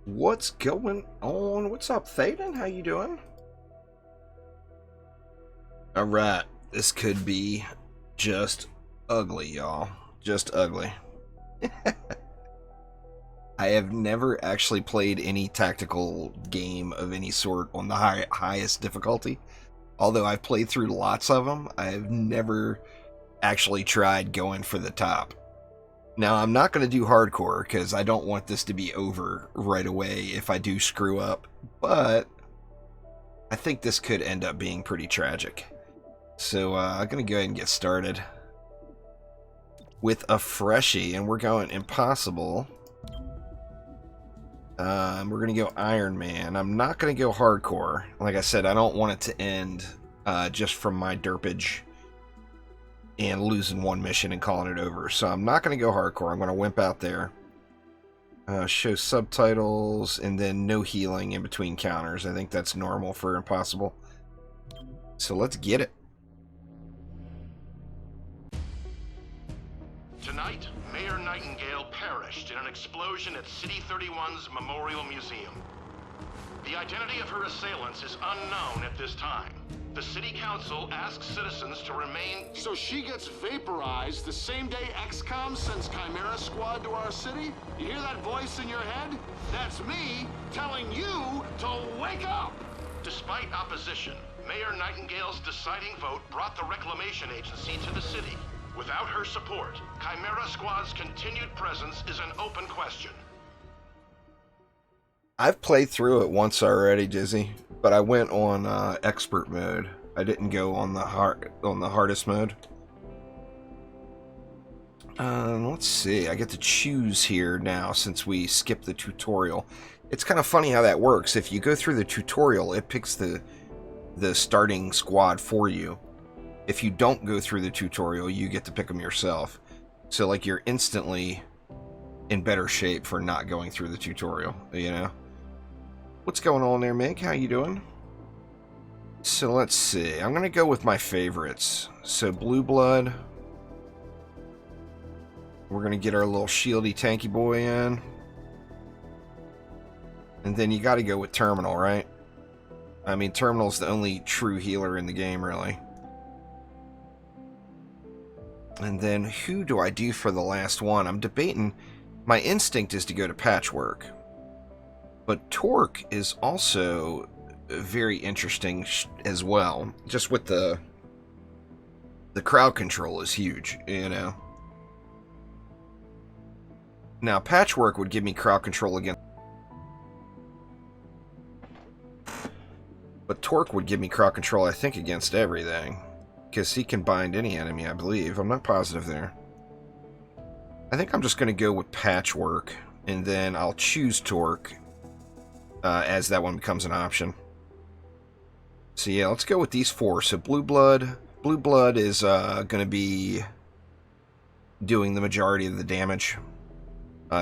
What's going on? What's up, Thaden? How you doing? Alright, this could be just ugly, y'all. Just ugly. I have never actually played any tactical game of any sort on the highest difficulty. Although I've played through lots of them, I have never actually tried going for the top. Now, I'm not going to do hardcore because I don't want this to be over right away if I do screw up, but I think this could end up being pretty tragic. So I'm going to go ahead and get started with a freshie, and we're going impossible. We're going to go Ironman. I'm not going to go hardcore. Like I said, I don't want it to end just from my derpage and losing one mission and calling it over. So I'm not going to go hardcore. I'm going to wimp out there. Show subtitles, and then no healing in between counters. I think that's normal for impossible. So let's get it. Tonight, Mayor Nightingale perished in an explosion at City 31's Memorial Museum. The identity of her assailants is unknown at this time. The City Council asks citizens to remain... So she gets vaporized the same day XCOM sends Chimera Squad to our city? You hear that voice in your head? That's me telling you to wake up! Despite opposition, Mayor Nightingale's deciding vote brought the Reclamation Agency to the city. Without her support, Chimera Squad's continued presence is an open question. I've played through it once already, Jizzy, but I went on expert mode. I didn't go on the hardest mode. Let's see. I get to choose here now since we skipped the tutorial. It's kind of funny how that works. If you go through the tutorial, it picks the starting squad for you. If you don't go through the tutorial, you get to pick them yourself. So, like, you're instantly in better shape for not going through the tutorial, you know? What's going on there, Mig? How you doing? So, let's see. I'm going to go with my favorites. So, Blue Blood. We're going to get our little shieldy tanky boy in. And then you got to go with Terminal, right? I mean, Terminal's the only true healer in the game, really. And then, who do I do for the last one? I'm debating. My instinct is to go to Patchwork. But Torque is also very interesting as well. Just with the crowd control is huge, you know. Now, Patchwork would give me crowd control against... But Torque would give me crowd control, I think, against everything. Because he can bind any enemy, I believe. I'm not positive there. I think I'm just going to go with Patchwork, and then I'll choose Torque as that one becomes an option. So yeah, let's go with these four. So Blue Blood. Blue Blood is going to be doing the majority of the damage.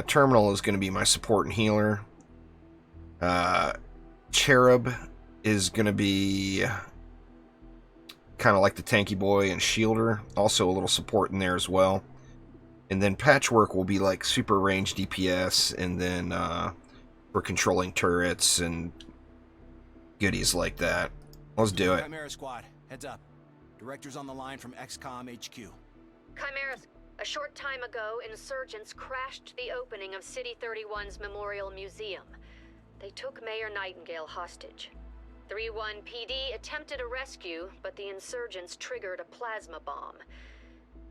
Terminal is going to be my support and healer. Cherub is going to be kind of like the tanky boy and shielder. Also a little support in there as well. And then Patchwork will be like super range DPS, and then for controlling turrets and goodies like that. Let's do it. Chimera Squad, heads up. Director's on the line from XCOM HQ. Chimera, a short time ago, insurgents crashed the opening of City 31's Memorial Museum. They took Mayor Nightingale hostage. 3-1 PD attempted a rescue, but the insurgents triggered a plasma bomb.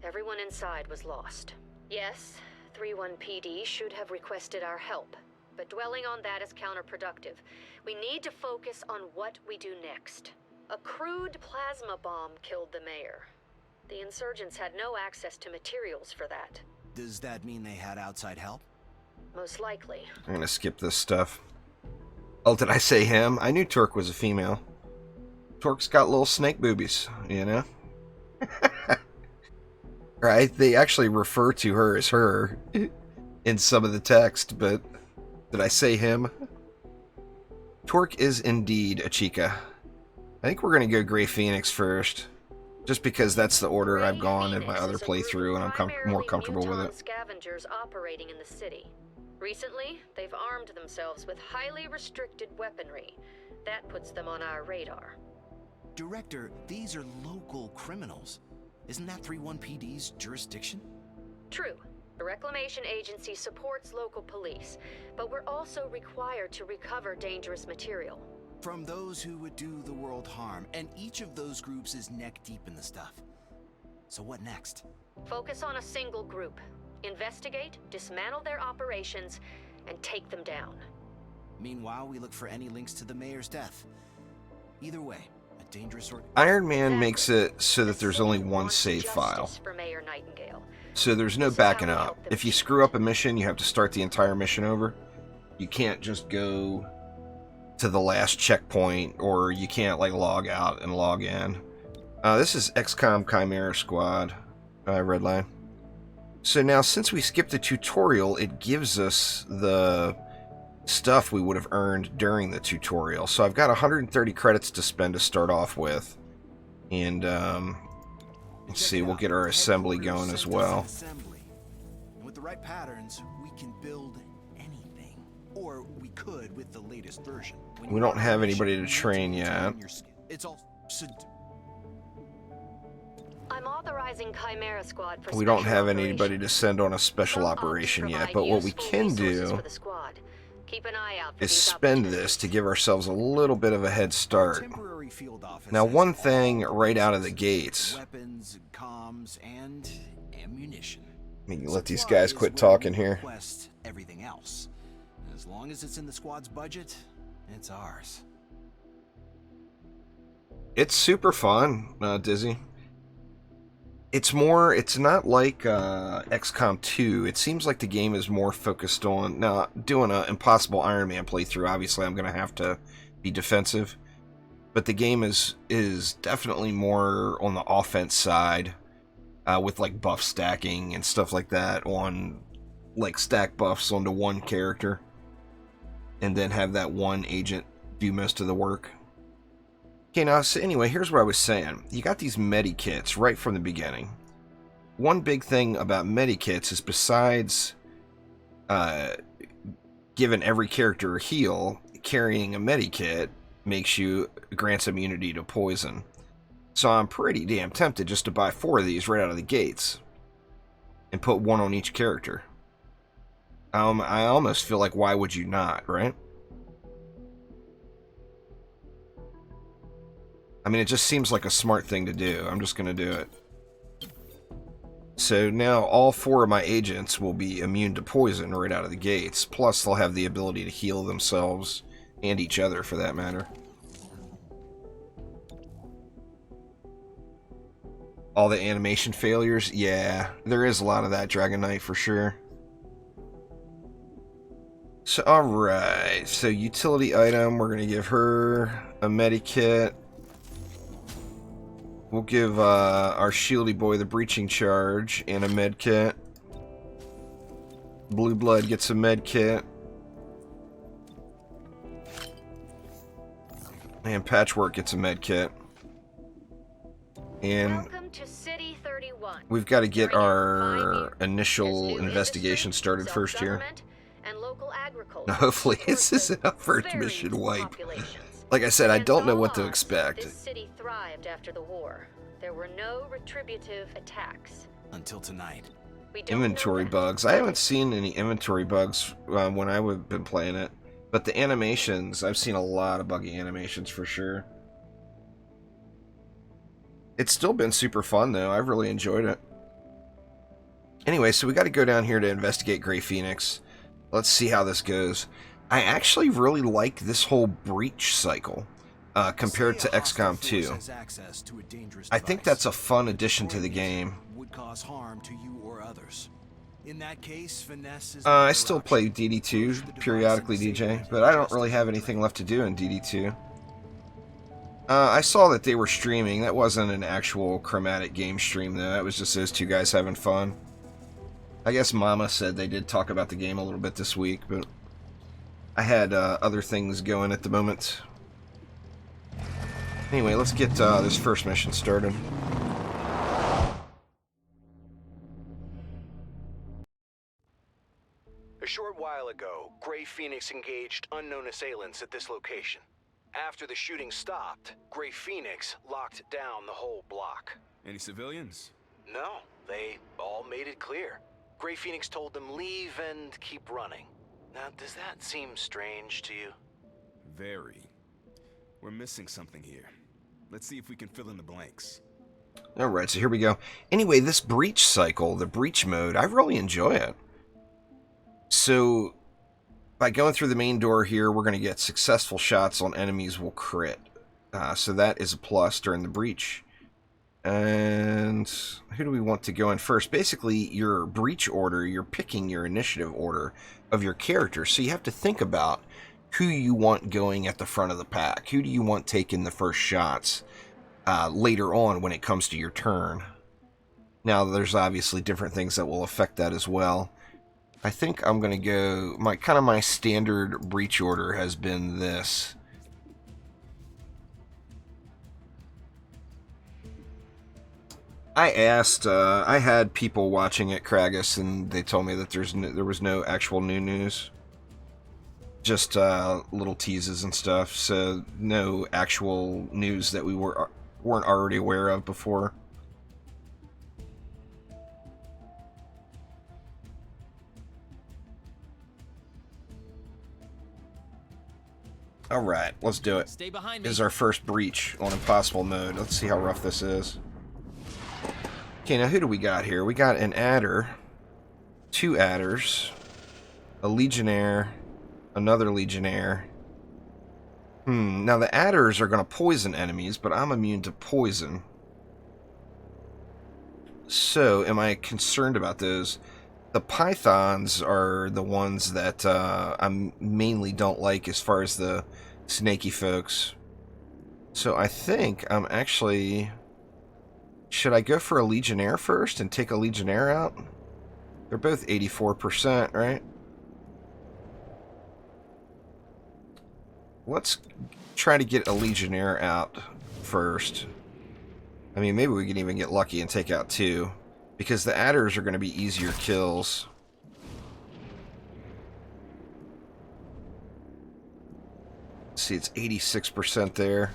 Everyone inside was lost. Yes, 3-1 PD should have requested our help, but dwelling on that is counterproductive. We need to focus on what we do next. A crude plasma bomb killed the mayor. The insurgents had no access to materials for that. Does that mean they had outside help? Most likely. I'm going to skip this stuff. Oh, did I say him? I knew Torque was a female. Torque's got little snake boobies, you know? Right? They actually refer to her as her in some of the text, but did I say him? Torque is indeed a chica. I think we're going to go Grey Phoenix first, just because that's the order I've gone in my other playthrough, and I'm more comfortable with it. Scavengers operating in the city. Recently, they've armed themselves with highly restricted weaponry. That puts them on our radar. Director, these are local criminals. Isn't that 31 PD's jurisdiction? True. The Reclamation Agency supports local police, but we're also required to recover dangerous material. From those who would do the world harm, and each of those groups is neck deep in the stuff. So what next? Focus on a single group. Investigate, dismantle their operations, and take them down. Meanwhile, we look for any links to the mayor's death. Either way, a dangerous Iron Man makes it so that there's only one save file. For Mayor Nightingale. So there's no backing up. If you screw up a mission, you have to start the entire mission over. You can't just go to the last checkpoint, or you can't like log out and log in. This is XCOM Chimera Squad, Redline. So now, since we skipped the tutorial, it gives us the stuff we would have earned during the tutorial. So I've got 130 credits to spend to start off with. And, let's see, we'll get our assembly going as well. And with the right patterns, we can build anything. Or we could with the latest version. We don't have anybody to train yet. It's all... I'm authorizing Chimera Squad for We don't special have operations. anybody to send on a special Some operation ops yet, provide but what we useful can resources do for the squad. Keep an eye out for is these spend opportunities. this to give ourselves a little bit of a head start. Temporary field office Now, has one all thing the right out of the resources, gates. Weapons, comms, and ammunition. Let me let these Supply guys is quit where we talking here. request everything else. As long as it's in the squad's budget, it's ours. It's super fun, Dizzy. It's not like XCOM 2. It seems like the game is more focused on... Now, doing an Impossible Iron Man playthrough, obviously I'm going to have to be defensive. But the game is definitely more on the offense side, with like buff stacking and stuff like that, on like stack buffs onto one character. And then have that one agent do most of the work. Okay, now, so anyway, here's what I was saying. You got these medikits right from the beginning. One big thing about medikits is besides giving every character a heal, carrying a medikit grants immunity to poison. So I'm pretty damn tempted just to buy 4 of these right out of the gates. And put 1 on each character. I almost feel like, why would you not, right? I mean, it just seems like a smart thing to do. I'm just going to do it. So now all 4 of my agents will be immune to poison right out of the gates. Plus, they'll have the ability to heal themselves and each other, for that matter. All the animation failures? Yeah, there is a lot of that, Dragon Knight, for sure. So, alright. So, utility item, we're going to give her a medikit. We'll give our shieldy boy the breaching charge and a med kit. Blue blood gets a med kit. And patchwork gets a med kit. And Welcome to City 31. we've got to get During our 5 years, initial there's new investigation industry, started first here. self-government, and local agriculture. Now, hopefully Of this course, isn't our first various mission wipe. populations. Like I said, I Against don't know all what to odds, expect. This city thrived after the war. There were no retributive attacks. Until tonight. We don't know Inventory that. bugs. I haven't seen any inventory bugs when I've been playing it. But the animations, I've seen a lot of buggy animations for sure. It's still been super fun though. I've really enjoyed it. Anyway, so we got to go down here to investigate Grey Phoenix. Let's see how this goes. I actually really like this whole breach cycle compared to XCOM 2. I think that's a fun addition to the game. Would cause harm to you or others. In that case, finesse is I still play DD2 periodically, DJ, but I don't really have anything left to do in DD2. I saw that they were streaming. That wasn't an actual chromatic game stream, though. That was just those 2 guys having fun. I guess Mama said they did talk about the game a little bit this week, but I had other things going at the moment. Anyway, let's get this first mission started. A short while ago, Grey Phoenix engaged unknown assailants at this location. After the shooting stopped, Grey Phoenix locked down the whole block. Any civilians? No, they all made it clear. Grey Phoenix told them leave and keep running. Now, does that seem strange to you? Very. We're missing something here. Let's see if we can fill in the blanks. Alright, so here we go. Anyway, this breach cycle, the breach mode, I really enjoy it. So, by going through the main door here, we're going to get successful shots on enemies will crit. So that is a plus during the breach. And who do we want to go in first? Basically, your breach order, you're picking your initiative order of your character. So you have to think about who you want going at the front of the pack. Who do you want taking the first shots later on when it comes to your turn? Now, there's obviously different things that will affect that as well. I think I'm going to go... my standard breach order has been this. I asked, I had people watching at Kragus, and they told me that there was no actual new news. Just little teases and stuff, so no actual news that we weren't already aware of before. Alright, let's do it. Stay behind me. This is our first breach on Impossible mode. Let's see how rough this is. Okay, now who do we got here? We got an adder, 2 adders, a legionnaire, another legionnaire. Now the adders are going to poison enemies, but I'm immune to poison. So, am I concerned about those? The pythons are the ones that I mainly don't like as far as the snaky folks. So I think I'm actually... Should I go for a legionnaire first and take a legionnaire out? They're both 84%, right? Let's try to get a legionnaire out first. I mean, maybe we can even get lucky and take out 2. Because the adders are going to be easier kills. See, it's 86% there.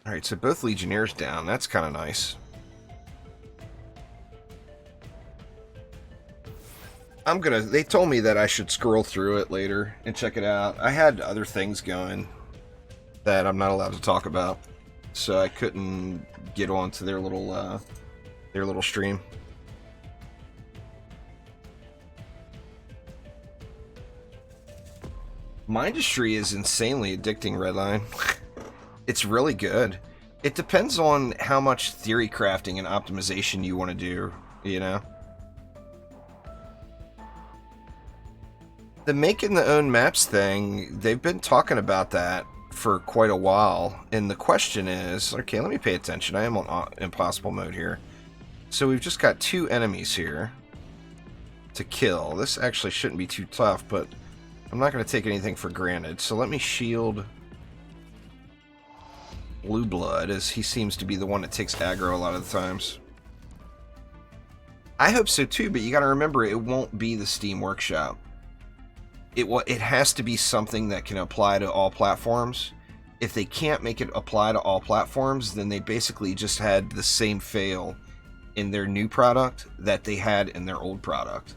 Alright, so both Legionnaires down. That's kind of nice. They told me that I should scroll through it later and check it out. I had other things going that I'm not allowed to talk about, so I couldn't get onto their little stream. Mindustry is insanely addicting, Redline. It's really good. It depends on how much theory crafting and optimization you want to do, you know? The making the own maps thing, they've been talking about that for quite a while. And the question is, okay, let me pay attention. I am on impossible mode here. So we've just got 2 enemies here to kill. This actually shouldn't be too tough, but I'm not going to take anything for granted. So let me shield Blue Blood, as he seems to be the one that takes aggro a lot of the times. I hope so too, but you got to remember, it won't be the Steam Workshop. It has to be something that can apply to all platforms. If they can't make it apply to all platforms, then they basically just had the same fail in their new product that they had in their old product.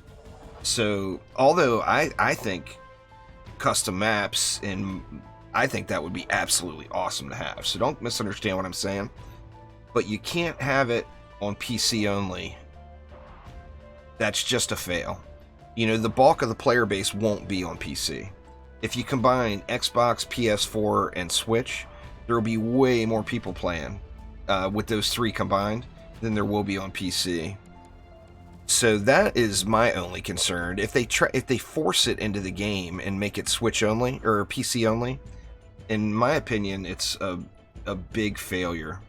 So, although I think custom maps, and I think that would be absolutely awesome to have. So don't misunderstand what I'm saying. But you can't have it on PC only. That's just a fail. You know, the bulk of the player base won't be on PC. If you combine Xbox, PS4, and Switch, there will be way more people playing with those 3 combined than there will be on PC. So that is my only concern. If they force it into the game and make it Switch only or PC only, in my opinion, it's a big failure.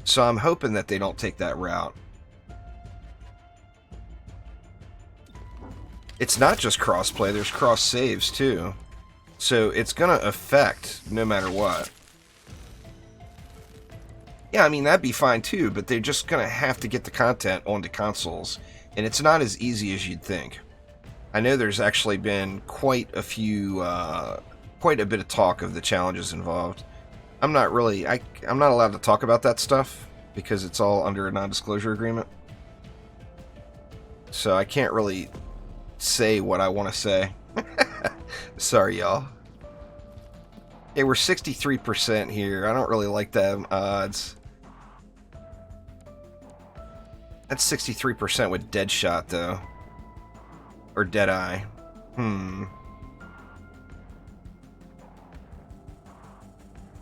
So I'm hoping that they don't take that route. It's not just crossplay, there's cross saves too. So it's going to affect no matter what. Yeah, I mean, that'd be fine too, but they're just going to have to get the content onto consoles, and it's not as easy as you'd think. I know there's actually been quite a bit of talk of the challenges involved. I'm not allowed to talk about that stuff because it's all under a non-disclosure agreement. So I can't really say what I want to say. Sorry, y'all. Okay, we're 63% here. I don't really like them odds. That's 63% with Deadshot, though. Or Deadeye.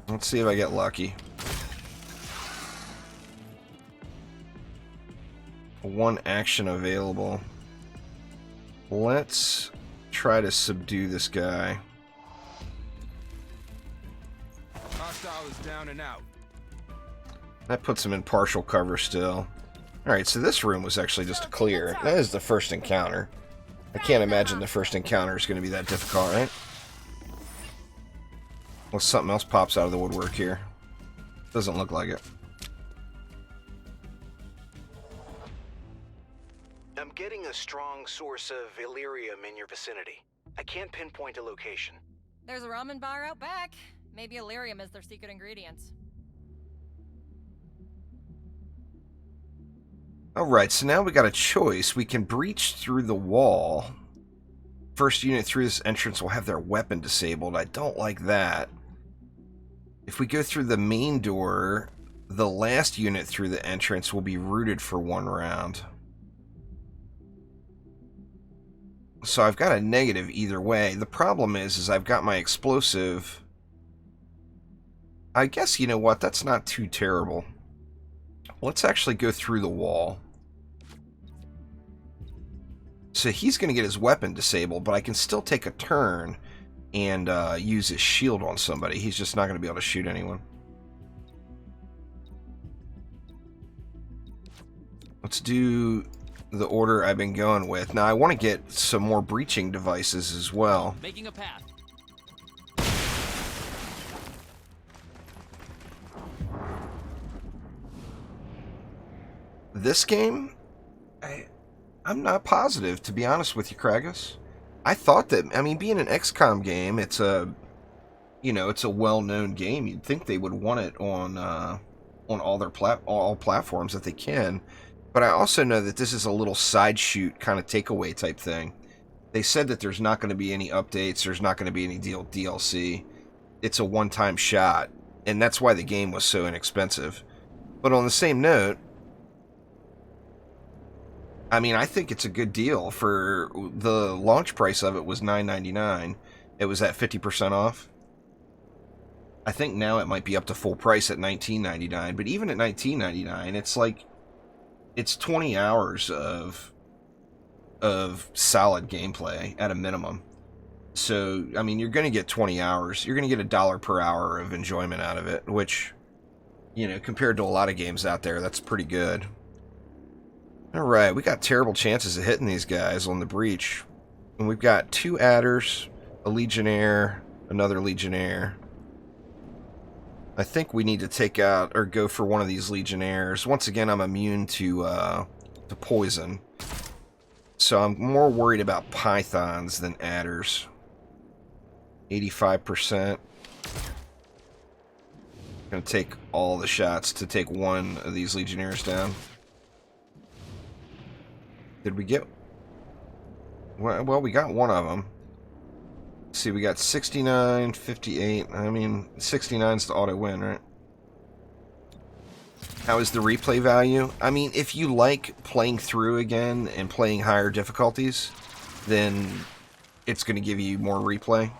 Let's see if I get lucky. One action available. Let's try to subdue this guy. Hostile is down and out. That puts him in partial cover still. Alright, so this room was actually just a clear. That is the first encounter. I can't imagine the first encounter is going to be that difficult, right? Well, something else pops out of the woodwork here. Doesn't look like it. I'm getting a strong source of Illyrium in your vicinity. I can't pinpoint a location. There's a ramen bar out back. Maybe Illyrium is their secret ingredients. Alright, so now we got a choice. We can breach through the wall. First unit through this entrance will have their weapon disabled. I don't like that. If we go through the main door, the last unit through the entrance will be rooted for 1 round. So I've got a negative either way. The problem is I've got my explosive. I guess, you know what, that's not too terrible. Let's actually go through the wall. So he's going to get his weapon disabled, but I can still take a turn and use his shield on somebody. He's just not going to be able to shoot anyone. Let's do the order I've been going with. Now I want to get some more breaching devices as well. Making a path. This game, I'm not positive, to be honest with you, Kragus. I thought that, I mean, being an XCOM game, it's a well-known game. You'd think they would want it on all their all platforms that they can. But I also know that this is a little side shoot kind of takeaway type thing. They said that there's not going to be any updates. There's not going to be any DLC. It's a one-time shot, and that's why the game was so inexpensive. But on the same note, I mean, I think it's a good deal. For the launch price of it was $9.99. It was at 50% off. I think now it might be up to full price at $19.99. But even at $19.99, it's like, it's 20 hours of solid gameplay at a minimum. So, I mean, you're going to get 20 hours. You're going to get $1 per hour of enjoyment out of it, which, you know, compared to a lot of games out there, that's pretty good. Alright, we got terrible chances of hitting these guys on the breach. And we've got 2 adders, a legionnaire, another legionnaire. I think we need to take out, or go for one of these legionnaires. Once again, I'm immune to poison. So I'm more worried about pythons than adders. 85%. Gonna take all the shots to take one of these legionnaires down. Did we get... Well, we got one of them. Let's see, we got 69, 58. I mean, 69's the auto win, right? How is the replay value? I mean, if you like playing through again and playing higher difficulties, then it's going to give you more replay.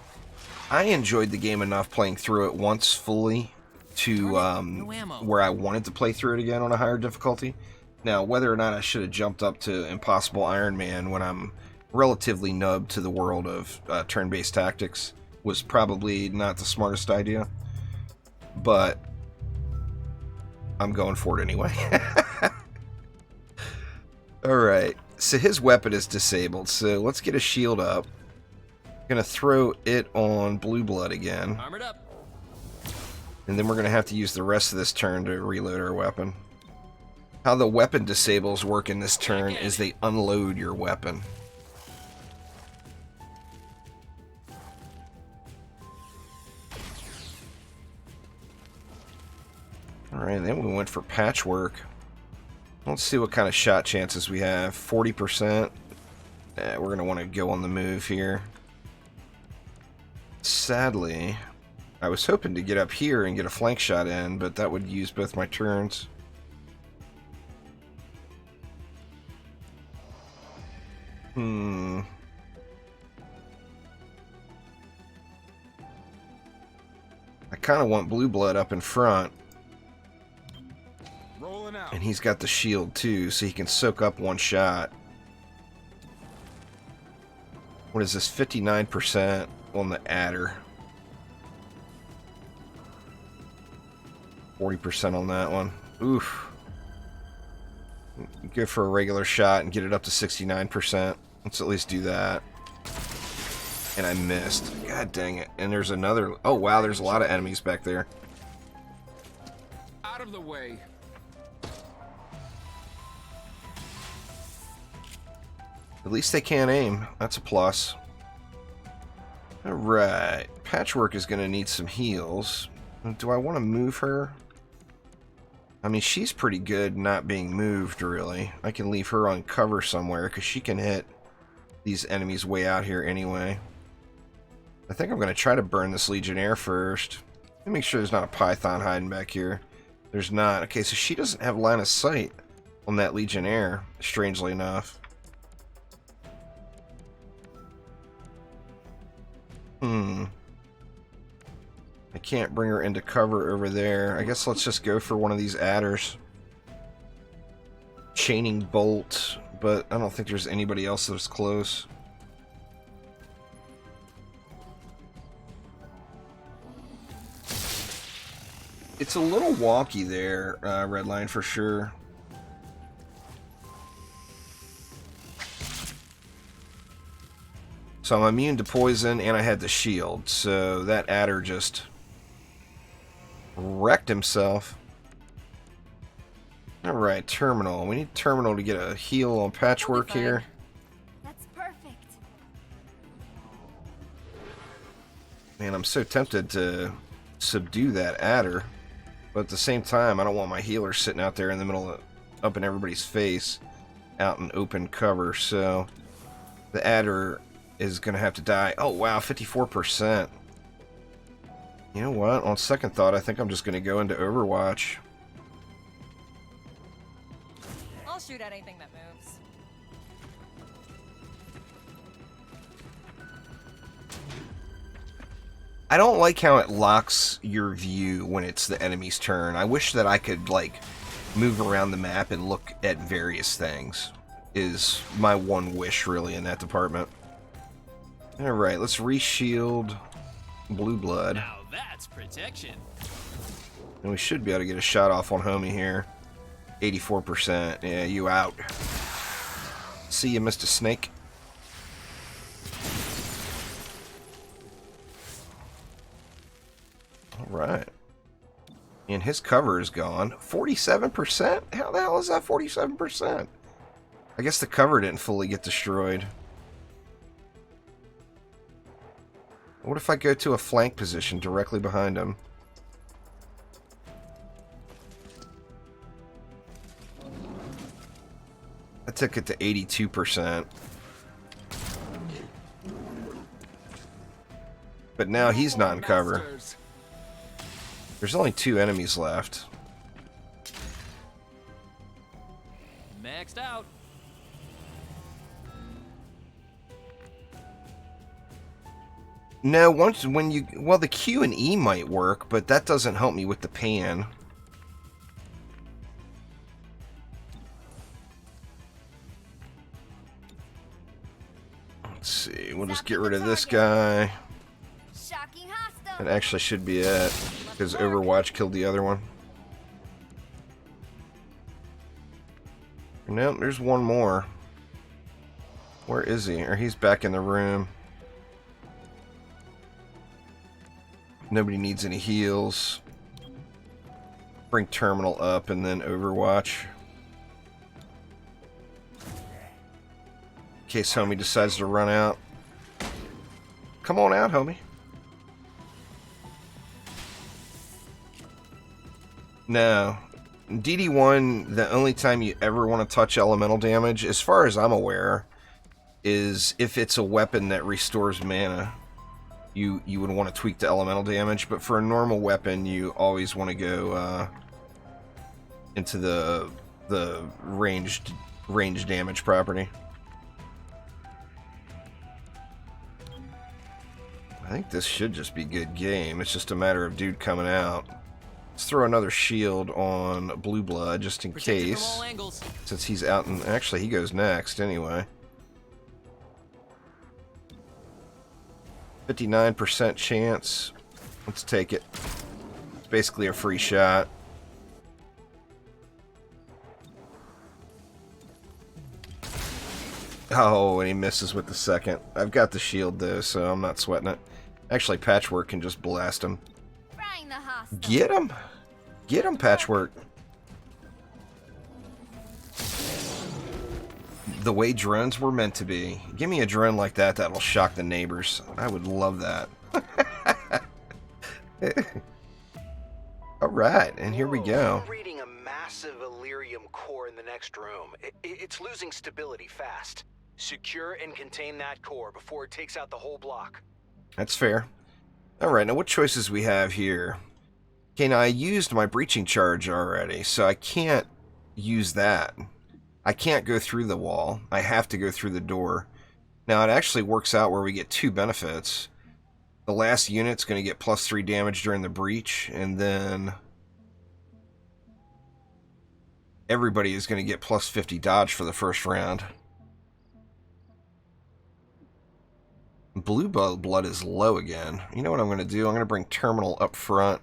I enjoyed the game enough playing through it once fully to where I wanted to play through it again on a higher difficulty. Now, whether or not I should have jumped up to Impossible Ironman when I'm relatively nubbed to the world of turn-based tactics was probably not the smartest idea, but I'm going for it anyway. Alright, so his weapon is disabled, so let's get a shield up. Gonna throw it on Blue Blood again. Armored up. And then we're going to have to use the rest of this turn to reload our weapon. How the weapon disables work in this turn is they unload your weapon. Alright, then we went for patchwork. Let's see what kind of shot chances we have. 40%. We're going to want to go on the move here. Sadly, I was hoping to get up here and get a flank shot in, but that would use both my turns. I kind of want Blue Blood up in front. Rolling out. And he's got the shield too, so he can soak up one shot. What is this? 59% on the adder. 40% on that one. Oof. Go for a regular shot and get it up to 69%. Let's at least do that. And I missed. God dang it. And there's another... Oh, wow, there's a lot of enemies back there. Out of the way. At least they can't aim. That's a plus. Alright. Patchwork is going to need some heals. Do I want to move her? I mean, she's pretty good not being moved, really. I can leave her on cover somewhere, because she can hit these enemies way out here anyway. I think I'm going to try to burn this Legionnaire first. Let me make sure there's not a Python hiding back here. There's not. Okay, so she doesn't have line of sight on that Legionnaire, strangely enough. I can't bring her into cover over there. I guess let's just go for one of these adders. Chaining bolt, but I don't think there's anybody else that's close. It's a little wonky there, Redline, for sure. So I'm immune to poison, and I had the shield, so that adder just wrecked himself. Alright, Terminal. We need Terminal to get a heal on Patchwork here. That's perfect. Man, I'm so tempted to subdue that adder. But at the same time, I don't want my healer sitting out there in the middle of, up in everybody's face, out in open cover, so the adder is going to have to die. Oh, wow, 54%. You know what? On second thought, I think I'm just going to go into Overwatch. I'll shoot at anything that moves. I don't like how it locks your view when it's the enemy's turn. I wish that I could, like, move around the map and look at various things. Is my one wish, really, in that department. Alright, let's re-shield Blue Blood. Now that's protection. And we should be able to get a shot off on Homie here. 84%. Yeah, you out. See you, Mr. Snake. Alright. And his cover is gone. 47%? How the hell is that 47%? I guess the cover didn't fully get destroyed. What if I go to a flank position directly behind him? I took it to 82%. But now he's not in cover. There's only 2 enemies left. Maxed out. No, when you... Well, the Q and E might work, but that doesn't help me with the pan. Let's see. We'll just get rid of this guy. Shocking hostile. That actually should be it, because Overwatch killed the other one. Nope, there's one more. Where is he? Or he's back in the room. Nobody needs any heals. Bring Terminal up and then Overwatch. In case homie decides to run out. Come on out, homie. No. DD1, the only time you ever want to touch elemental damage, as far as I'm aware, is if it's a weapon that restores mana. You would want to tweak the elemental damage, but for a normal weapon, you always want to go into the ranged damage property. I think this should just be good game. It's just a matter of dude coming out. Let's throw another shield on Blue Blood just in case, since he's out, and actually he goes next anyway. 59% chance. Let's take it. It's basically a free shot. Oh, and he misses with the second. I've got the shield though, so I'm not sweating it. Actually, Patchwork can just blast him. Get him! Get him, Patchwork! The way drones were meant to be. Give me a drone like that that'll shock the neighbors. I would love that. Alright, and here we go. We're reading a massive Elerium core in the next room. It's losing stability fast. Secure and contain that core before it takes out the whole block. That's fair. Alright, now what choices we have here? Okay, now I used my breaching charge already, so I can't use that. I can't go through the wall. I have to go through the door. Now, it actually works out where we get two benefits. The last unit's going to get +3 damage during the breach, and then everybody is going to get +50 dodge for the first round. Blue blood is low again. You know what I'm going to do? I'm going to bring Terminal up front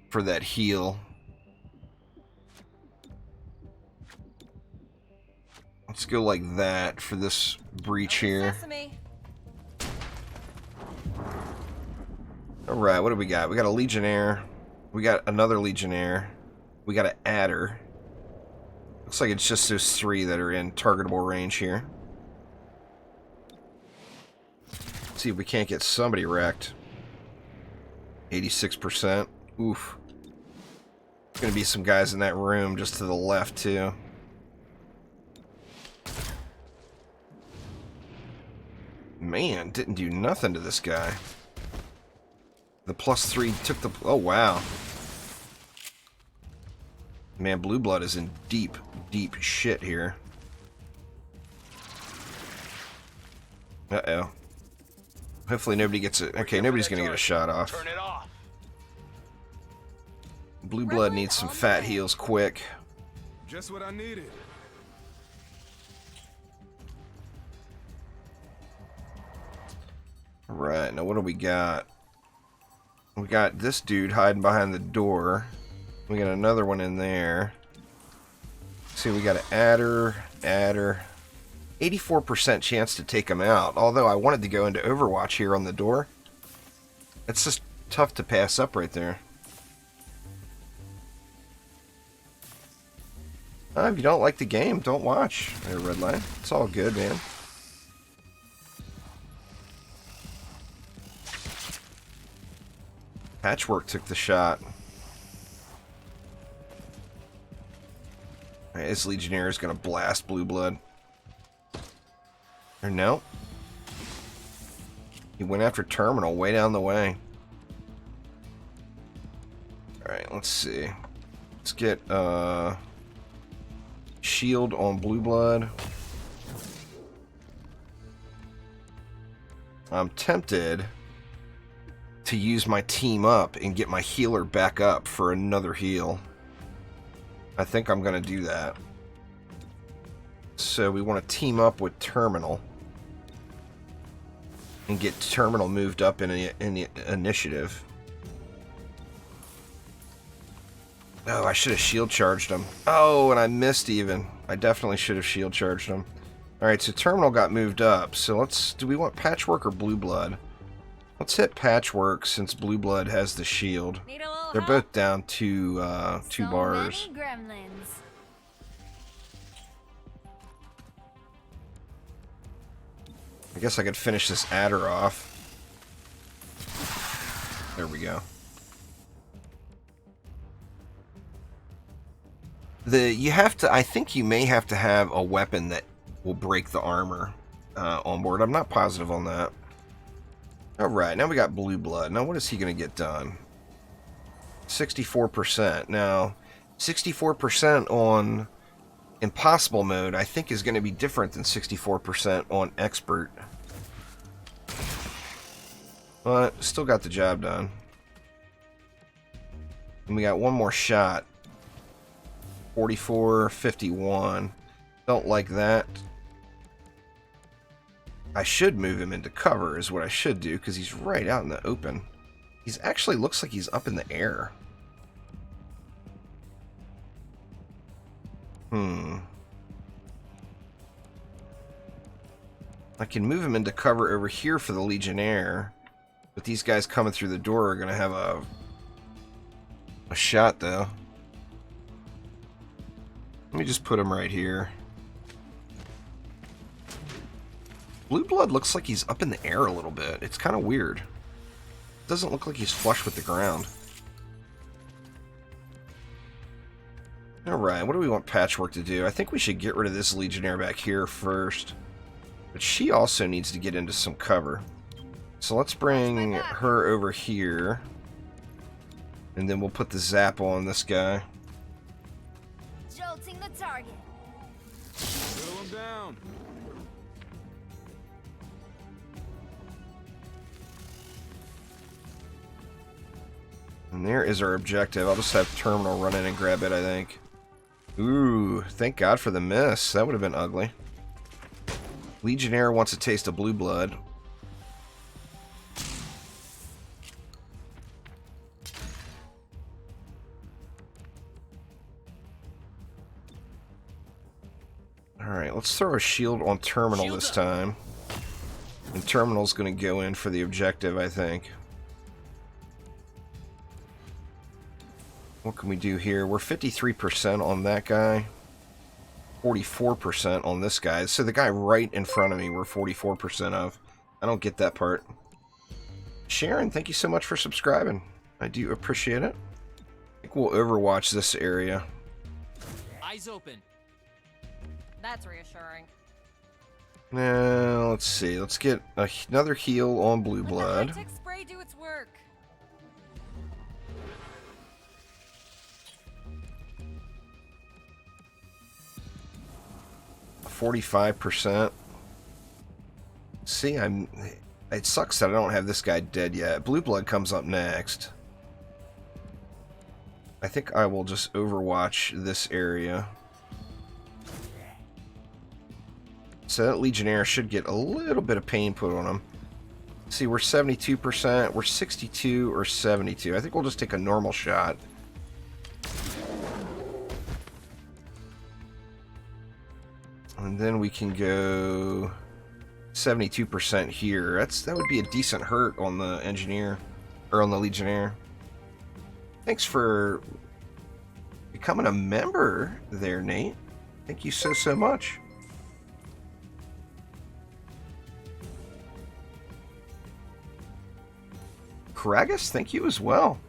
for that heal. Let's go like that for this breach here. Alright, what do we got? We got a Legionnaire. We got another Legionnaire. We got an Adder. Looks like it's just those three that are in targetable range here. Let's see if we can't get somebody wrecked. 86%. Oof. There's gonna be some guys in that room just to the left, too. Man, didn't do nothing to this guy. The +3 took the... Oh, wow. Man, Blue Blood is in deep, deep shit here. Uh-oh. Hopefully nobody gets it. Okay, nobody's gonna get a shot off. Turn it off. Blue Blood needs some fat heals quick. Just what I needed. Right, now what do we got? We got this dude hiding behind the door. We got another one in there. See, we got an Adder. 84% chance to take him out. Although I wanted to go into Overwatch here on the door. It's just tough to pass up right there. If you don't like the game, don't watch. There, Redline. It's all good, man. Patchwork took the shot. Alright, this Legionnaire is going to blast Blue Blood. Or no. He went after Terminal way down the way. Alright, let's see. Let's get shield on Blue Blood. I'm tempted to use my team up and get my healer back up for another heal. I think I'm going to do that. So we want to team up with Terminal and get Terminal moved up in the initiative. Oh, I should have shield charged him. Oh, and I missed even. I definitely should have shield charged him. Alright, so Terminal got moved up. So do we want Patchwork or Blue Blood? Let's hit Patchwork since Blue Blood has the shield. Need a little They're both down two bars. Many gremlins. I guess I could finish this adder off. There we go. You have to. I think you may have to have a weapon that will break the armor on board. I'm not positive on that. All right, now we got Blue Blood. Now what is he going to get done? 64%. Now, 64% on Impossible mode, I think, is going to be different than 64% on Expert. But still got the job done. And we got one more shot. 44-51. Don't like that. I should move him into cover is what I should do, because he's right out in the open. He's actually looks like he's up in the air. I can move him into cover over here for the Legionnaire, but these guys coming through the door are going to have a shot, though. Let me just put him right here. Blue Blood looks like he's up in the air a little bit. It's kind of weird. It doesn't look like he's flush with the ground. Alright, what do we want Patchwork to do? I think we should get rid of this Legionnaire back here first. But she also needs to get into some cover. So let's bring her over here. And then we'll put the zap on this guy. Jolting the target. Whittle him down. And there is our objective. I'll just have Terminal run in and grab it, I think. Ooh, thank God for the miss. That would have been ugly. Legionnaire wants a taste of Blue Blood. Alright, let's throw a shield on Terminal this time. And Terminal's going to go in for the objective, I think. What can we do here? We're 53% on that guy. 44% on this guy. So the guy right in front of me we're 44% of. I don't get that part. Sharon, thank you so much for subscribing. I do appreciate it. I think we'll overwatch this area. Eyes open. That's reassuring. Now, let's see. Let's get another heal on Blue Blood. Let the high-tech spray do its work. 45%. See, it sucks that I don't have this guy dead yet. Blue Blood comes up next. I think I will just overwatch this area. So that Legionnaire should get a little bit of pain put on him. See, we're 72%, we're 62 or 72. I think we'll just take a normal shot. And then we can go 72% here. That would be a decent hurt on the engineer, or on the Legionnaire. Thanks for becoming a member there, Nate. Thank you so much. Kragus, thank you as well.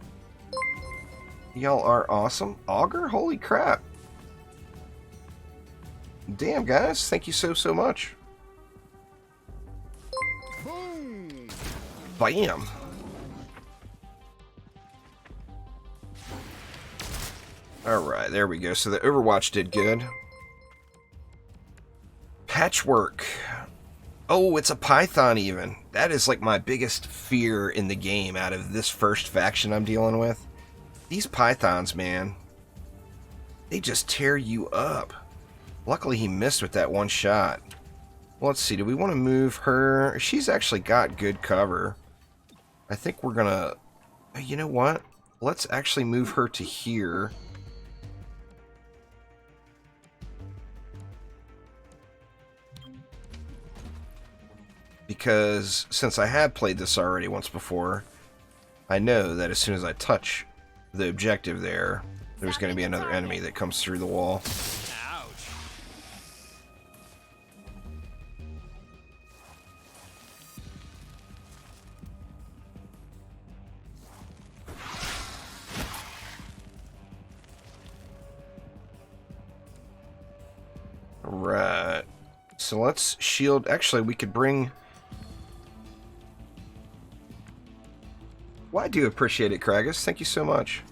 Y'all are awesome. Augur, holy crap. Damn, guys, thank you so much. Boom! Bam. Alright, there we go. So the Overwatch did good. Patchwork. Oh, it's a Python even. That is like my biggest fear in the game out of this first faction I'm dealing with. These Pythons, man. They just tear you up. Luckily he missed with that one shot. Well, let's see. Do we want to move her? She's actually got good cover. I think we're gonna... You know what? Let's actually move her to here. Because since I have played this already once before, I know that as soon as I touch the objective there, there's going to be another enemy that comes through the wall. Ouch. Right. So let's shield. Actually, we could bring. Well, I do appreciate it, Kragus. Thank you so much.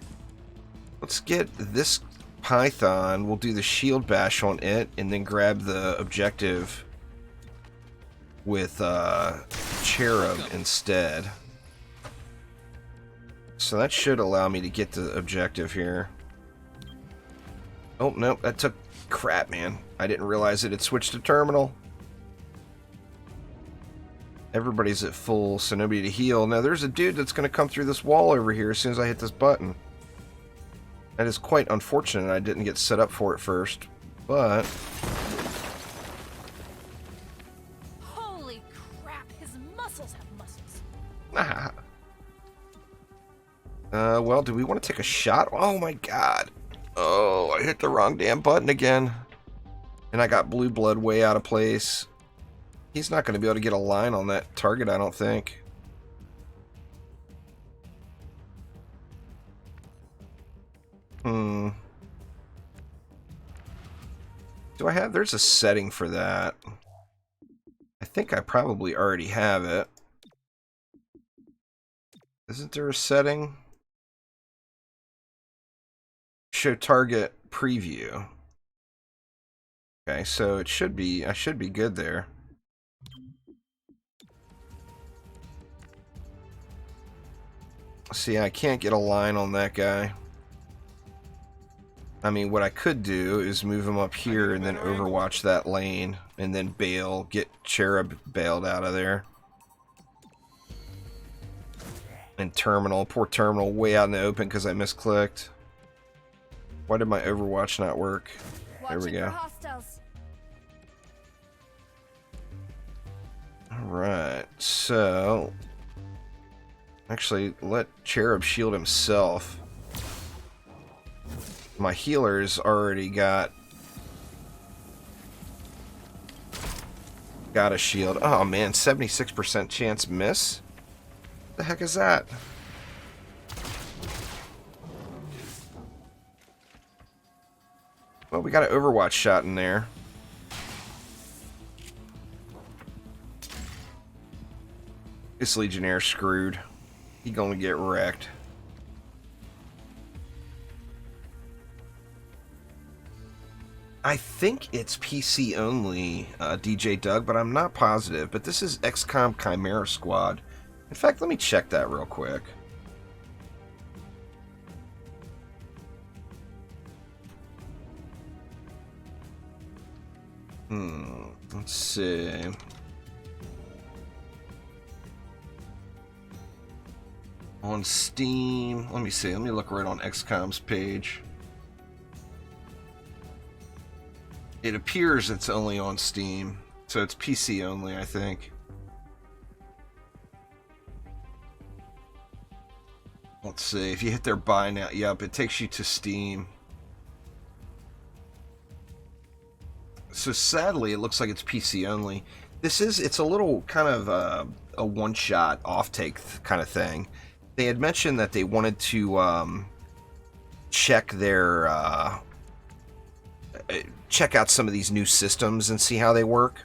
Let's get this Python. We'll do the shield bash on it, and then grab the objective with Cherub instead. So that should allow me to get the objective here. Oh, nope, that took crap, man. I didn't realize it had switched to terminal. Everybody's at full, so nobody to heal. Now, there's a dude that's going to come through this wall over here as soon as I hit this button. That is quite unfortunate I didn't get set up for it first, but... Holy crap, his muscles have muscles. Well, do we want to take a shot? Oh my god. Oh, I hit the wrong damn button again. And I got blue blood way out of place. He's not going to be able to get a line on that target, I don't think. Do I have... There's a setting for that. I think I probably already have it. Isn't there a setting? Show target preview. Okay, so it should be... I should be good there. See, I can't get a line on that guy. I mean, what I could do is move him up here and then overwatch that lane and then bail, get Cherub bailed out of there. And Terminal, poor Terminal, way out in the open because I misclicked. Why did my Overwatch not work? There we go. Alright, so... Actually, let Cherub shield himself. My healer's already got a shield. Oh man, 76% chance miss? The heck is that? Well, we got an Overwatch shot in there. This Legionnaire's screwed. He gonna get wrecked. I think it's PC only, DJ Doug, but I'm not positive. But this is XCOM Chimera Squad. In fact, let me check that real quick. Let's see. On Steam, let me see. Let me look right on XCOM's page. It appears it's only on Steam, so it's PC only, I think. Let's see. If you hit their buy now, yep, it takes you to Steam. So sadly, it looks like it's PC only. It's a little kind of a one-shot off-take kind of thing. They had mentioned that they wanted to check their check out some of these new systems and see how they work.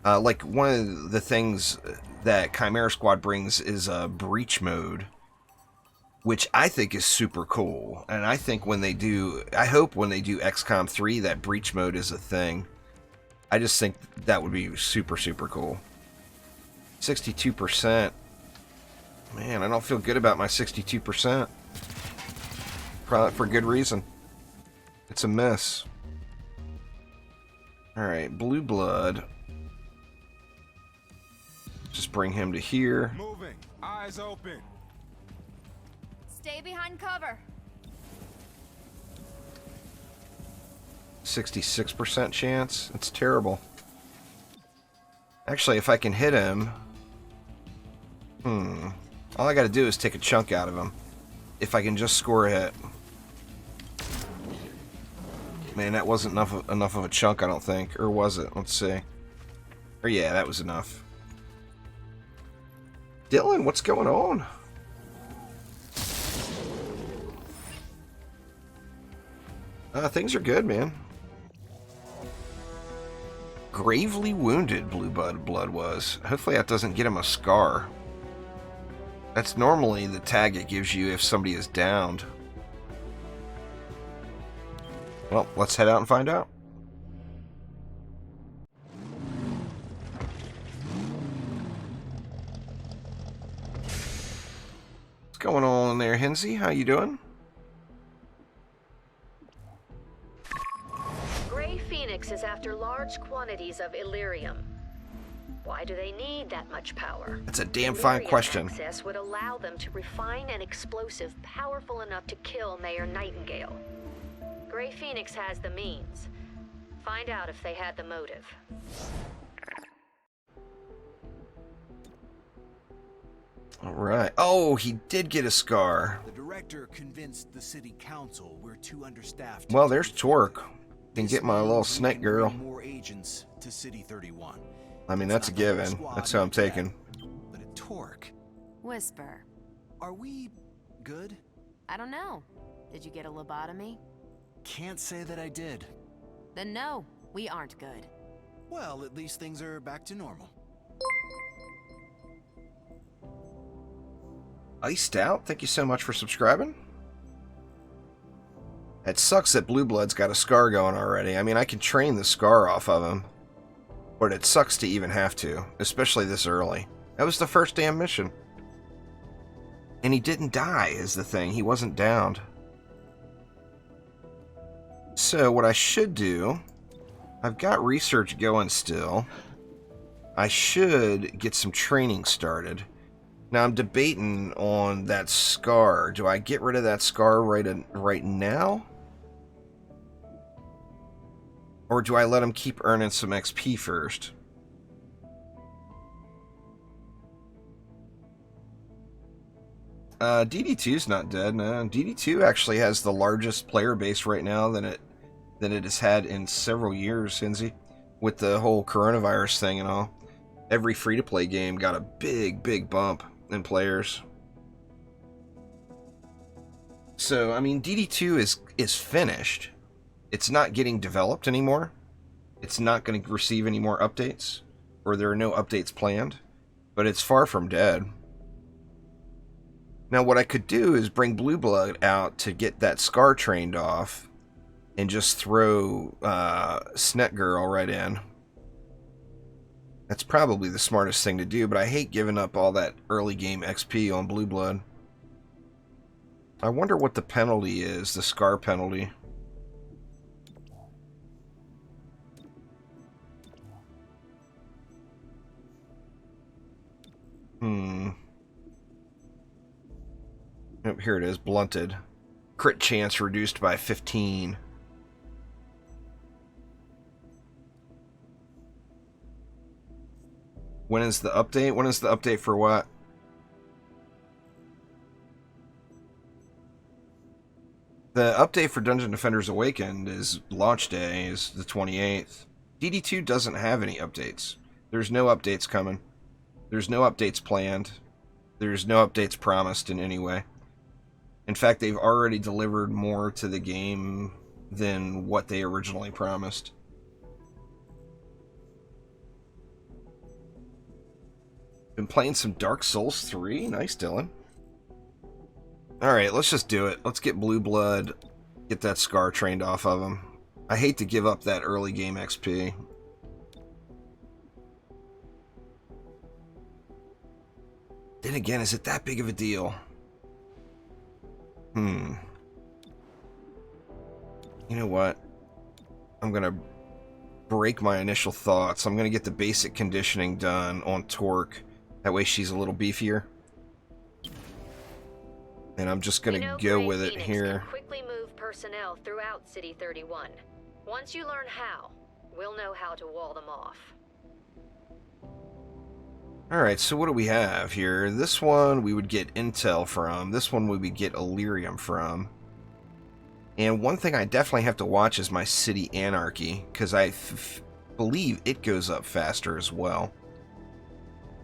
Like one of the things that Chimera Squad brings is a breach mode, which I think is super cool. And I think when they do, I hope when they do XCOM 3 that breach mode is a thing. I just think that would be super, super cool. 62%. Man, I don't feel good about my 62%. Probably for good reason. It's a mess. Alright, Blue Blood. Just bring him to here. Moving. Eyes open. Stay behind cover. 66% chance? That's terrible. Actually, if I can hit him... all I gotta do is take a chunk out of him. if I can just score a hit. Man, that wasn't enough of a chunk, I don't think. Or was it? Let's see. Or yeah, that was enough. Dylan, what's going on? Things are good, man. Gravely wounded, Blue Blood was. Hopefully that doesn't get him a scar. That's normally the tag it gives you if somebody is downed. Well, let's head out and find out. What's going on there, Hinsey? How you doing? Gray Phoenix is after large quantities of Illyrium. Why do they need that much power? That's a damn fine question. Access would allow them to refine an explosive powerful enough to kill Mayor Nightingale. Gray Phoenix has the means. Find out if they had the motive. All right. Oh, he did get a scar. The director convinced the city council we're too understaffed. Well, there's Torque. Can get my little snake girl. More agents to City 31. I mean, that's a given. That's how I'm taking. But a Torque. Whisper. Are we good? I don't know. Did you get a lobotomy? Can't say that I did. Then no, we aren't good. Well, at least things are back to normal. Iced Out, thank you so much for subscribing. It sucks that Blue Blood's got a scar going already. I mean, I can train the scar off of him. But it sucks to even have to, especially this early. That was the first damn mission. And he didn't die, is the thing. He wasn't downed. So, what I should do... I've got research going still. I should get some training started. Now, I'm debating on that scar. Do I get rid of that scar right now? Or do I let him keep earning some XP first? DD2's not dead, no. DD2 actually has the largest player base right now than it has had in several years, Hinsey. With the whole coronavirus thing and all. Every free-to-play game got a big bump in players. So, I mean, DD2 is finished. It's not getting developed anymore. It's not going to receive any more updates. Or there are no updates planned. But it's far from dead. Now, what I could do is bring Blue Blood out to get that scar trained off. And just throw Snet Girl right in. That's probably the smartest thing to do, but I hate giving up all that early game XP on Blue Blood. I wonder what the penalty is, the scar penalty. Oh, here it is, blunted. Crit chance reduced by 15. When is the update? When is the update for what? The update for Dungeon Defenders Awakened is launch day is the 28th. DD2 doesn't have any updates. There's no updates coming. There's no updates planned. There's no updates promised in any way. In fact, they've already delivered more to the game than what they originally promised. Been playing some Dark Souls 3. Nice, Dylan. Alright, let's just do it. Let's get Blue Blood, get that scar trained off of him. I hate to give up that early game XP. Then again, is it that big of a deal? You know what? I'm gonna break my initial thoughts. I'm gonna get the basic conditioning done on Torque. That way she's a little beefier. And I'm just gonna go with it here. Can quickly move personnel throughout City 31. Once you learn how, we'll know how to wall them off. Alright, so what do we have here? This one we would get intel from. This one we would get Illyrium from. And one thing I definitely have to watch is my city anarchy, because I believe it goes up faster as well.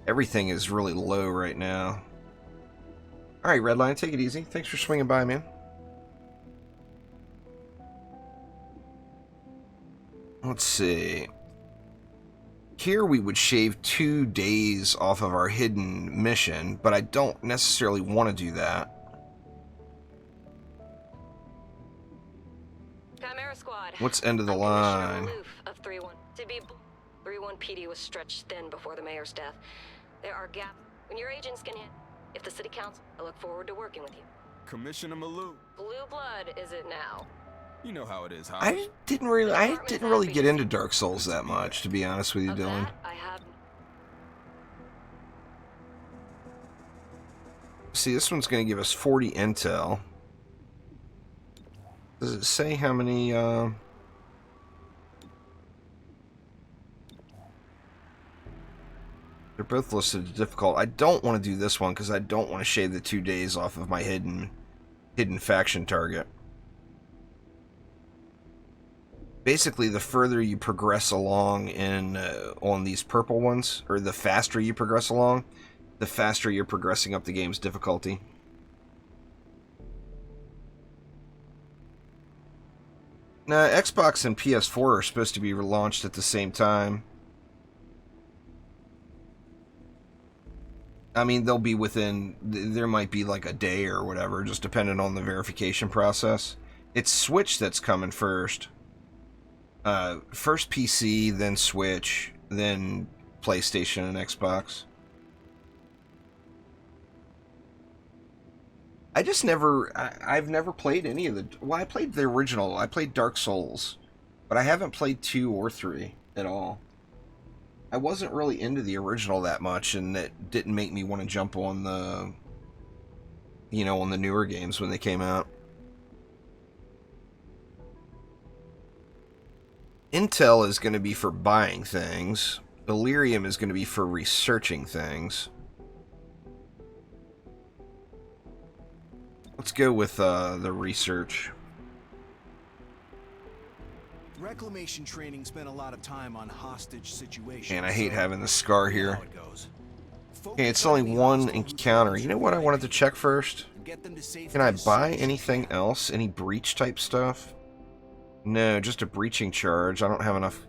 Everything is really low right now. Alright, Redline, take it easy. Thanks for swinging by, man. Let's see. Here we would shave 2 days off of our hidden mission, but I don't necessarily want to do that. Chimera Squad. What's end of the line? Of 3-1. To be 3-1 PD was stretched thin before the mayor's death. There are gaps when your agents can hit. If the city council, I look forward to working with you. Commissioner Malou. Blue blood, is it now? You know how it is, Howard. I didn't really get into Dark Souls that much, to be honest with you, Dylan. I have. See, this one's going to give us 40 intel. Does it say how many, They're both listed as difficult. I don't want to do this one because I don't want to shave the 2 days off of my hidden faction target. Basically, the further you progress along in on these purple ones, or the faster you progress along, the faster you're progressing up the game's difficulty. Now, Xbox and PS4 are supposed to be relaunched at the same time. I mean, they'll be within, there might be like a day or whatever, just depending on the verification process. It's Switch that's coming first. First PC, then Switch, then PlayStation and Xbox. I just never, I've never played any of the, well, I played the original, I played Dark Souls, but I haven't played 2 or 3 at all. I wasn't really into the original that much, and it didn't make me want to jump on the, you know, on the newer games when they came out. Intel is going to be for buying things. Illyrium is going to be for researching things. Let's go with the research. Reclamation training spent a lot of time on hostage situations. And I hate having the scar here. Okay, it's only one encounter. You know what I wanted to check first? Can I buy anything else? Any breach type stuff? No, just a breaching charge. I don't have enough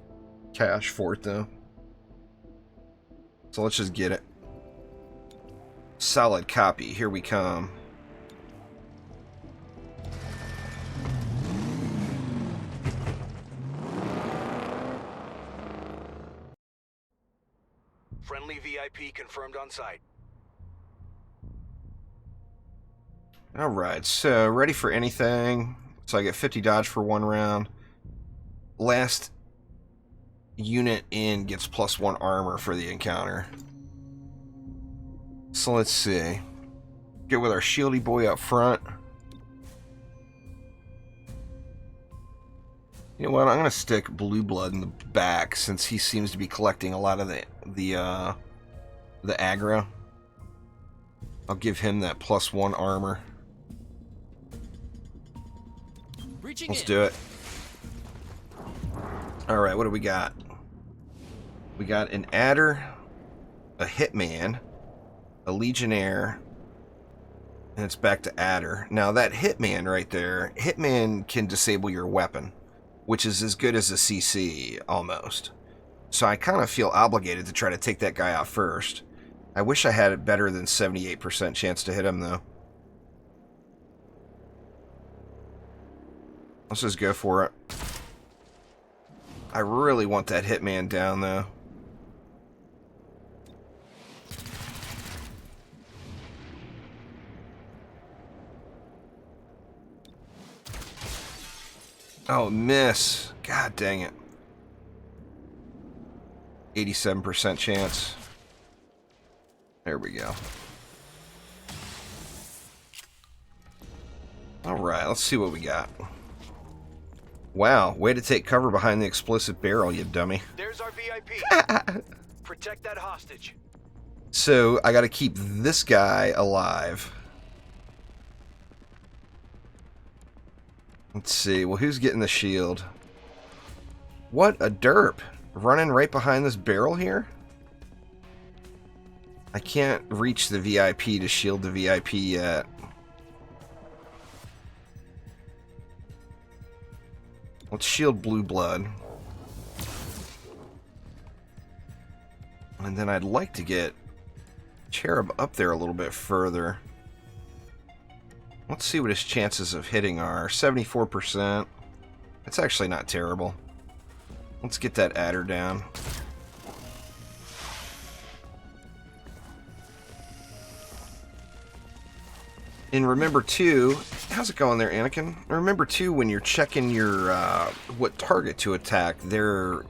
cash for it though. So let's just get it. Solid copy. Here we come. Friendly VIP confirmed on site. Alright, so ready for anything. So I get 50 dodge for 1 round. Last unit in gets +1 armor for the encounter. So let's see. Get with our shieldy boy up front. You know what? I'm gonna stick Blue Blood in the back since he seems to be collecting a lot of the aggro. I'll give him that +1 armor. Let's do it. Alright, what do we got? We got an adder, a hitman, a legionnaire, and it's back to adder. Now that hitman right there, hitman can disable your weapon, which is as good as a CC almost. So I kind of feel obligated to try to take that guy out first. I wish I had it better than 78% chance to hit him though. Let's just go for it. I really want that hitman down though. Oh, miss. God dang it. 87% chance. There we go. Alright, let's see what we got. Wow, way to take cover behind the explosive barrel, you dummy. There's our VIP. Protect that hostage. So I got to keep this guy alive. Let's see. Well, who's getting the shield? What a derp. Running right behind this barrel here? I can't reach the VIP to shield the VIP yet. Let's shield Blue Blood. And then I'd like to get Cherub up there a little bit further. Let's see what his chances of hitting are. 74%. That's actually not terrible. Let's get that adder down. And remember too, how's it going there, Anakin? Remember too, when you're checking your what target to attack, their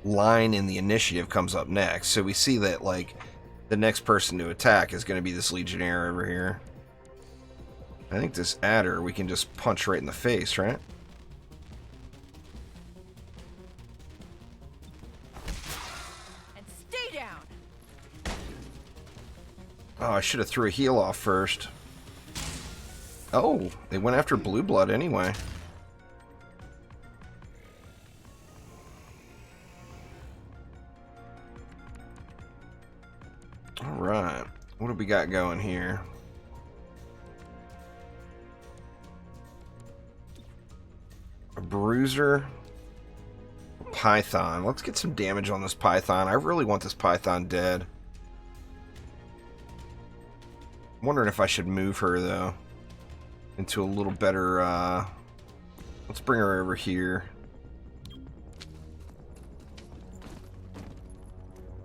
line in the initiative comes up next. So we see that like the next person to attack is going to be this Legionnaire over here. I think this adder we can just punch right in the face, right? And stay down. Oh, I should have threw a heal off first. Oh, they went after Blue Blood anyway. Alright, what do we got going here? A Bruiser. A Python. Let's get some damage on this Python. I really want this Python dead. I'm wondering if I should move her, though, into a little better, let's bring her over here.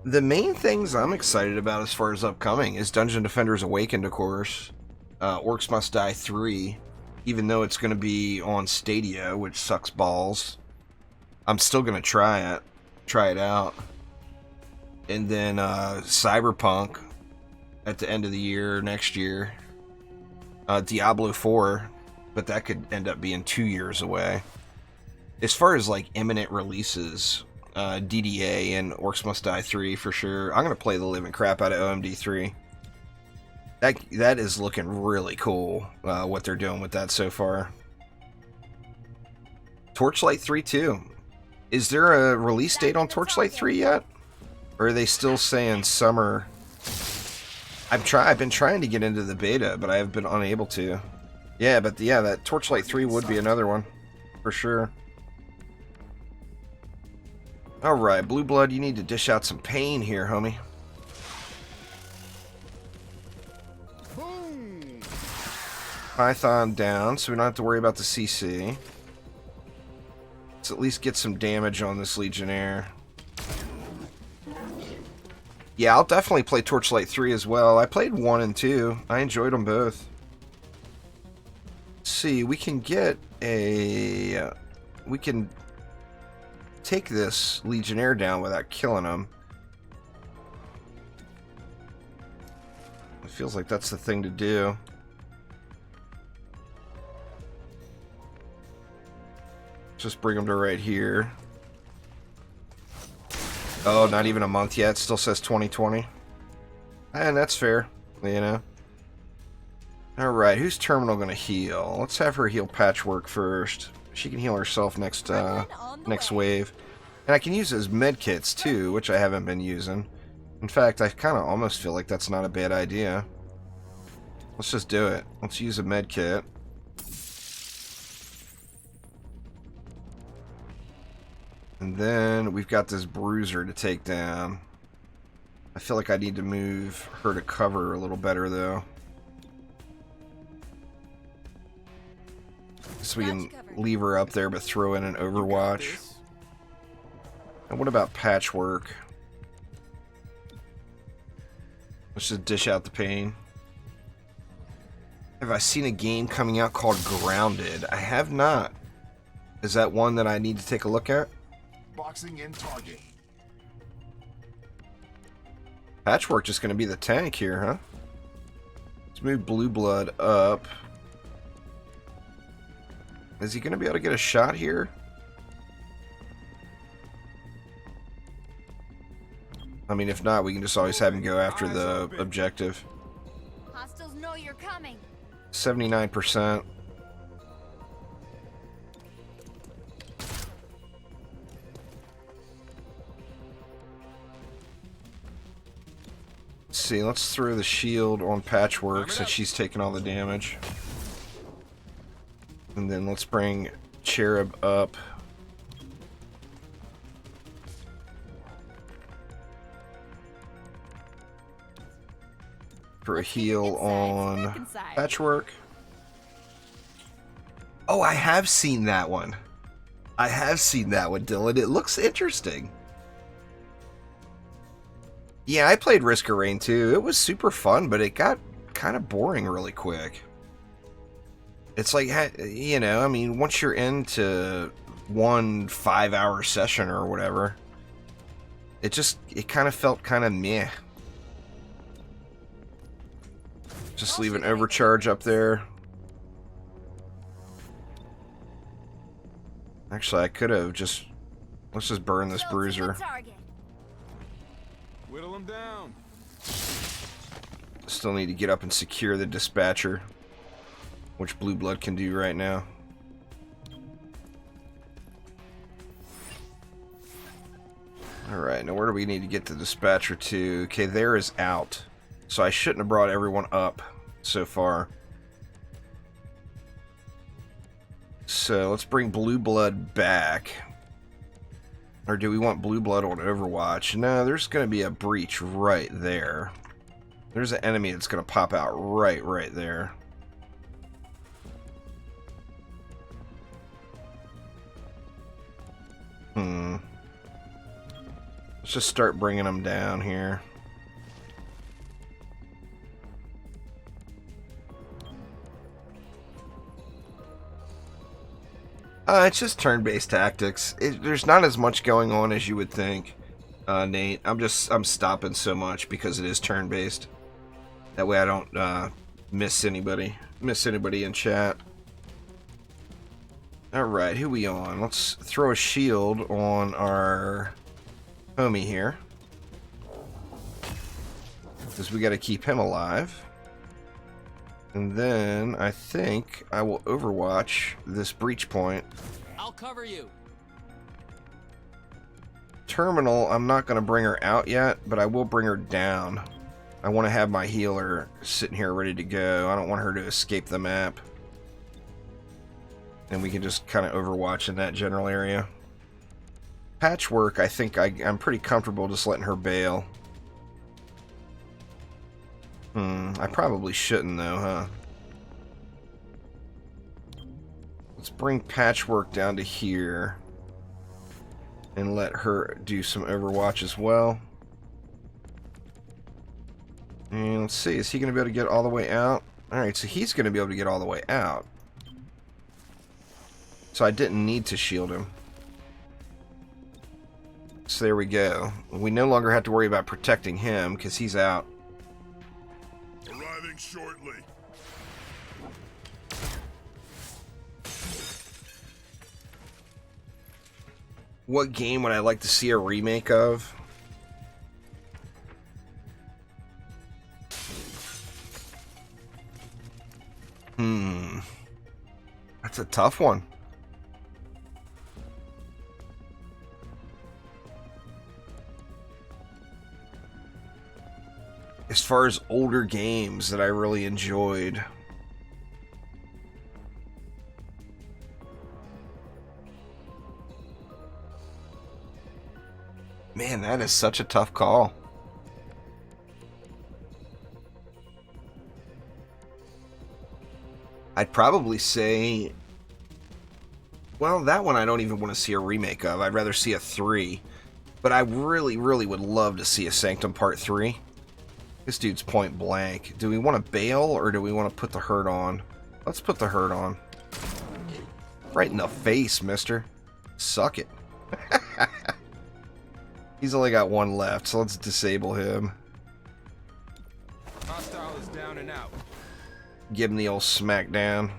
The main things I'm excited about as far as upcoming is Dungeon Defenders Awakened, of course. Orcs Must Die 3, even though it's going to be on Stadia, which sucks balls. I'm still going to try it out. And then Cyberpunk at the end of the year, next year. Diablo 4, but that could end up being 2 years away. As far as like imminent releases, DDA and Orcs Must Die 3 for sure. I'm going to play the living crap out of OMD 3. That is looking really cool, what they're doing with that so far. Torchlight 3 too. Is there a release date on Torchlight 3 yet? Or are they still saying summer? I've been trying to get into the beta, but I have been unable to. Yeah, but yeah, that Torchlight 3 would be another one. For sure. Alright, Blue Blood, you need to dish out some pain here, homie. Python down, so we don't have to worry about the CC. Let's at least get some damage on this Legionnaire. Yeah, I'll definitely play Torchlight 3 as well. I played 1 and 2. I enjoyed them both. Let's see, we can get a... we can take this Legionnaire down without killing him. It feels like that's the thing to do. Just bring him to right here. Oh, not even a month yet. Still says 2020. And that's fair, you know. Alright, who's Terminal gonna heal? Let's have her heal Patchwork first. She can heal herself next next wave. And I can use those medkits too, which I haven't been using. In fact, I kind of almost feel like that's not a bad idea. Let's just do it. Let's use a medkit. And then we've got this Bruiser to take down. I feel like I need to move her to cover a little better, though. So we can leave her up there, but throw in an Overwatch. And what about Patchwork? Let's just dish out the pain. Have I seen a game coming out called Grounded? I have not. Is that one that I need to take a look at? Boxing in target. Patchwork just going to be the tank here, huh? Let's move Blue Blood up. Is he going to be able to get a shot here? I mean, if not, we can just always have him go after the objective. Hostiles know you're coming. 79%. Let's see, let's throw the shield on Patchwork since she's taking all the damage. And then let's bring Cherub up. For a heal on Patchwork. Oh, I have seen that one. I have seen that one, Dylan. It looks interesting. Yeah, I played Risk of Rain too. It was super fun, but it got kind of boring really quick. It's like, you know, I mean, once you're into one 5-hour session or whatever, it kind of felt kind of meh. Just leave an overcharge up there. Actually, I could have just... Let's just burn this bruiser. Whittle him down. Still need to get up and secure the dispatcher, which Blue Blood can do right now. Alright, now where do we need to get the dispatcher to? Okay, there is out. So I shouldn't have brought everyone up so far. So let's bring Blue Blood back. Or do we want Blue Blood on Overwatch? No, there's going to be a breach right there. There's an enemy that's going to pop out right there. Let's just start bringing them down here. It's just turn-based tactics. There's not as much going on as you would think, Nate. I'm stopping so much because it is turn-based. That way I don't miss anybody in chat. Alright, who we on? Let's throw a shield on our homie here, because we got to keep him alive. And then I think I will overwatch this breach point. I'll cover you. Terminal, I'm not going to bring her out yet, but I will bring her down. I want to have my healer sitting here ready to go. I don't want her to escape the map. And we can just kind of overwatch in that general area. Patchwork, I think I'm pretty comfortable just letting her bail. I probably shouldn't though, huh? Let's bring Patchwork down to here and let her do some Overwatch as well. And let's see, is he going to be able to get all the way out? Alright, so he's going to be able to get all the way out. So I didn't need to shield him. So there we go. We no longer have to worry about protecting him because he's out. Arriving shortly. What game would I like to see a remake of? That's a tough one. As far as older games that I really enjoyed, man, that is such a tough call. I'd probably say, well, that one I don't even want to see a remake of. I'd rather see a 3. But I really, really would love to see a Sanctum Part 3. This dude's point blank. Do we want to bail or do we want to put the hurt on? Let's put the hurt on. Right in the face, mister. Suck it. He's only got one left, so let's disable him. Hostile is down and out. Give him the old smackdown.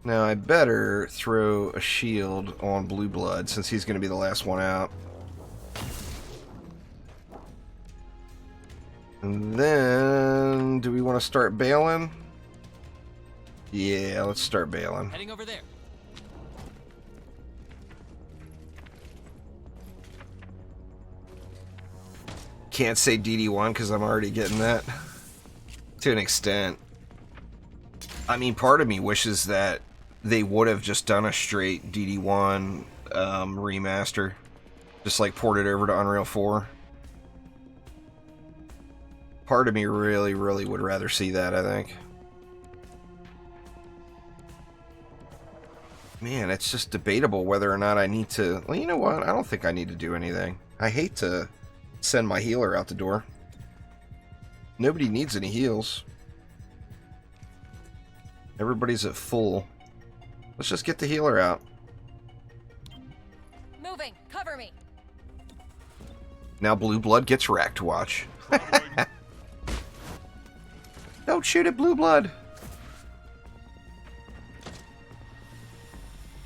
Now I better throw a shield on Blue Blood since he's going to be the last one out. And then, do we want to start bailing? Yeah, let's start bailing. Heading over there. Can't say DD1 because I'm already getting that to an extent. I mean, part of me wishes that they would have just done a straight DD1 remaster. Just like ported over to Unreal 4. Part of me really, really would rather see that, I think. Man, it's just debatable whether or not I need to... Well, you know what? I don't think I need to do anything. I hate to send my healer out the door. Nobody needs any heals. Everybody's at full. Let's just get the healer out. Moving. Cover me. Now Blue Blood gets wrecked, watch. Don't shoot at Blue Blood.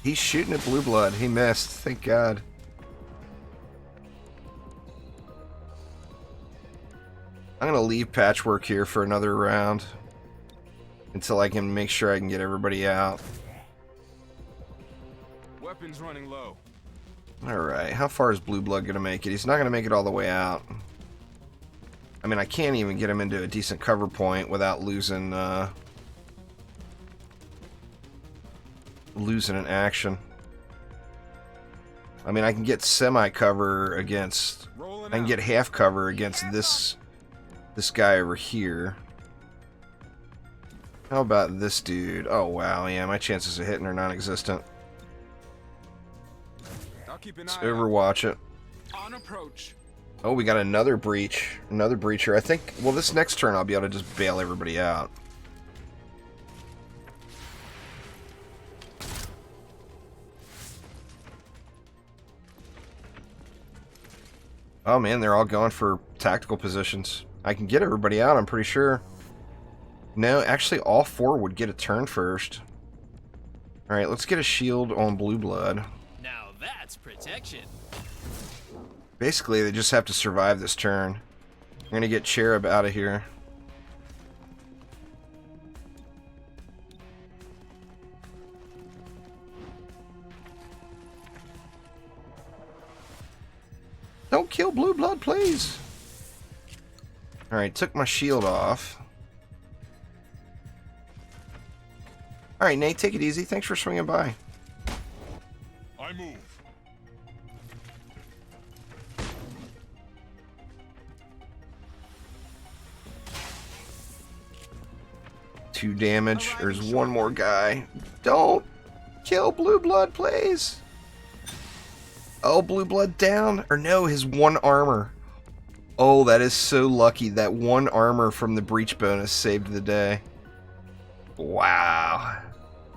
He's shooting at Blue Blood. He missed. Thank God. I'm going to leave Patchwork here for another round. Until I can make sure I can get everybody out. Weapons running low. Alright, how far is Blue Blood going to make it? He's not going to make it all the way out. I mean, I can't even get him into a decent cover point without losing losing an action. I mean, I can get semi-cover against... I can get half cover against this guy over here. How about this dude? Oh, wow, yeah, my chances of hitting are non-existent. Let's overwatch it. On approach. Oh, we got another breach. Another breacher. I think, well, this next turn I'll be able to just bail everybody out. Oh, man, they're all going for tactical positions. I can get everybody out, I'm pretty sure. No, actually, all four would get a turn first. Alright, let's get a shield on Blue Blood. Now that's protection. Basically, they just have to survive this turn. I'm gonna get Cherub out of here. Don't kill Blue Blood, please! Alright, took my shield off. Alright, Nate, take it easy. Thanks for swinging by. I move. 2 damage. There's one more guy. Don't kill Blue Blood, please. Oh, Blue Blood down. Or no, his 1 armor. Oh, that is so lucky. That 1 armor from the breach bonus saved the day. Wow.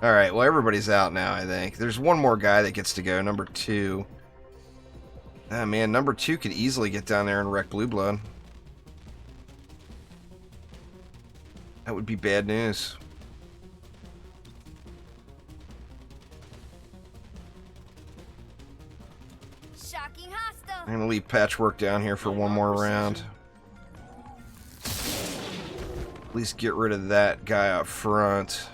Alright, well, everybody's out now, I think. There's one more guy that gets to go, number 2. Ah, man, number 2 could easily get down there and wreck Blue Blood. That would be bad news. Shocking hostile. I'm gonna leave Patchwork down here for one more round. At least get rid of that guy up front.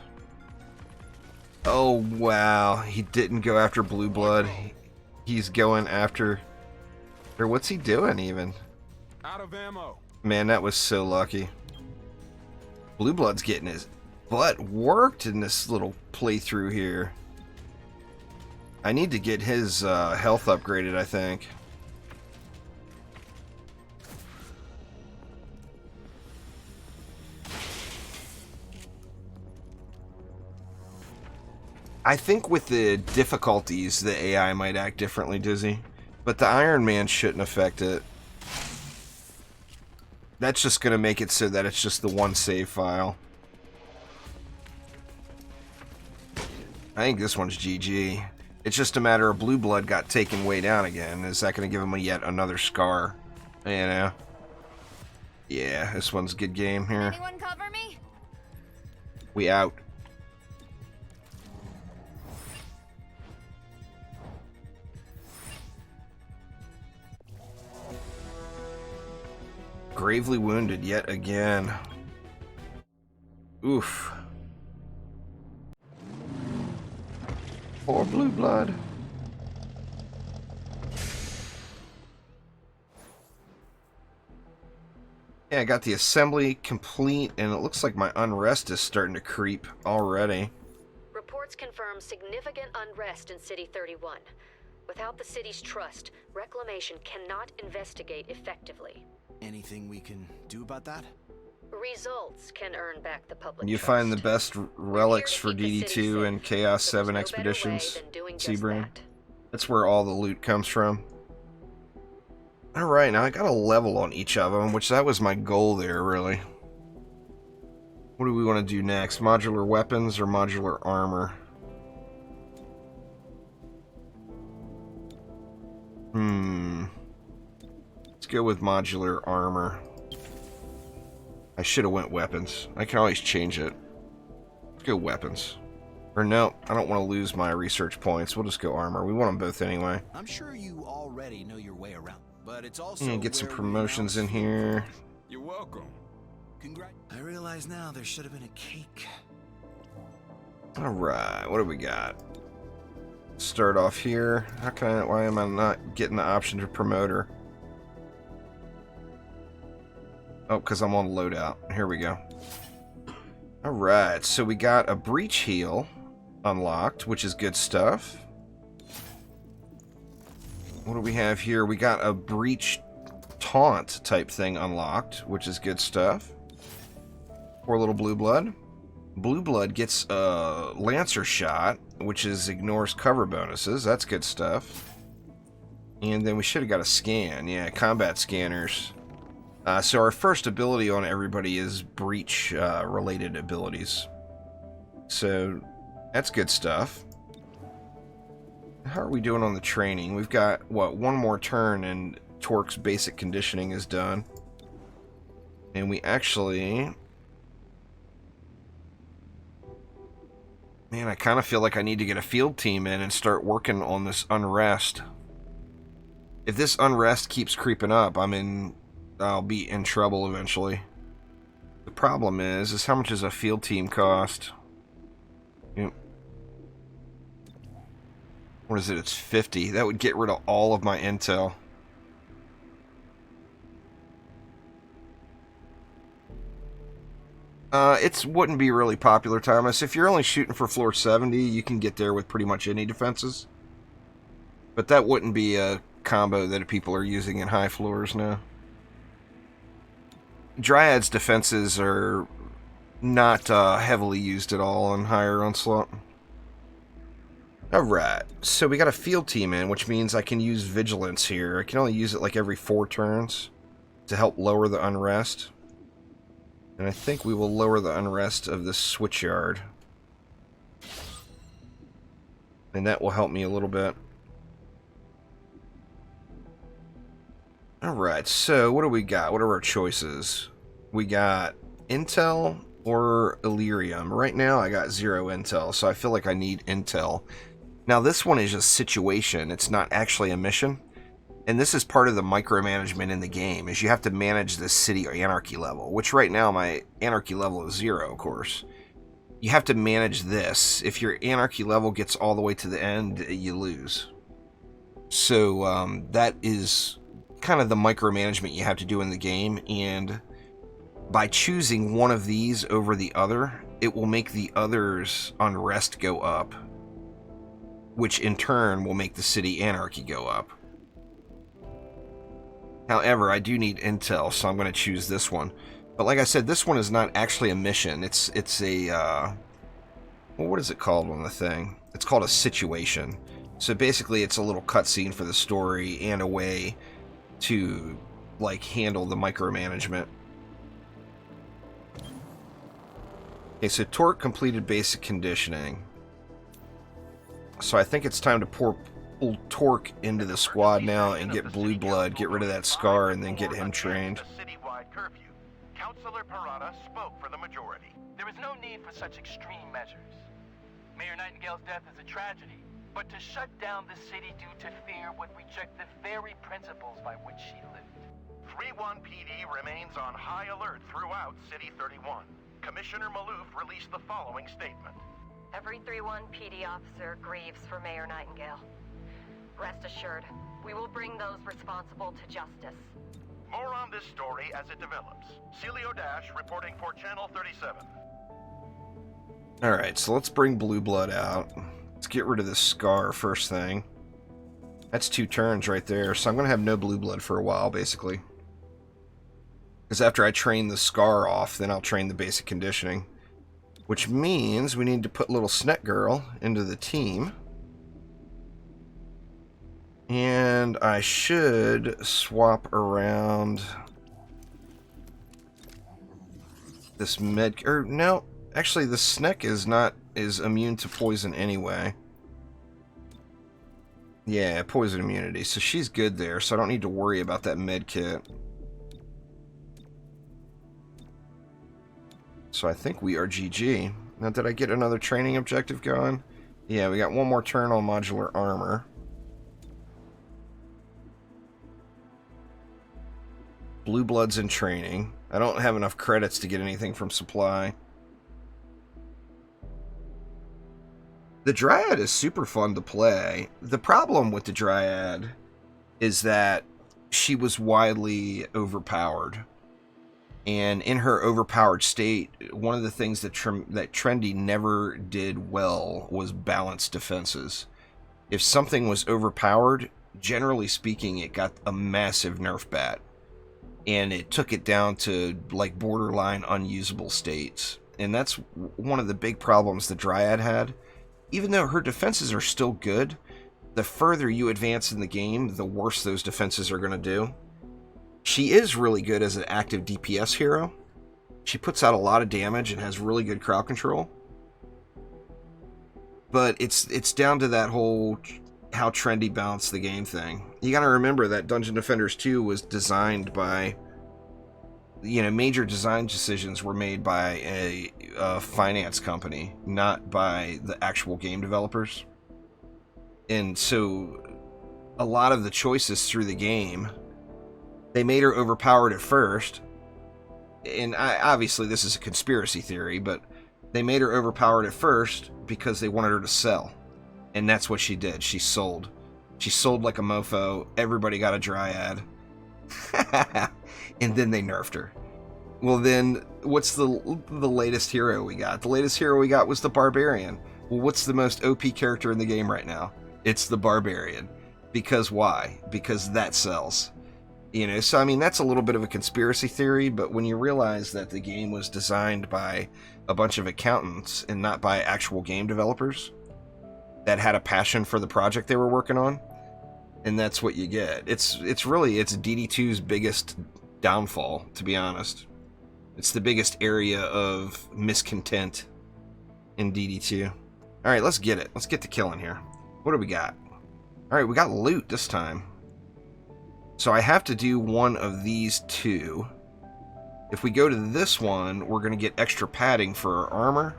Oh, wow. He didn't go after Blue Blood. He's going after... Or what's he doing, even? Out of ammo. Man, that was so lucky. Blue Blood's getting his butt worked in this little playthrough here. I need to get his health upgraded, I think. I think with the difficulties, the AI might act differently, Dizzy. But the Ironman shouldn't affect it. That's just going to make it so that it's just the one save file. I think this one's GG. It's just a matter of Blue Blood got taken way down again. Is that going to give him yet another scar? You know? Yeah, this one's a good game here. Anyone cover me? We out. Gravely wounded yet again. Oof. Poor blue blood. Yeah, I got the assembly complete, and it looks like my unrest is starting to creep already. Reports confirm significant unrest in City 31. Without the city's trust, Reclamation cannot investigate effectively. Anything we can do about that? Results can earn back the public You trust. find the best relics for DD2 and Chaos 7 expeditions, Seabrain. That's where all the loot comes from. Alright, now I got a level on each of them, which that was my goal there, really. What do we want to do next? Modular weapons or modular armor? Let's go with modular armor. I should have went weapons. I can always change it. Let's go weapons. Or no, I don't want to lose my research points. We'll just go armor. We want them both anyway. I'm sure you already know your way around, but it's also get some promotions in here. You're welcome. I realize now there should have been a cake. Alright, what do we got? Start off here. Why am I not getting the option to promote her? Oh, because I'm on loadout. Here we go. Alright, so we got a breach heal unlocked, which is good stuff. What do we have here? We got a breach taunt type thing unlocked, which is good stuff. Poor little blue blood. Blue blood gets a Lancer shot, which ignores cover bonuses. That's good stuff. And then we should have got a scan. Yeah, combat scanners. So our first ability on everybody is breach related abilities. So that's good stuff. How are we doing on the training? We've got, what, one more turn and Torque's basic conditioning is done. And we actually... Man, I kind of feel like I need to get a field team in and start working on this unrest. If this unrest keeps creeping up, I'll be in trouble eventually. The problem is how much does a field team cost? Yep. What is it? It's 50. That would get rid of all of my intel. It wouldn't be really popular, Thomas. If you're only shooting for floor 70, you can get there with pretty much any defenses. But that wouldn't be a combo that people are using in high floors now. Dryad's defenses are not heavily used at all on higher onslaught. Alright, so we got a field team in, which means I can use vigilance here. I can only use it like every 4 turns to help lower the unrest. And I think we will lower the unrest of this switchyard. And that will help me a little bit. Alright, so what do we got? What are our choices? We got Intel or Illyrium. Right now I got 0 Intel, so I feel like I need Intel. Now this one is a situation, it's not actually a mission. And this is part of the micromanagement in the game, is you have to manage this city or anarchy level, which right now my anarchy level is 0, of course. You have to manage this. If your anarchy level gets all the way to the end, you lose. So that is kind of the micromanagement you have to do in the game, and by choosing one of these over the other, it will make the other's unrest go up, which in turn will make the city anarchy go up. However, I do need intel, so I'm going to choose this one. But like I said, this one is not actually a mission. It's a, well, what is it called on the thing? It's called a situation. So basically it's a little cutscene for the story and a way to, like, handle the micromanagement. Okay, so Torque completed basic conditioning. So I think it's time to pull Torque into the squad now and get blue blood, get rid of that scar, and then get him trained. Citywide curfew. Councilor Parada spoke for the majority. There is no need for such extreme measures. Mayor Nightingale's death is a tragedy, but to shut down the city due to fear would reject the very principles by which she lived. 3-1 PD remains on high alert throughout City 31. Commissioner Maloof released the following statement. Every 3-1 PD officer grieves for Mayor Nightingale. Rest assured, we will bring those responsible to justice. More on this story as it develops. Celio Dash reporting for Channel 37. Alright, so let's bring Blue Blood out. Let's get rid of this Scar first thing. That's 2 turns right there, so I'm going to have no Blue Blood for a while, basically. Because after I train the Scar off, then I'll train the basic conditioning. Which means we need to put little Snet Girl into the team. And I should swap around this no, actually the Snek is immune to poison anyway. Yeah, poison immunity, so she's good there, so I don't need to worry about that med kit. So I think we are GG. Now, did I get another training objective going? Yeah, we got one more turn on modular armor. Blue Blood's in training. I don't have enough credits to get anything from supply. The Dryad is super fun to play. The problem with the Dryad is that she was widely overpowered. And in her overpowered state, one of the things that Trendy never did well was balance defenses. If something was overpowered, generally speaking, it got a massive nerf bat. And it took it down to like borderline unusable states. And that's one of the big problems the Dryad had. Even though her defenses are still good, the further you advance in the game, the worse those defenses are going to do. She is really good as an active DPS hero. She puts out a lot of damage and has really good crowd control. But it's down to that whole how Trendy balanced the game thing. You got to remember that Dungeon Defenders 2 was designed by, major design decisions were made by a finance company, not by the actual game developers. And so a lot of the choices through the game, they made her overpowered at first. And obviously this is a conspiracy theory, but they made her overpowered at first because they wanted her to sell. And that's what she did. She sold. She sold like a mofo. Everybody got a Dryad. And then they nerfed her. Well, then, what's the latest hero we got? The latest hero we got was the Barbarian. Well, what's the most OP character in the game right now? It's the Barbarian. Because why? Because that sells. So I mean, that's a little bit of a conspiracy theory, but when you realize that the game was designed by a bunch of accountants and not by actual game developers that had a passion for the project they were working on, and that's what you get. It's DD2's biggest downfall, to be honest. It's the biggest area of miscontent in DD2. Alright, let's get it. Let's get to killing here. What do we got? Alright, we got loot this time. So I have to do one of these two. If we go to this one, we're going to get extra padding for our armor.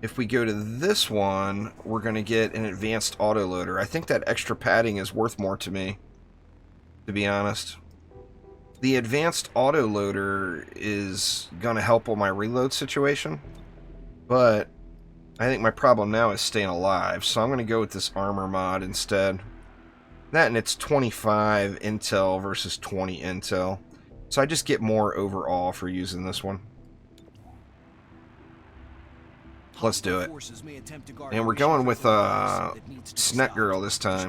If we go to this one, we're going to get an advanced autoloader. I think that extra padding is worth more to me, to be honest. The advanced autoloader is going to help on my reload situation, but I think my problem now is staying alive, so I'm going to go with this armor mod instead. That, and it's 25 intel versus 20 intel, so I just get more overall for using this one. Let's do it. And we're going with Snet Girl this time,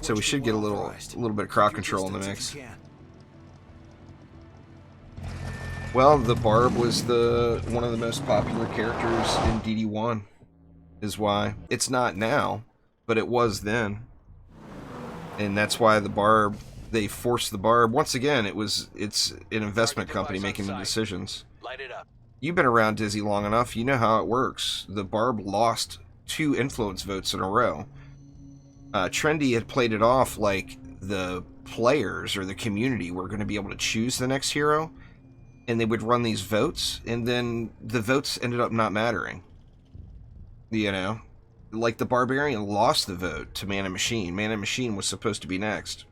so we should get a little bit of crowd control in the mix. Well, the Barb was one of the most popular characters in DD1, is why. It's not now, but it was then. And that's why the Barb, they forced the Barb. Once again, it's an investment company making the decisions. Light it up. You've been around Dizzy long enough, you know how it works. The Barb lost 2 influence votes in a row. Trendy had played it off like the players or the community were going to be able to choose the next hero, and they would run these votes, and then the votes ended up not mattering. like the Barbarian lost the vote to Man and Machine. Man and Machine was supposed to be next.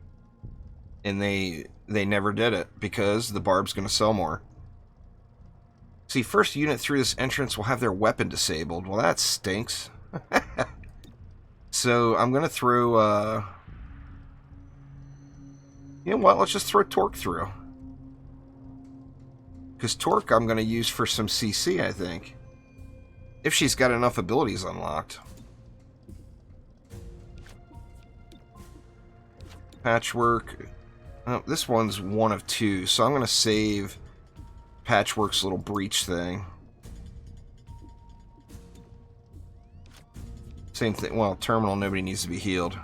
And they never did it because the Barb's going to sell more. See, first unit through this entrance will have their weapon disabled. Well, that stinks. So I'm going to throw... you know what? Let's just throw Torque through. Because Torque I'm going to use for some CC, I think. If she's got enough abilities unlocked. Patchwork. Oh, this one's one of two, so I'm going to save Patchwork's little breach thing. Same thing. Well, Terminal, nobody needs to be healed.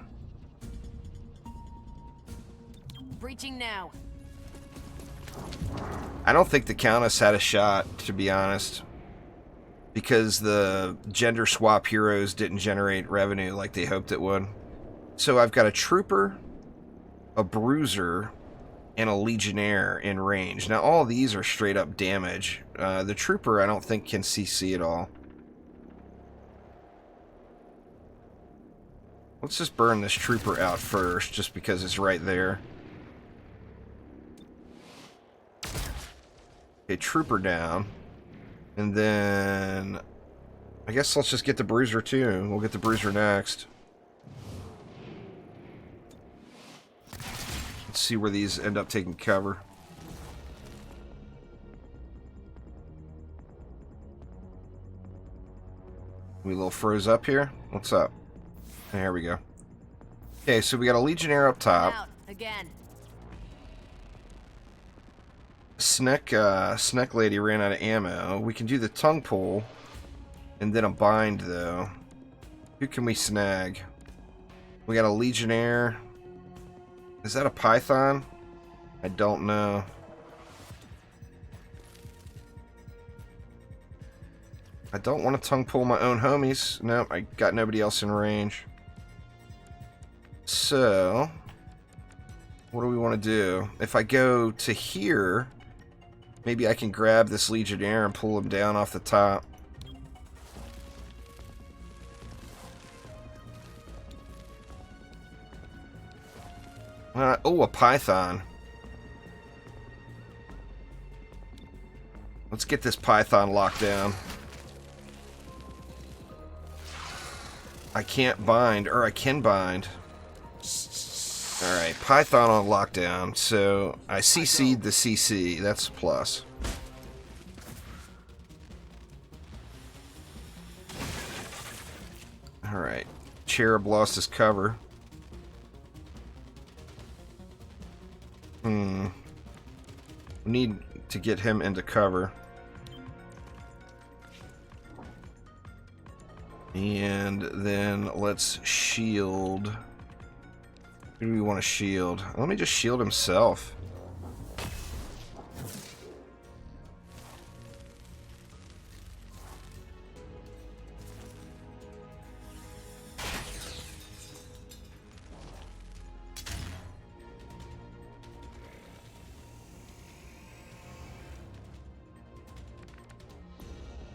Breaching now. I don't think the Countess had a shot, to be honest. Because the gender swap heroes didn't generate revenue like they hoped it would. So I've got a Trooper, a Bruiser, and a Legionnaire in range. Now all of these are straight up damage. The Trooper I don't think can CC at all. Let's just burn this Trooper out first, just because it's right there. Okay, Trooper down. And then... I guess let's just get the Bruiser too. We'll get the Bruiser next. Let's see where these end up taking cover. We a little froze up here? What's up? There we go. Okay, so we got a Legionnaire up top. Out again. Sneck Lady ran out of ammo. We can do the tongue pull. And then a bind, though. Who can we snag? We got a Legionnaire. Is that a Python? I don't know. I don't want to tongue pull my own homies. Nope, I got nobody else in range. So, what do we want to do? If I go to here, maybe I can grab this Legionnaire and pull him down off the top. Oh, a Python. Let's get this Python locked down. I can't bind, or I can bind. Alright, Python on lockdown. So, I CC'd the CC. That's a plus. Alright. Cherub lost his cover. We need to get him into cover. And then let's shield. Who do we want to shield? Let me just shield himself.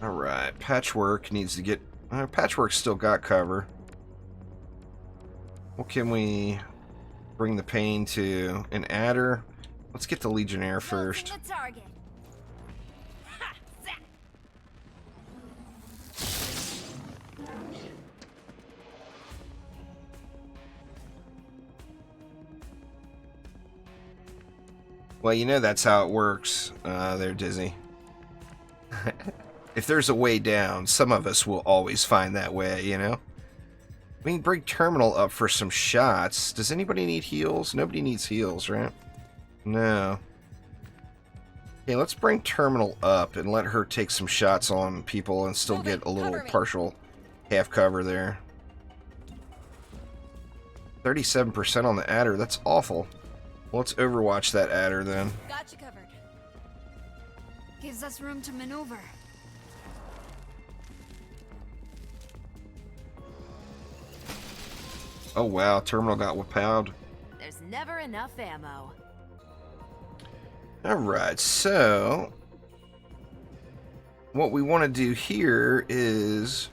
Alright, Patchwork needs to get... Patchwork's still got cover. What can we bring the pain to? An adder? Let's get the Legionnaire first. Well, you know that's how it works there, Dizzy. If there's a way down, some of us will always find that way, you know? We can bring Terminal up for some shots. Does anybody need heals? Nobody needs heals, right? No. Okay, let's bring Terminal up and let her take some shots on people and still get a little partial half cover there. 37% on the adder. That's awful. Well, let's overwatch that adder then. Got you covered. Gives us room to maneuver. Oh wow, Terminal got wiped. There's never enough ammo. Alright, so what we want to do here is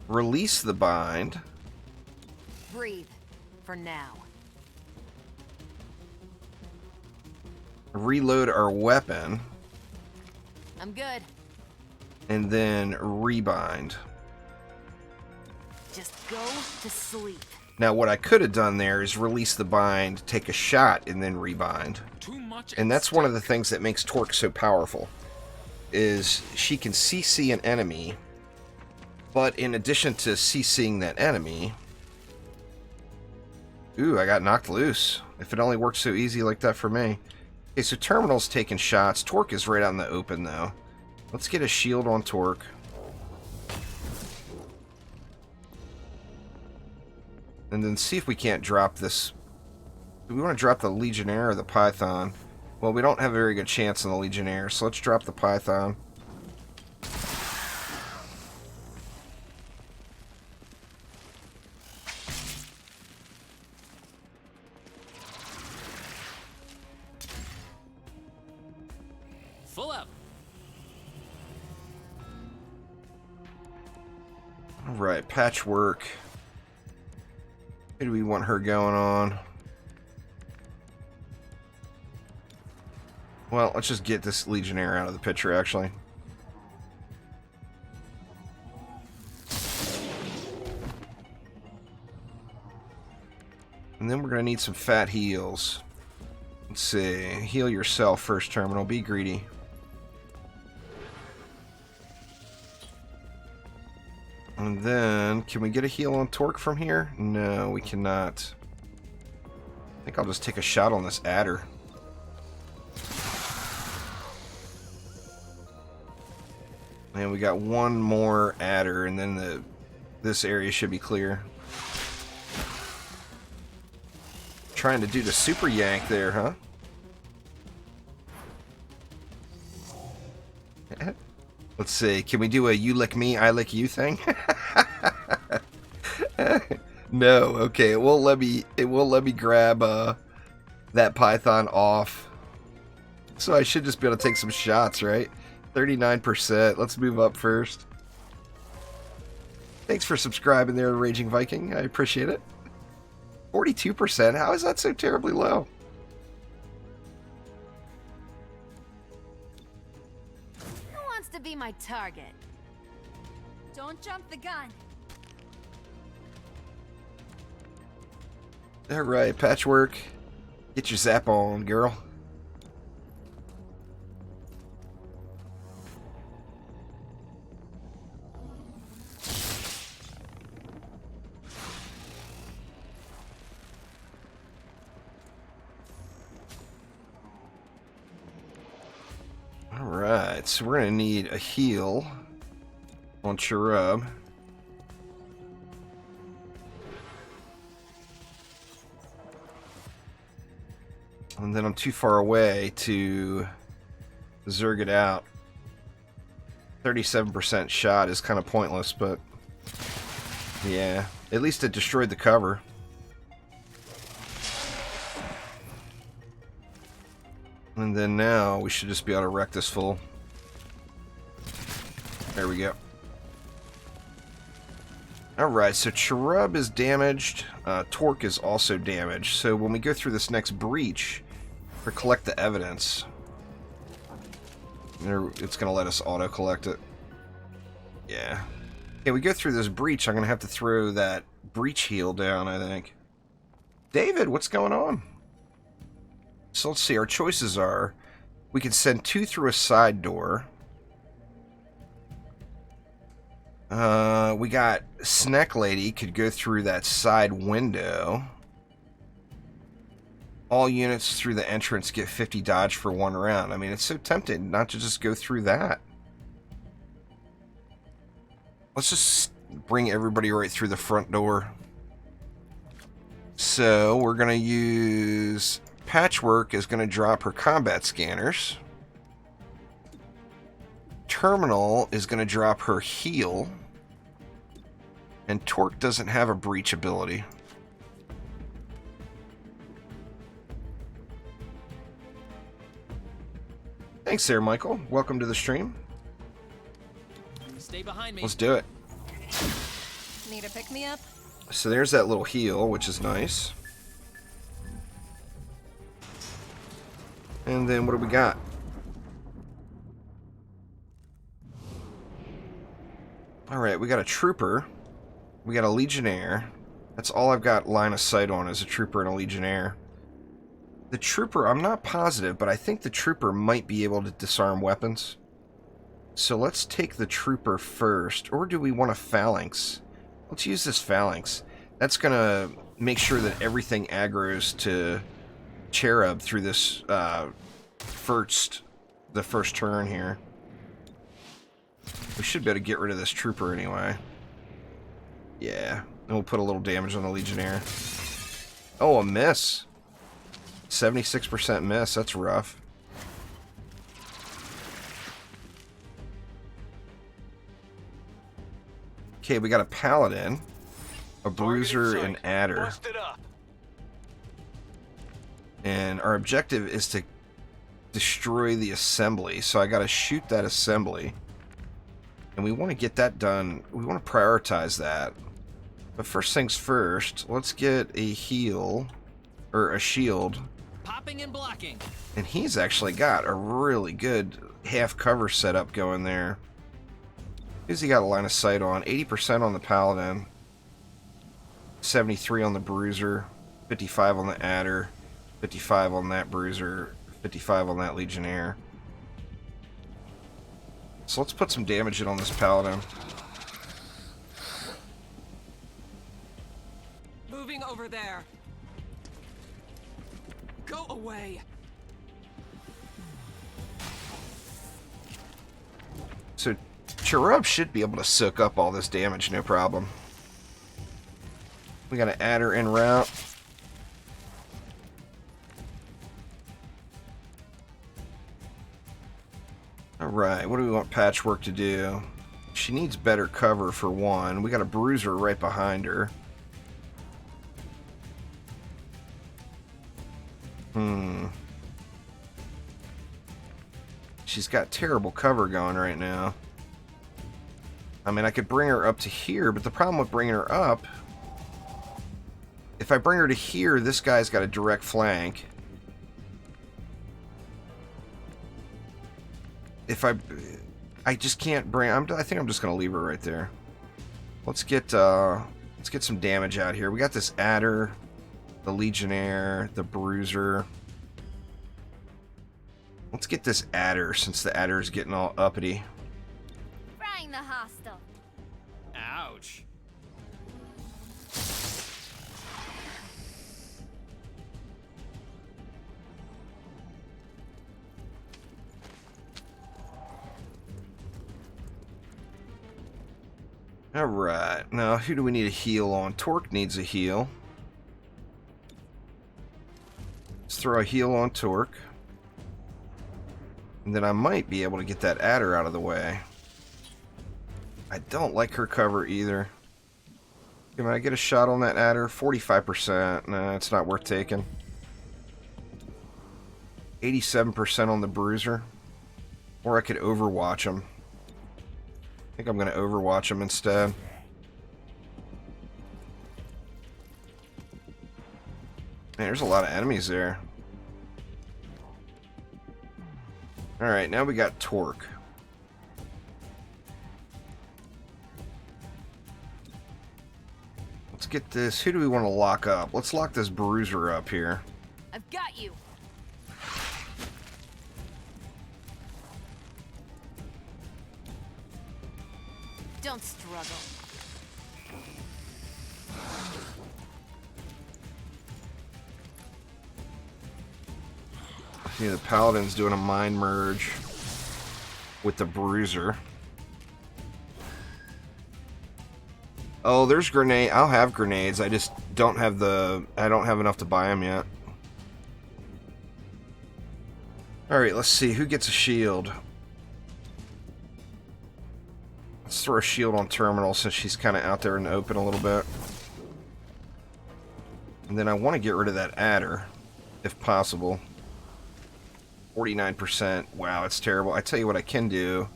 release the bind. Breathe. For now. Reload our weapon. I'm good. And then rebind. Just go to sleep. Now what I could have done there is release the bind, take a shot, and then rebind. And that's one of the things that makes Torque so powerful, is she can CC an enemy, but in addition to CCing that enemy... Ooh, I got knocked loose. If it only worked so easy like that for me. Okay, so Terminal's taking shots. Torque is right out in the open, though. Let's get a shield on Torque. And then see if we can't drop this. Do we want to drop the Legionnaire or the Python? Well, we don't have a very good chance on the Legionnaire, so let's drop the Python. Full up. Alright, Patchwork. Who do we want her going on? Well, let's just get this Legionnaire out of the picture, actually. And then we're going to need some fat heals. Let's see. Heal yourself first, Terminal. Be greedy. And then, can we get a heal on Torque from here? No, we cannot. I think I'll just take a shot on this adder. And we got one more adder, and then this area should be clear. Trying to do the super yank there, huh? Let's see. Can we do a you lick me, I lick you thing? No. Okay. It won't let me. It won't let me grab that Python off. So I should just be able to take some shots, right? 39%. Let's move up first. Thanks for subscribing there, Raging Viking. I appreciate it. 42%. How is that so terribly low? To be my target. Don't jump the gun. Alright, Patchwork. Get your zap on, girl. Alright, so we're going to need a heal on Cherub. And then I'm too far away to zerg it out. 37% shot is kind of pointless, but yeah, at least it destroyed the cover. And then now we should just be able to wreck this fool. There we go. Alright, so Cherub is damaged. Torque is also damaged. So when we go through this next breach, or collect the evidence, it's going to let us auto-collect it. Yeah. Okay, we go through this breach, I'm going to have to throw that breach heal down, I think. David, what's going on? So let's see, our choices are, we can send 2 through a side door. We got Snack Lady could go through that side window. All units through the entrance get 50 dodge for 1 round. I mean, it's so tempting not to just go through that. Let's just bring everybody right through the front door. So we're going to use... Patchwork is going to drop her combat scanners. Terminal is going to drop her heal. And Torque doesn't have a breach ability. Thanks there, Michael. Welcome to the stream. Stay behind me. Let's do it. Need a pick-me-up? So there's that little heal, which is nice. And then what do we got? Alright, we got a trooper. We got a legionnaire. That's all I've got line of sight on is a trooper and a legionnaire. The trooper, I'm not positive, but I think the trooper might be able to disarm weapons. So let's take the trooper first. Or do we want a phalanx? Let's use this phalanx. That's going to make sure that everything aggroes to Cherub through this the first turn here. We should be able to get rid of this trooper anyway. Yeah. And we'll put a little damage on the legionnaire. Oh, a miss. 76% miss. That's rough. Okay, we got a paladin, a bruiser, and adder. And our objective is to destroy the assembly. So I got to shoot that assembly. And we want to get that done. We want to prioritize that. But first things first, let's get a heal, or a shield. Popping and blocking. And he's actually got a really good half cover setup going there. Who's he got a line of sight on? 80% on the paladin, 73 on the bruiser, 55 on the adder, 55 on that bruiser, 55 on that legionnaire. So let's put some damage in on this paladin. Moving over there. Go away. So Cherub should be able to soak up all this damage, no problem. We got an adder en route. Alright, what do we want Patchwork to do? She needs better cover for one. We got a bruiser right behind her. She's got terrible cover going right now. I mean, I could bring her up to here, but the problem with bringing her up... If I bring her to here, this guy's got a direct flank. If I just can't bring... I think I'm just going to leave her right there. Let's get some damage out here. We got this adder, the legionnaire, the bruiser. Let's get this adder, since the adder is getting all uppity. Frying the hostile. Ouch. Alright, now who do we need a heal on? Torque needs a heal. Let's throw a heal on Torque. And then I might be able to get that adder out of the way. I don't like her cover either. Can I get a shot on that adder? 45%. Nah, it's not worth taking. 87% on the bruiser. Or I could overwatch him. I think I'm going to overwatch him instead. Man, there's a lot of enemies there. Alright, now we got Torque. Let's get this. Who do we want to lock up? Let's lock this bruiser up here. I've got you. Don't struggle. Yeah, the paladin's doing a mind merge with the bruiser. Oh, there's grenade. I'll have grenades. I just don't have I don't have enough to buy them yet. Alright, let's see. Who gets a shield? Let's throw a shield on Terminal since she's kind of out there in the open a little bit. And then I want to get rid of that adder, if possible. 49%. Wow, it's terrible. I tell you what I can do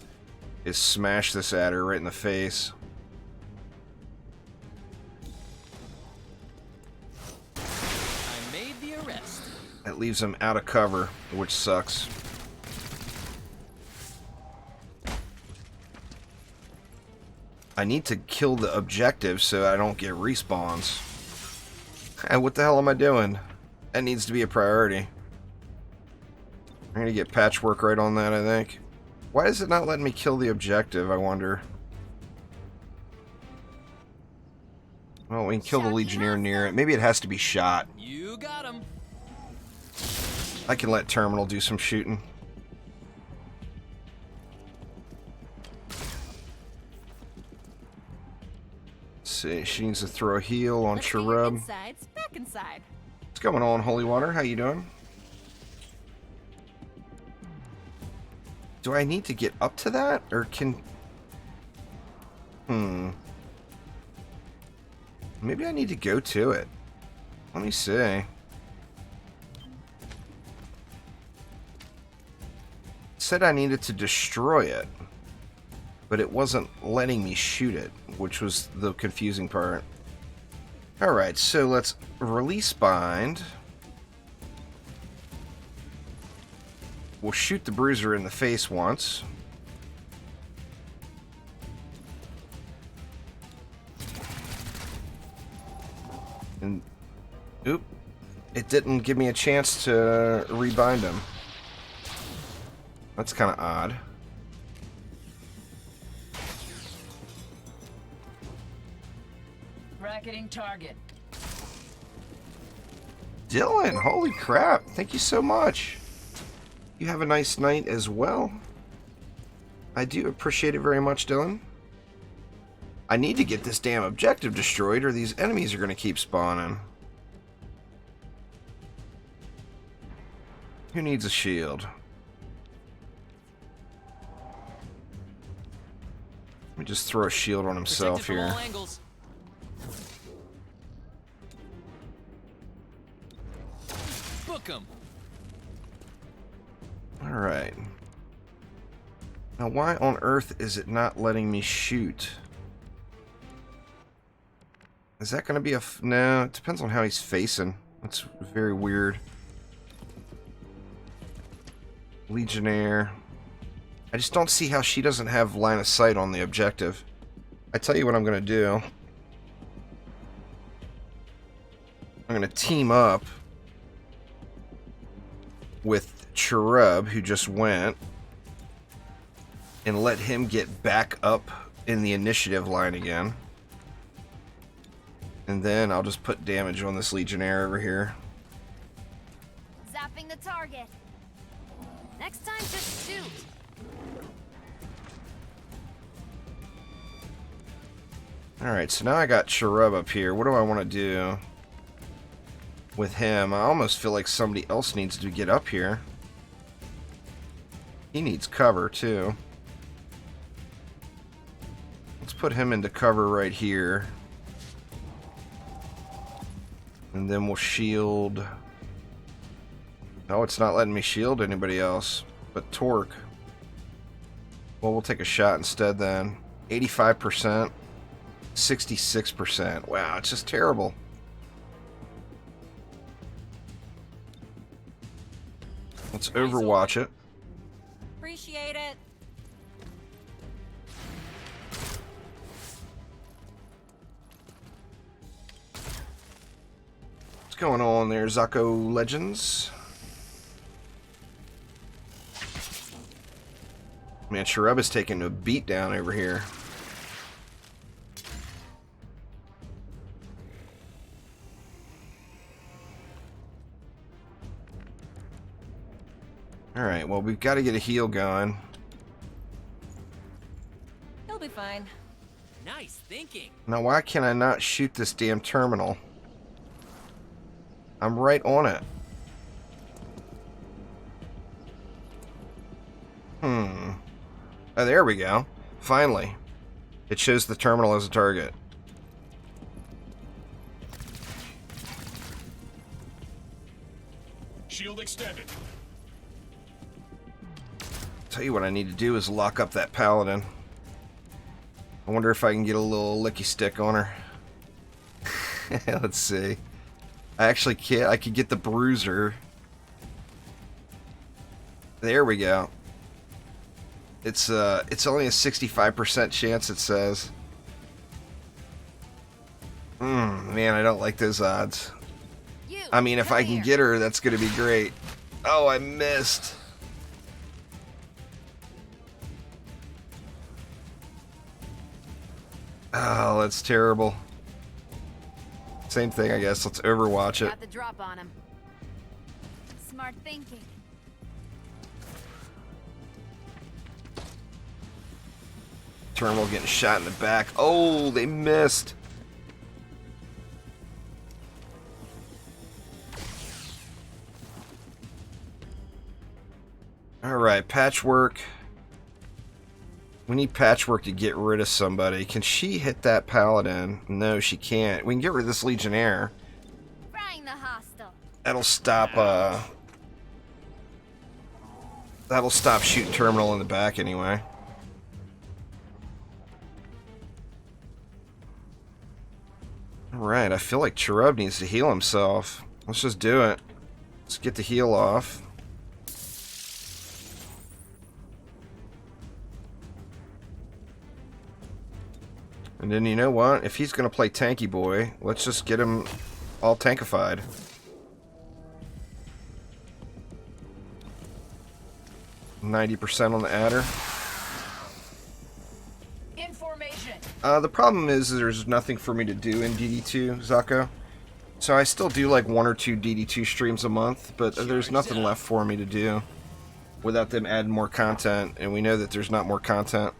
is smash this adder right in the face. leaves him out of cover, which sucks. I need to kill the objective so I don't get respawns. And what the hell am I doing? That needs to be a priority. I'm gonna get patchwork right on that, I think. Why is it not letting me kill the objective, I wonder? Well, we can kill the Legionnaire near it. Maybe it has to be shot. You got him. I can let Terminal do some shooting. Let's see, she needs to throw a heal on Cherub. Insides, back inside. What's going on, Holy Water? How you doing? Do I need to get up to that? Or can... Maybe I need to go to it. Let me see. It said I needed to destroy it. But it wasn't letting me shoot it, which was the confusing part. Alright, so let's release bind. We'll shoot the bruiser in the face once. And, oop, it didn't give me a chance to rebind him. That's kind of odd. Bracketing target. Dylan, holy crap, thank you so much. You have a nice night as well. I do appreciate it very much, Dylan. I need to get this damn objective destroyed or these enemies are going to keep spawning. Who needs a shield? Let me just throw a shield on himself here. All angles. Book him. Alright. Now why on earth is it not letting me shoot? Is that going to be a... No, it depends on how he's facing. That's very weird. Legionnaire. I just don't see how she doesn't have line of sight on the objective. I tell you what I'm going to do. I'm going to team up with Cherub, who just went, and let him get back up in the initiative line again. And then I'll just put damage on this Legionnaire over here. Zapping the target. Next time, just shoot. Alright, so now I got Cherub up here. What do I want to do with him? I almost feel like somebody else needs to get up here. He needs cover, too. Let's put him into cover right here. And then we'll shield... No, it's not letting me shield anybody else. But Torque. Well, we'll take a shot instead then. 85%. 66%. Wow, it's just terrible. Let's overwatch it. Appreciate it. What's going on there, Zaco Legends? Man, Cherub is taking a beat down over here. Alright, well, we've got to get a heal going. He'll be fine. Nice thinking. Now, why can I not shoot this damn terminal? I'm right on it. Oh, there we go. Finally. It shows the terminal as a target. Shield extended. Tell you what I need to do is lock up that paladin. I wonder if I can get a little licky stick on her. Let's see. I actually can't. I could get the bruiser There we go. It's only a 65% chance, it says. Man, I don't like those odds. I mean, if I can get her, that's going to be great. Oh, I missed. Oh, that's terrible. Same thing, I guess. Let's overwatch it. Got the drop on him. Smart thinking. Terminal getting shot in the back. Oh, they missed. Alright, Patchwork. We need Patchwork to get rid of somebody. Can she hit that Paladin? No, she can't. We can get rid of this Legionnaire. Frying the hostile. That'll stop shooting Terminal in the back anyway. Alright, I feel like Cherub needs to heal himself. Let's just do it. Let's get the heal off. And then you know what? If he's going to play Tanky Boy, let's just get him all tankified. %90 on the adder. Information. The problem is there's nothing for me to do in DD2, Zako. So I still do like 1 or 2 DD2 streams a month, but there's nothing left for me to do without them adding more content, and we know that there's not more content.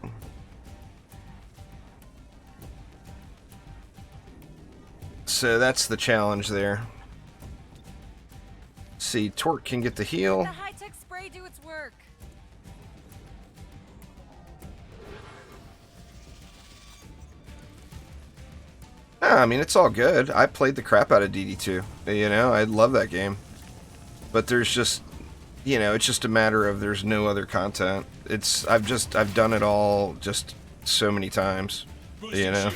So that's the challenge there. See, Torque can get the heal. The high-tech spray do its work. I mean, it's all good. I played the crap out of DD2. You know, I love that game. But there's just, you know, it's just a matter of there's no other content. I've done it all just so many times, you know.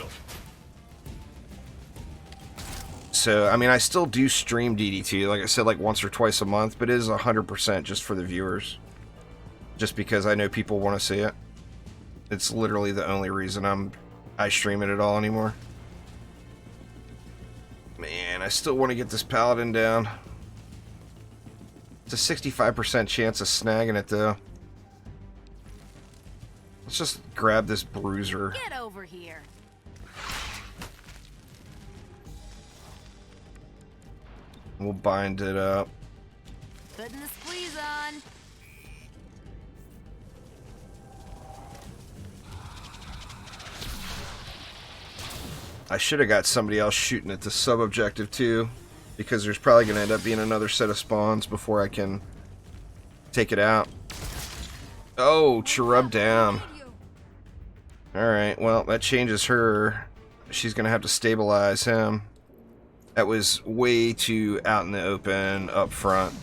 So, I mean, I still do stream DD2, like I said, like once or twice a month, but it is 100% just for the viewers. Just because I know people want to see it. It's literally the only reason I stream it at all anymore. Man, I still want to get this Paladin down. It's a 65% chance of snagging it, though. Let's just grab this Bruiser. Get over here. We'll bind it up. Putting the squeeze on. I should have got somebody else shooting at the sub-objective too, because there's probably going to end up being another set of spawns before I can take it out. Oh, Cherub down. Alright, well, that changes her. She's going to have to stabilize him. That was way too out in the open up front.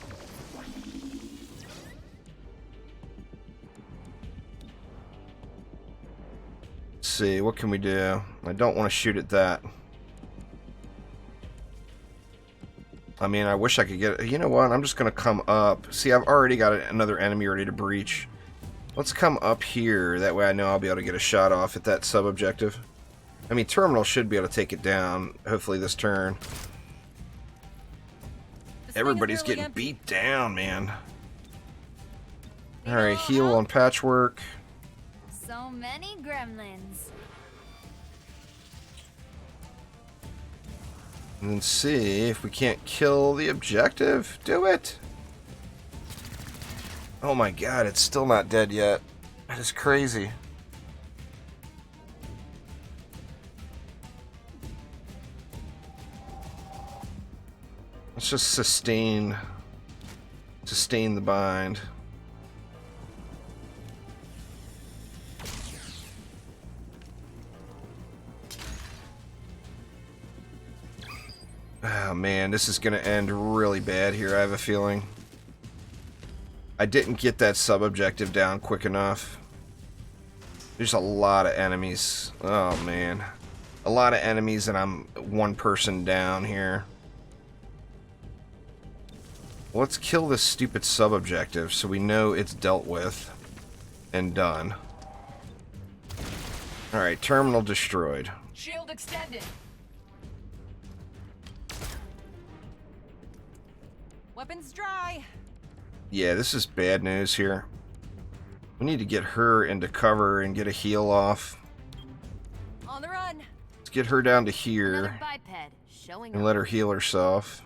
Let's see, what can we do? I don't want to shoot at that. I mean, I wish I could get it. You know what? I'm just going to come up. See, I've already got another enemy ready to breach. Let's come up here. That way I know I'll be able to get a shot off at that sub-objective. I mean, Terminal should be able to take it down, hopefully this turn. Everybody's getting beat down, man. Alright, heal on Patchwork. So many gremlins. And then see if we can't kill the objective. Do it! Oh my god, it's still not dead yet. That is crazy. Let's just sustain the bind. Oh man, this is gonna end really bad here, I have a feeling. I didn't get that sub-objective down quick enough. There's a lot of enemies. Oh man. A lot of enemies and I'm one person down here. Let's kill this stupid sub-objective so we know it's dealt with and done. Alright, terminal destroyed. Shield extended. Weapons dry. Yeah, this is bad news here. We need to get her into cover and get a heal off. On the run. Let's get her down to here and let her heal herself.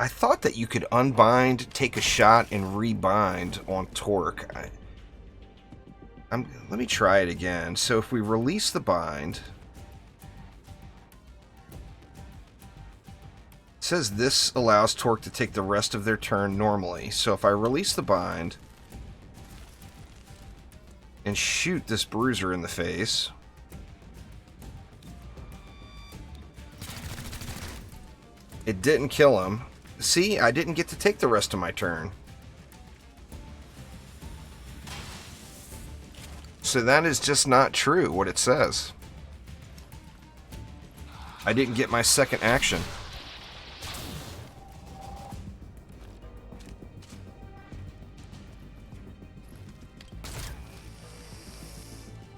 I thought that you could unbind, take a shot, and rebind on Torque. Let me try it again. So if we release the bind, it says this allows Torque to take the rest of their turn normally. So if I release the bind and shoot this bruiser in the face, it didn't kill him. See, I didn't get to take the rest of my turn. So that is just not true, what it says. I didn't get my second action.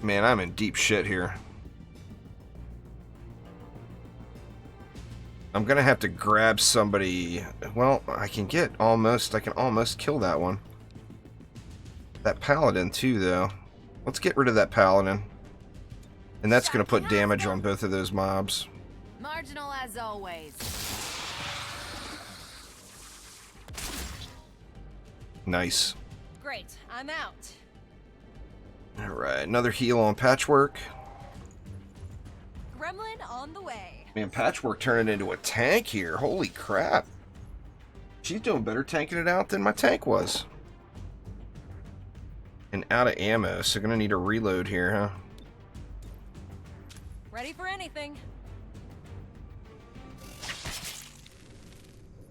Man, I'm in deep shit here. I'm gonna have to grab somebody. Well, I can almost kill that one. That paladin too, though. Let's get rid of that paladin. And that's gonna put damage on both of those mobs. Marginal as always. Nice. Great, I'm out. Alright, another heal on Patchwork. Gremlin on the way. Man, Patchwork turning into a tank here. Holy crap. She's doing better tanking it out than my tank was. And out of ammo, so gonna need a reload here, huh? Ready for anything.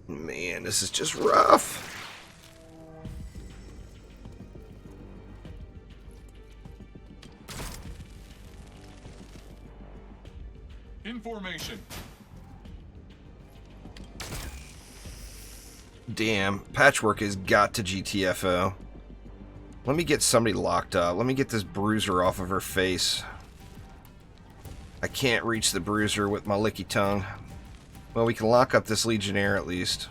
Man, this is just rough. Information. Damn, Patchwork has got to GTFO. Let me get somebody locked up. Let me get this bruiser off of her face. I can't reach the bruiser with my licky tongue. Well, we can lock up this Legionnaire at least.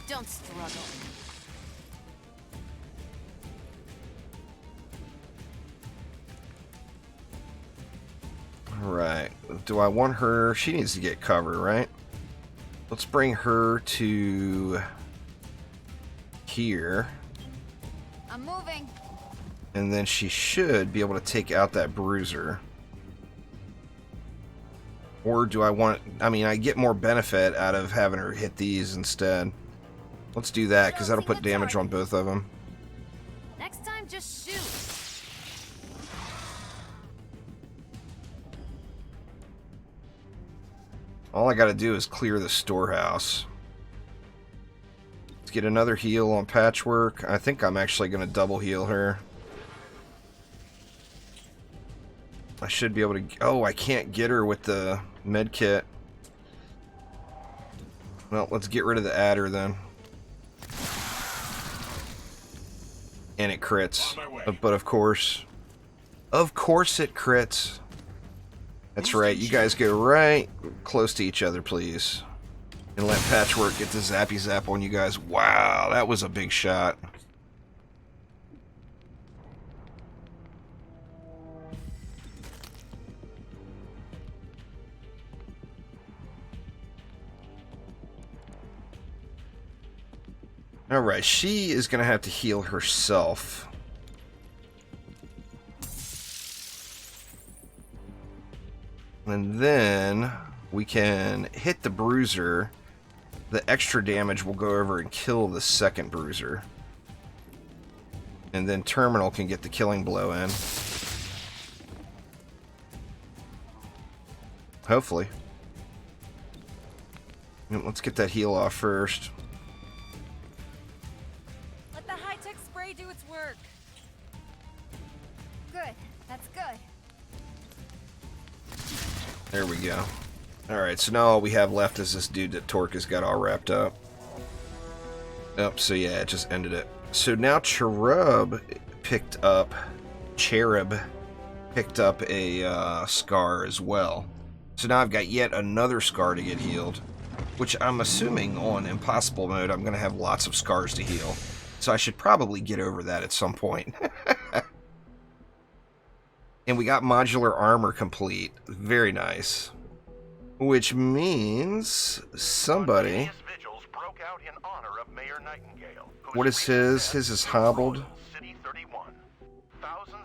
Don't struggle. Alright, do I want her? She needs to get cover, right? Let's bring her to here. I'm moving. And then she should be able to take out that bruiser. Or do I want... I mean, I get more benefit out of having her hit these instead. Let's do that, because that'll put damage on both of them. Next time, just shoot. All I gotta do is clear the storehouse. Let's get another heal on Patchwork. I think I'm actually gonna double heal her. I should be able to... Oh, I can't get her with the med kit. Well, let's get rid of the adder then. And it crits. But of course it crits. That's right, you guys go right close to each other, please. And let Patchwork get the zappy zap on you guys. Wow, that was a big shot. Alright, she is going to have to heal herself. And then we can hit the bruiser. The extra damage will go over and kill the second bruiser. And then Terminal can get the killing blow in. Hopefully. Let's get that heal off first. Let the high-tech spray do its work. Good. That's good. There we go. Alright, so now all we have left is this dude that Torque has got all wrapped up. Oh, so yeah, it just ended it. So now Cherub picked up a scar as well. So now I've got yet another scar to get healed, which I'm assuming on Impossible mode I'm going to have lots of scars to heal. So I should probably get over that at some point. And we got modular armor complete. Very nice. Which means somebody... What is his? His is hobbled.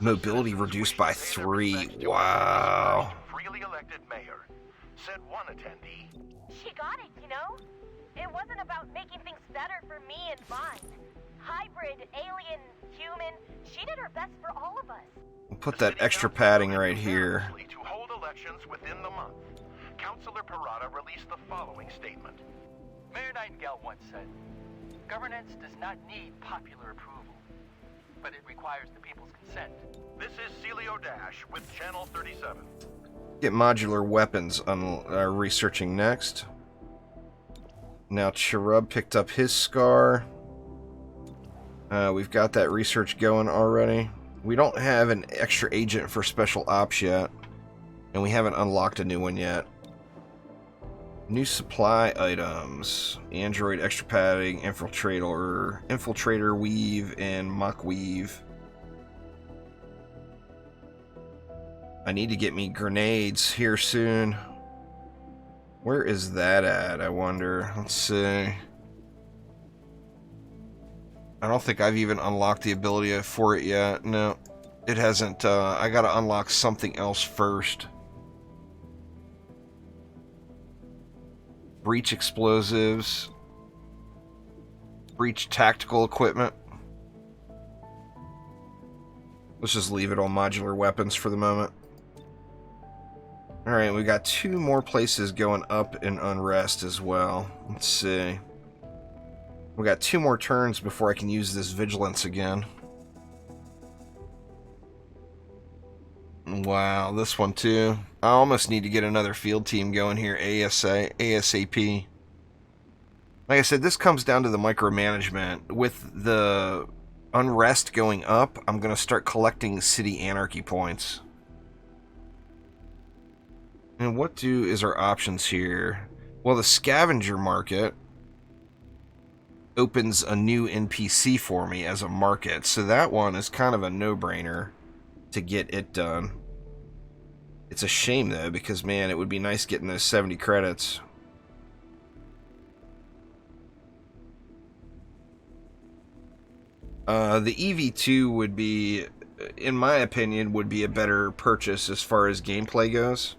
Mobility reduced by 3. Wow. She got it, you know? It wasn't about making things better for me and mine. Hybrid, alien, human, she did her best for all of us. We'll put that extra padding right here. To hold elections within the month, Councilor Parada released the following statement. Mayor Nightingale once said, governance does not need popular approval, but it requires the people's consent. This is Celio Dash with Channel 37. Get modular weapons on researching next. Now Cherub picked up his scar. We've got that research going already. We don't have an extra agent for special ops yet, and we haven't unlocked a new one yet. New supply items. Android extra padding, infiltrator weave, and mock weave. I need to get me grenades here soon. Where is that at, I wonder? Let's see. I don't think I've even unlocked the ability for it yet. No, it hasn't. I gotta unlock something else first. Breach explosives. Breach tactical equipment. Let's just leave it on modular weapons for the moment. Alright, we got 2 more places going up in Unrest as well. Let's see. We got 2 more turns before I can use this Vigilance again. Wow, this one too. I almost need to get another field team going here ASAP. Like I said, this comes down to the micromanagement. With the Unrest going up, I'm going to start collecting city anarchy points. And what is our options here? Well, the scavenger market opens a new NPC for me as a market, so that one is kind of a no-brainer to get it done. It's a shame though, because man, it would be nice getting those 70 credits. The EV2 would be, in my opinion, would be a better purchase as far as gameplay goes.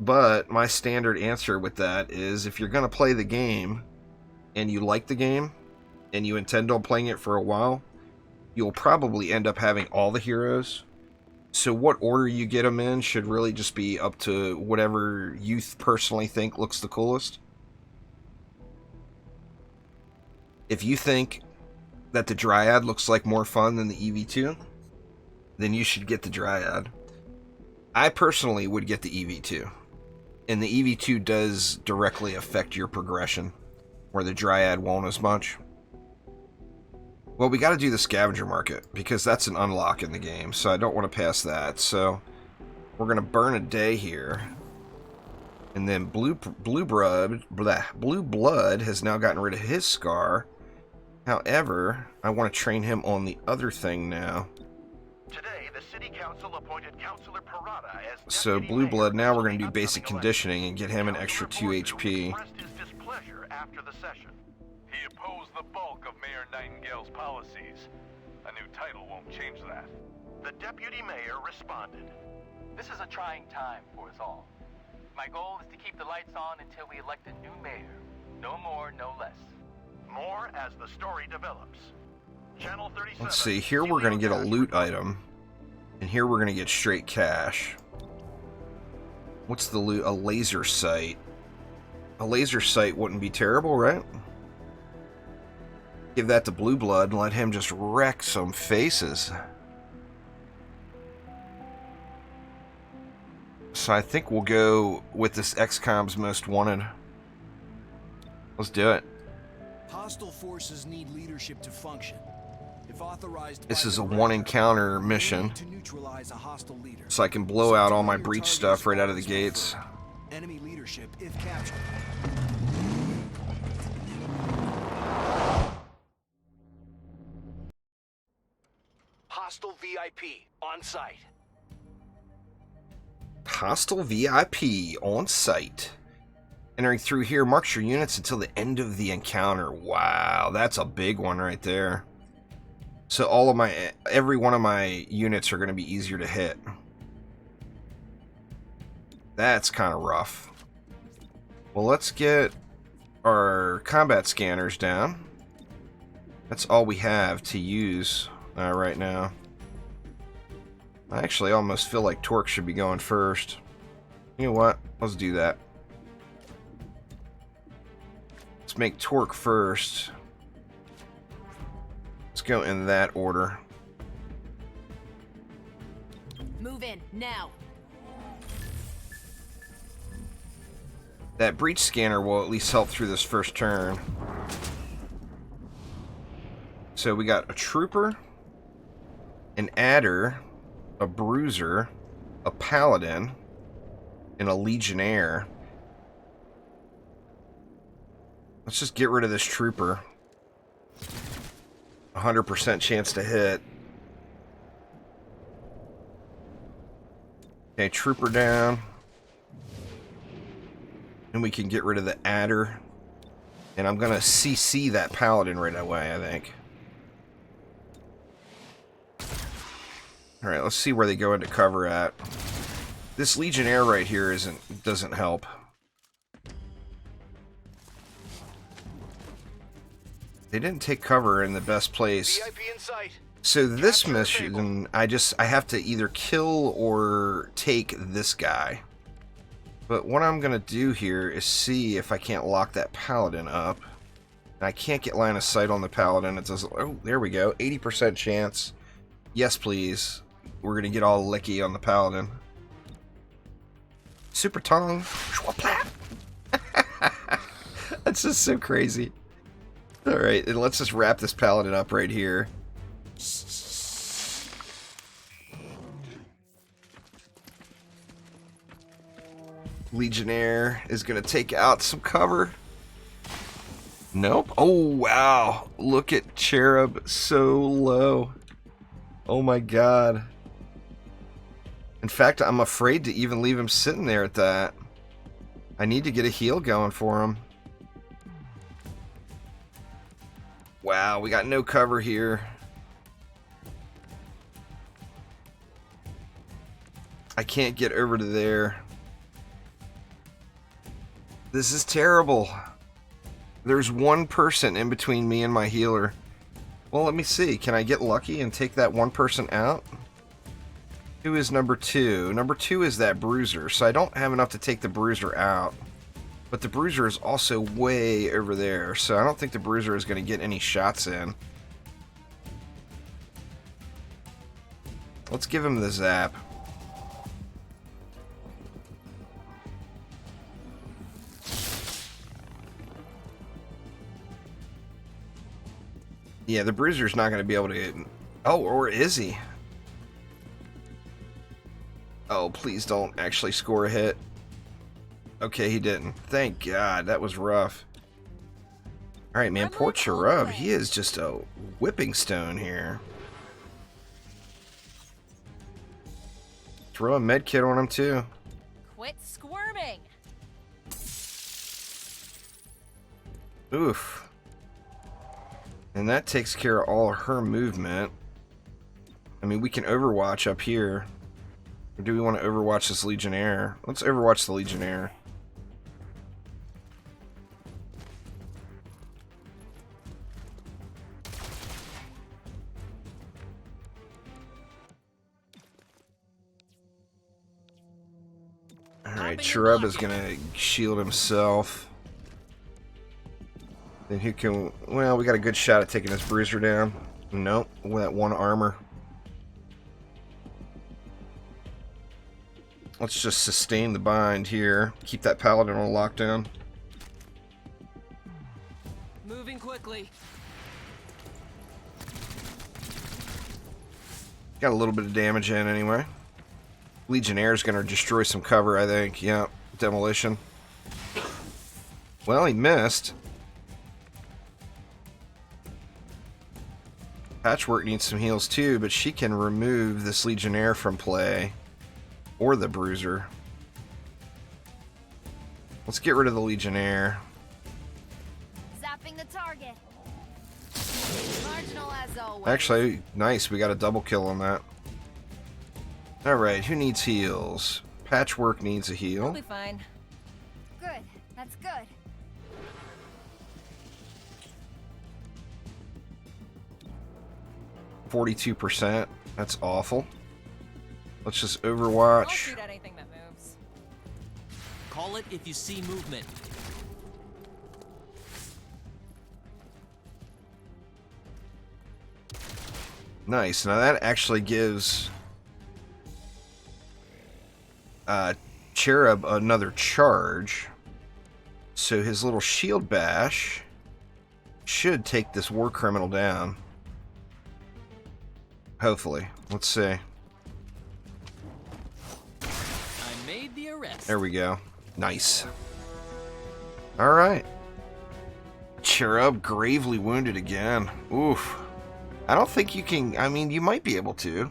But my standard answer with that is, if you're going to play the game and you like the game and you intend on playing it for a while, you'll probably end up having all the heroes. So what order you get them in should really just be up to whatever you personally think looks the coolest. If you think that the Dryad looks like more fun than the EV2, then you should get the Dryad. I personally would get the EV2. And the EV2 does directly affect your progression, where the Dryad won't as much. Well, we got to do the scavenger market, because that's an unlock in the game, so I don't want to pass that. So we're going to burn a day here. And then Blue Blood has now gotten rid of his scar. However, I want to train him on the other thing now. Today, the city council appointed Councilor Parada as so Blue Blood, now we're going to do basic conditioning and get him an extra 2 HP. After the session. He opposed the bulk of Mayor Nightingale's policies. A new title won't change that. The deputy mayor responded. This is a trying time for us all. My goal is to keep the lights on until we elect a new mayor. No more, no less. More as the story develops. Channel 37. Let's see, here we're going to get a loot item, and here we're going to get straight cash. What's the loot? A laser sight. A laser sight wouldn't be terrible, right? Give that to Blue Blood and let him just wreck some faces. So I think we'll go with this XCOM's Most Wanted. Let's do it. Hostile forces need leadership to function. If authorized, this is a one encounter mission, to neutralize a hostile leader. So I can blow out all my breach stuff right out of the gates. Enemy leadership if captured. Hostile VIP on site. Hostile VIP on site. Entering through here marks your units until the end of the encounter. Wow, that's a big one right there. So every one of my units are going to be easier to hit. That's kind of rough. Well, let's get our combat scanners down. That's all we have to use right now. I actually almost feel like Torque should be going first. You know what? Let's do that. Let's make Torque first. Let's go in that order. Move in now. That breach scanner will at least help through this first turn. So we got a trooper, an adder, a bruiser, a paladin, and a legionnaire. Let's just get rid of this trooper. 100% chance to hit. Okay, trooper down. And we can get rid of the adder. And I'm going to CC that paladin right away, I think. Alright, let's see where they go into cover at. This legionnaire right here doesn't help. They didn't take cover in the best place. So this mission, I have to either kill or take this guy. But what I'm going to do here is see if I can't lock that paladin up. And I can't get line of sight on the paladin. It doesn't. Oh, there we go. 80% chance. Yes, please. We're going to get all licky on the paladin. Super tongue. That's just so crazy. Alright, and let's just wrap this paladin up right here. Legionnaire is going to take out some cover. Nope. Oh, wow. Look at Cherub so low. Oh my god. In fact, I'm afraid to even leave him sitting there at that. I need to get a heal going for him. Wow, we got no cover here. I can't get over to there. This is terrible. There's one person in between me and my healer. Well, let me see. Can I get lucky and take that one person out? Who is number 2? Number 2 is that bruiser, so I don't have enough to take the bruiser out. But the bruiser is also way over there, so I don't think the bruiser is going to get any shots in. Let's give him the zap. Yeah, the bruiser's not going to be able to get... Oh, or is he? Oh, please don't actually score a hit. Okay, he didn't. Thank God, that was rough. Alright, man, poor Cherub. He is just a whipping stone here. Throw a med kit on him, too. Quit squirming! Oof. And that takes care of all of her movement. I mean, we can overwatch up here. Or do we want to overwatch this Legionnaire? Let's overwatch the Legionnaire. Alright, Cherub is gonna shield himself. Then who can... Well, we got a good shot at taking this bruiser down. Nope, with that one armor. Let's just sustain the bind here. Keep that paladin on lockdown. Moving quickly. Got a little bit of damage in anyway. Legionnaire's gonna destroy some cover, I think. Yeah, demolition. Well, he missed. Patchwork needs some heals too, but she can remove this Legionnaire from play. Or the Bruiser. Let's get rid of the Legionnaire. Zapping the target. Marginal as always. Actually, nice. We got a double kill on that. Alright, who needs heals? Patchwork needs a heal. We'll be fine. Good. That's good. %. That's awful. Let's just I'll Overwatch. shoot at anything that moves. Call it if you see movement. Nice. Now that actually gives Cherub another charge. So his little shield bash should take this war criminal down. Hopefully. Let's see. I made the arrest. There we go. Nice. Alright. Cherub gravely wounded again. Oof. I don't think you can... I mean, you might be able to.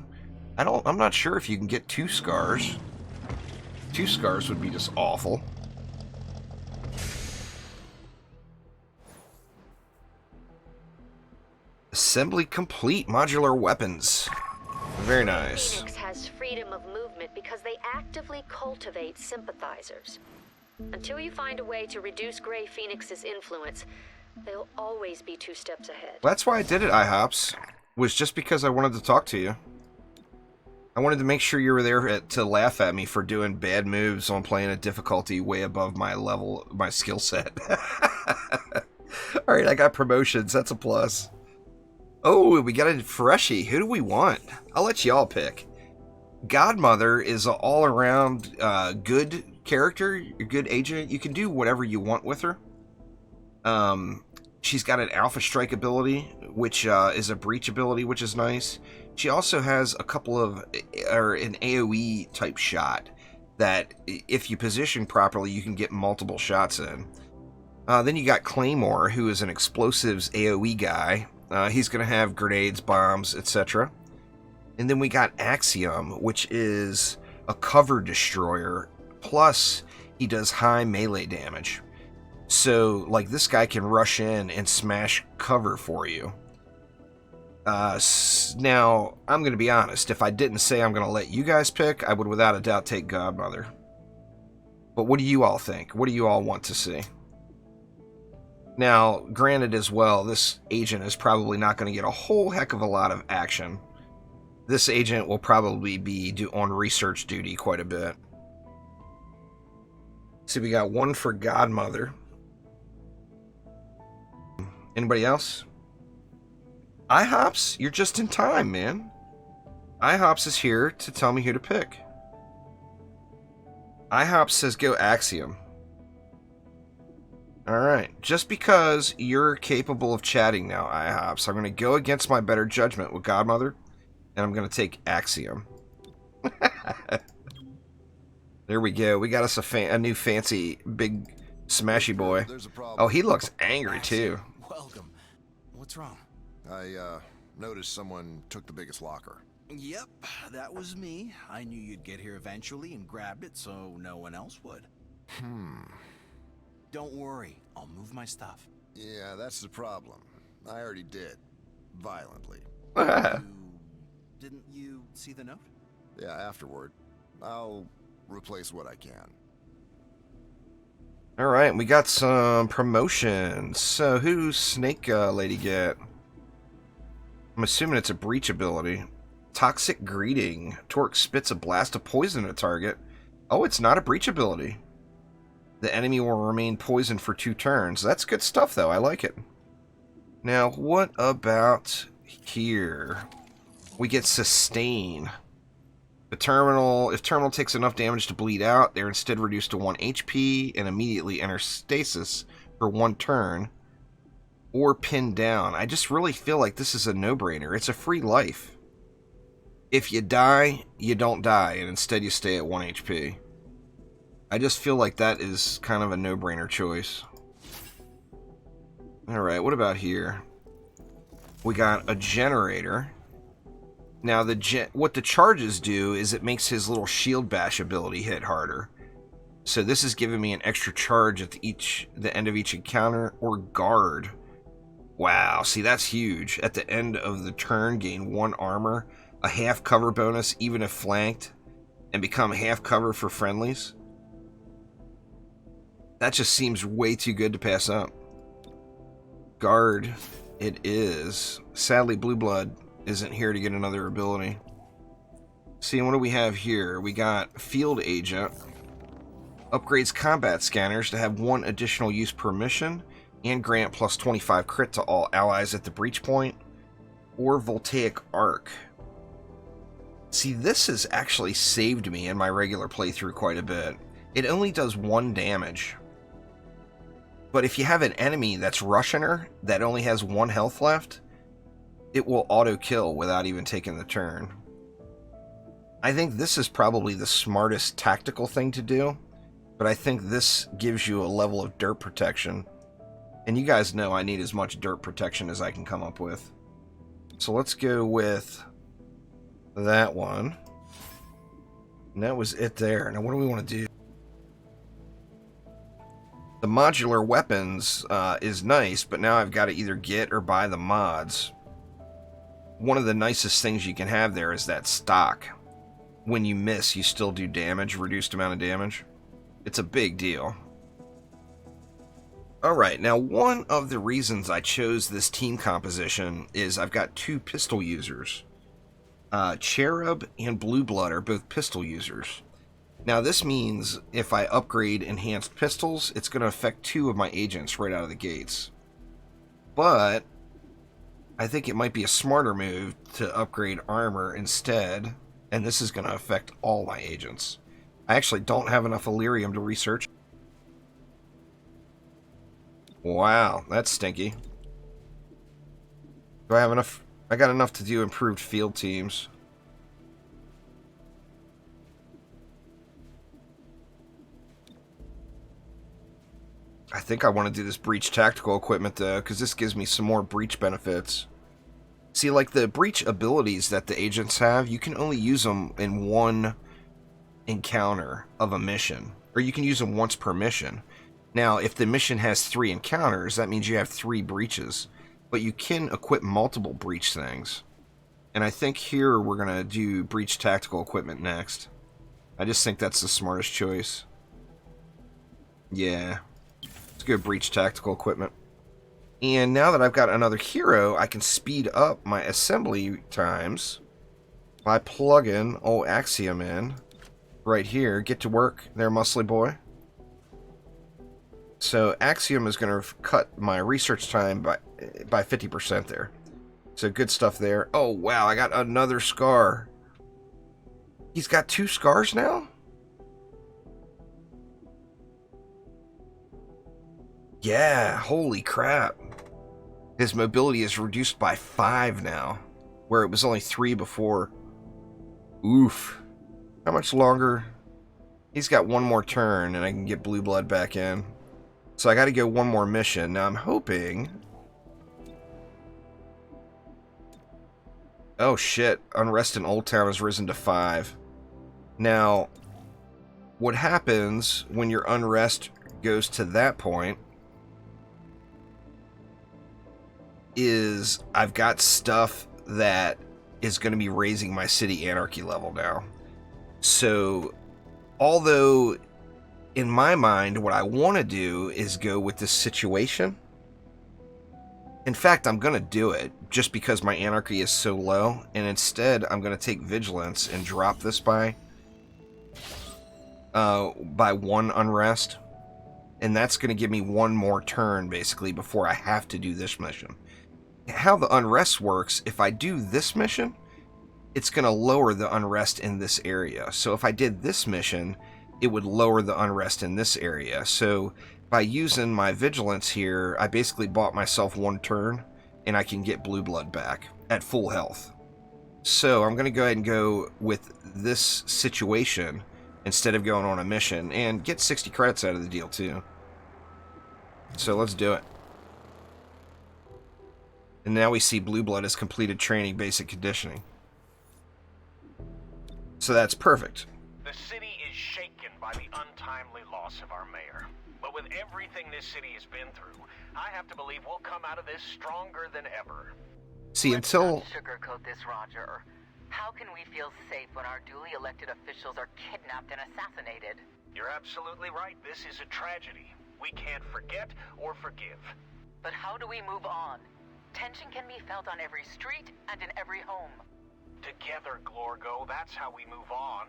I'm not sure if you can get 2 scars. 2 scars would be just awful. Assembly complete. Modular weapons. Very nice. Phoenix has freedom of movement because they actively cultivate sympathizers. Until you find a way to reduce Grey Phoenix's influence, they'll always be 2 steps ahead. That's why I did it, IHOPS. Was just because I wanted to talk to you. I wanted to make sure you were there to laugh at me for doing bad moves on playing a difficulty way above my level, my skill set. Alright, I got promotions. That's a plus. Oh, we got a freshie. Who do we want? I'll let y'all pick. Godmother is an all-around good character, a good agent. You can do whatever you want with her. She's got an Alpha Strike ability, which is a breach ability, which is nice. She also has a couple of, or an AoE type shot that if you position properly, you can get multiple shots in. Then you got Claymore, who is an explosives AoE guy. He's going to have grenades, bombs, etc. And then we got Axiom, which is a cover destroyer, plus he does high melee damage. So, like, this guy can rush in and smash cover for you. Now, I'm going to be honest. If I didn't say I'm going to let you guys pick, I would without a doubt take Godmother. But what do you all think? What do you all want to see? Now, granted as well, this agent is probably not going to get a whole heck of a lot of action. This agent will probably be on research duty quite a bit. So we got 1 for Godmother. Anybody else? IHOPS, you're just in time, man. IHOPS is here to tell me who to pick. IHOPS says go Axiom. Alright, just because you're capable of chatting now, IHOPS, I'm going to go against my better judgment with Godmother, and I'm going to take Axiom. There we go. We got us a new fancy big smashy boy. Oh, he looks angry too. Welcome. What's wrong? I noticed someone took the biggest locker. Yep, that was me. I knew you'd get here eventually and grabbed it so no one else would. Don't worry, I'll move my stuff. Yeah, that's the problem. I already did. Violently. Didn't you see the note? Yeah, afterward. I'll replace what I can. Alright, we got some promotions. So, who's Snake Lady get? I'm assuming it's a breach ability. Toxic Greeting. Torque spits a blast of poison at a target. Oh, it's not a breach ability. The enemy will remain poisoned for 2 turns. That's good stuff, though. I like it. Now, what about here? We get Sustain. If terminal takes enough damage to bleed out, they're instead reduced to 1 HP and immediately enter stasis for 1 turn, or pinned down. I just really feel like this is a no-brainer. It's a free life. If you die, you don't die, and instead you stay at 1 HP. I just feel like that is kind of a no-brainer choice. Alright, what about here? We got a generator. Now, what the charges do is it makes his little shield bash ability hit harder. So this is giving me an extra charge at the end of each encounter, or guard. Wow, see, that's huge. At the end of the turn, gain 1 armor, a half cover bonus even if flanked, and become half cover for friendlies. That just seems way too good to pass up. Guard it is. Sadly, Blue Blood isn't here to get another ability. See, what do we have here? We got Field Agent. Upgrades combat scanners to have 1 additional use per mission, and grant plus 25 crit to all allies at the breach point, or Voltaic Arc. See, this has actually saved me in my regular playthrough quite a bit. It only does 1 damage. But if you have an enemy that's rushing her, that only has 1 health left, it will auto-kill without even taking the turn. I think this is probably the smartest tactical thing to do, but I think this gives you a level of dirt protection. And you guys know I need as much dirt protection as I can come up with. So let's go with that one. And that was it there. Now what do we want to do? The modular weapons is nice, but now I've got to either get or buy the mods. One of the nicest things you can have there is that stock. When you miss, you still do damage, reduced amount of damage. It's a big deal. Alright, now one of the reasons I chose this team composition is I've got 2 pistol users. Cherub and Blue Blood are both pistol users. Now this means if I upgrade enhanced pistols, it's going to affect 2 of my agents right out of the gates. But I think it might be a smarter move to upgrade armor instead, and this is going to affect all my agents. I actually don't have enough Illyrium to research. Wow, that's stinky. Do I have enough? I got enough to do improved field teams. I think I want to do this breach tactical equipment though, because this gives me some more breach benefits. See, like the breach abilities that the agents have, you can only use them in 1 encounter of a mission, or you can use them once per mission. Now, if the mission has 3 encounters, that means you have 3 breaches, but you can equip multiple breach things. And I think here we're going to do breach tactical equipment next. I just think that's the smartest choice. Yeah. Let's go breach tactical equipment. And now that I've got another hero, I can speed up my assembly times by plugging old Axiom in right here. Get to work there, muscly boy. So Axiom is going to cut my research time by 50% there. So good stuff there. Oh, wow, I got another scar. He's got 2 scars now? Yeah, holy crap. His mobility is reduced by 5 now, where it was only 3 before. Oof. How much longer? He's got 1 more turn, and I can get Blue Blood back in. So I got to go 1 more mission. Now I'm hoping... Oh shit, Unrest in Old Town has risen to 5. Now, what happens when your Unrest goes to that point is I've got stuff that is going to be raising my city anarchy level now. So, although in my mind what I want to do is go with this situation. In fact, I'm going to do it just because my anarchy is so low, and instead I'm going to take vigilance and drop this by by 1 unrest. And that's going to give me 1 more turn, basically, before I have to do this mission. How the unrest works, if I do this mission, it's going to lower the unrest in this area. So if I did this mission, it would lower the unrest in this area. So by using my vigilance here, I basically bought myself 1 turn, and I can get blue blood back at full health. So I'm going to go ahead and go with this situation instead of going on a mission, and get 60 credits out of the deal too. So let's do it. And now we see blue blood has completed training basic conditioning. So that's perfect. The city is shaken by the untimely loss of our mayor. But with everything this city has been through, I have to believe we'll come out of this stronger than ever. See, until... Let's not sugarcoat this, Roger. How can we feel safe when our duly elected officials are kidnapped and assassinated? You're absolutely right. This is a tragedy. We can't forget or forgive. But how do we move on? Tension can be felt on every street and in every home. Together, Glorgo, that's how we move on.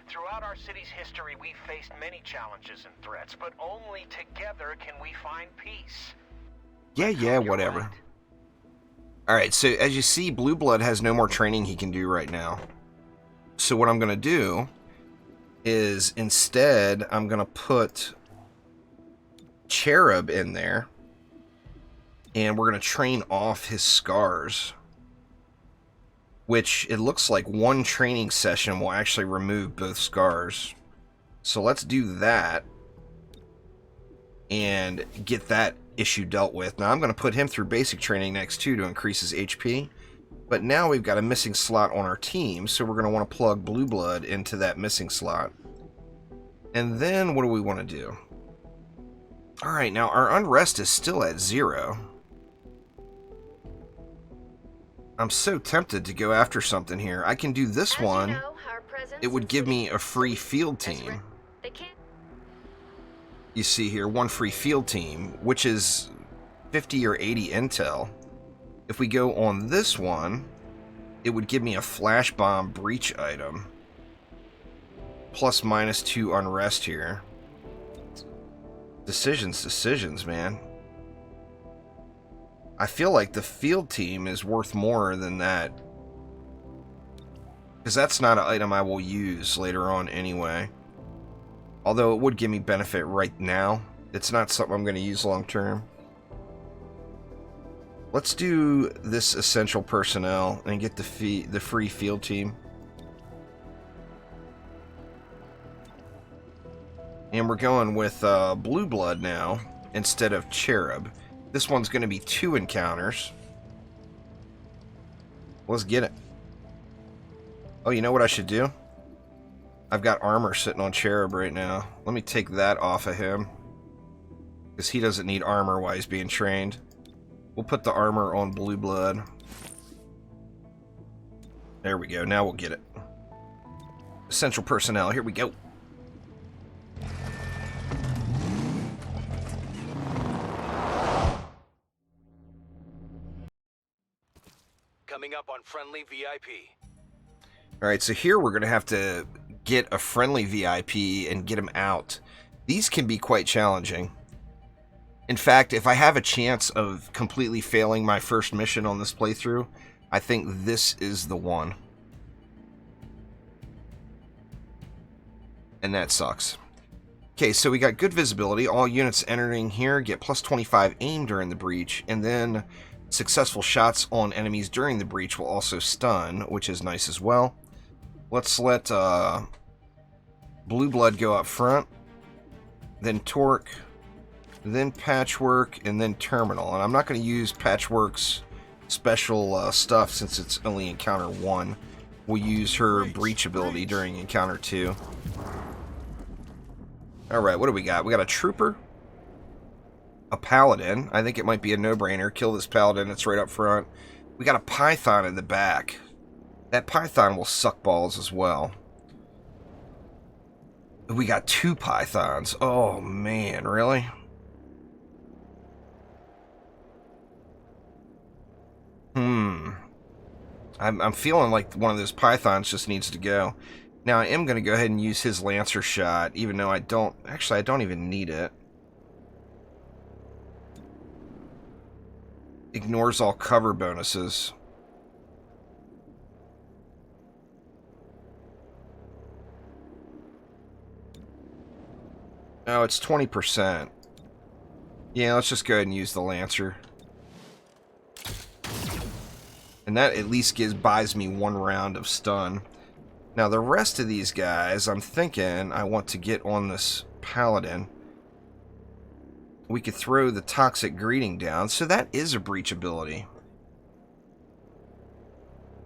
Throughout our city's history, we've faced many challenges and threats, but only together can we find peace. Yeah, whatever. Right. Alright, so as you see, blue blood has no more training he can do right now. So what I'm going to do is, instead, I'm going to put Cherub in there, and we're going to train off his scars, which it looks like 1 training session will actually remove both scars. So let's do that and get that issue dealt with. Now I'm going to put him through basic training next too to increase his HP, but now we've got a missing slot on our team, so we're going to want to plug blue blood into that missing slot. And then what do we want to do? Alright, now our unrest is still at 0. I'm so tempted to go after something here. I can do this one. It would give me a free field team. You see here, 1 free field team, which is 50 or 80 intel. If we go on this one, it would give me a flash bomb breach item. Plus -2 unrest here. Decisions, man. I feel like the field team is worth more than that, because that's not an item I will use later on anyway. Although it would give me benefit right now, it's not something I'm going to use long term. Let's do this essential personnel and get the free field team. And we're going with blue blood now instead of Cherub. This one's going to be 2 encounters. Let's get it. Oh, you know what I should do? I've got armor sitting on Cherub right now. Let me take that off of him, because he doesn't need armor while he's being trained. We'll put the armor on blue blood. There we go. Now we'll get it. Essential personnel. Here we go. Coming up on Friendly VIP. Alright, so here we're going to have to get a friendly VIP and get him out. These can be quite challenging. In fact, if I have a chance of completely failing my first mission on this playthrough, I think this is the one. And that sucks. Okay, so we got good visibility. All units entering here get plus 25 aim during the breach, and then successful shots on enemies during the breach will also stun, which is nice as well. Let's let blue blood go up front, then torque, then patchwork, and then terminal. And I'm not going to use patchwork's special stuff since it's only encounter 1. We'll use her breach ability during encounter 2. Alright, what do we got? We got a trooper, a paladin. I think it might be a no-brainer. Kill this paladin, it's right up front. We got a python in the back. That python will suck balls as well. We got 2 pythons. Oh man, really? I'm feeling like one of those pythons just needs to go. Now I am going to go ahead and use his Lancer shot, even though I don't even need it. Ignores all cover bonuses. Oh, it's 20%. Yeah, let's just go ahead and use the Lancer. And that at least buys me 1 round of stun. Now the rest of these guys, I'm thinking I want to get on this Paladin. We could throw the Toxic Greeting down, so that is a breach ability.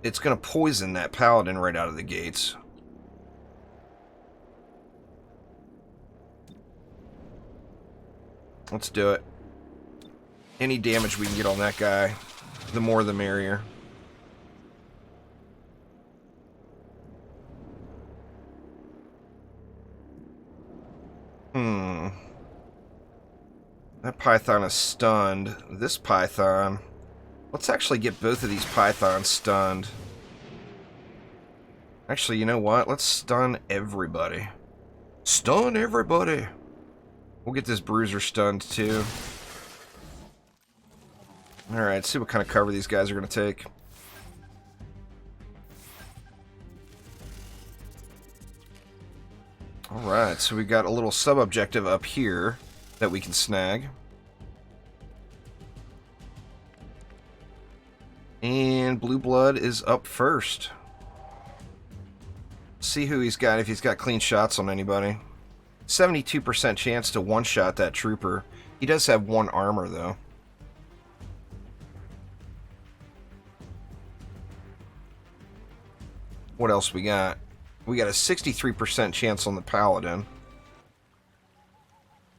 It's going to poison that Paladin right out of the gates. Let's do it. Any damage we can get on that guy, the more the merrier. That Python is stunned. This Python... Let's actually get both of these Pythons stunned. Actually, you know what? Let's stun everybody. Stun everybody! We'll get this Bruiser stunned, too. Alright, see what kind of cover these guys are going to take. Alright, so we got a little sub-objective up here that we can snag. And Blue Blood is up first. See who he's got, if he's got clean shots on anybody. 72% chance to one-shot that trooper. He does have 1 armor, though. What else we got? We got a 63% chance on the Paladin.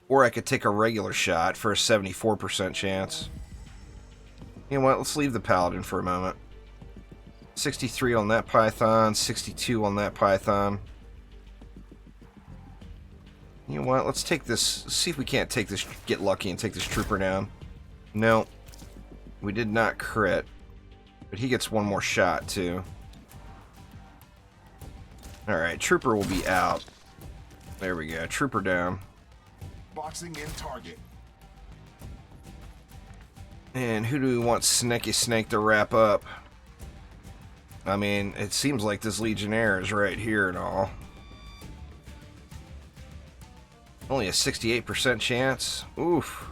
Or I could take a regular shot for a 74% chance. You know what? Let's leave the Paladin for a moment. 63 on that Python, 62 on that Python. You know what? Let's take this. See if we can't take this. Get lucky and take this trooper down. No, we did not crit, but he gets 1 more shot too. All right, trooper will be out. There we go. Trooper down. Boxing in target. And who do we want Snaky Snake to wrap up? I mean, it seems like this Legionnaire is right here and all. Only a 68% chance. Oof.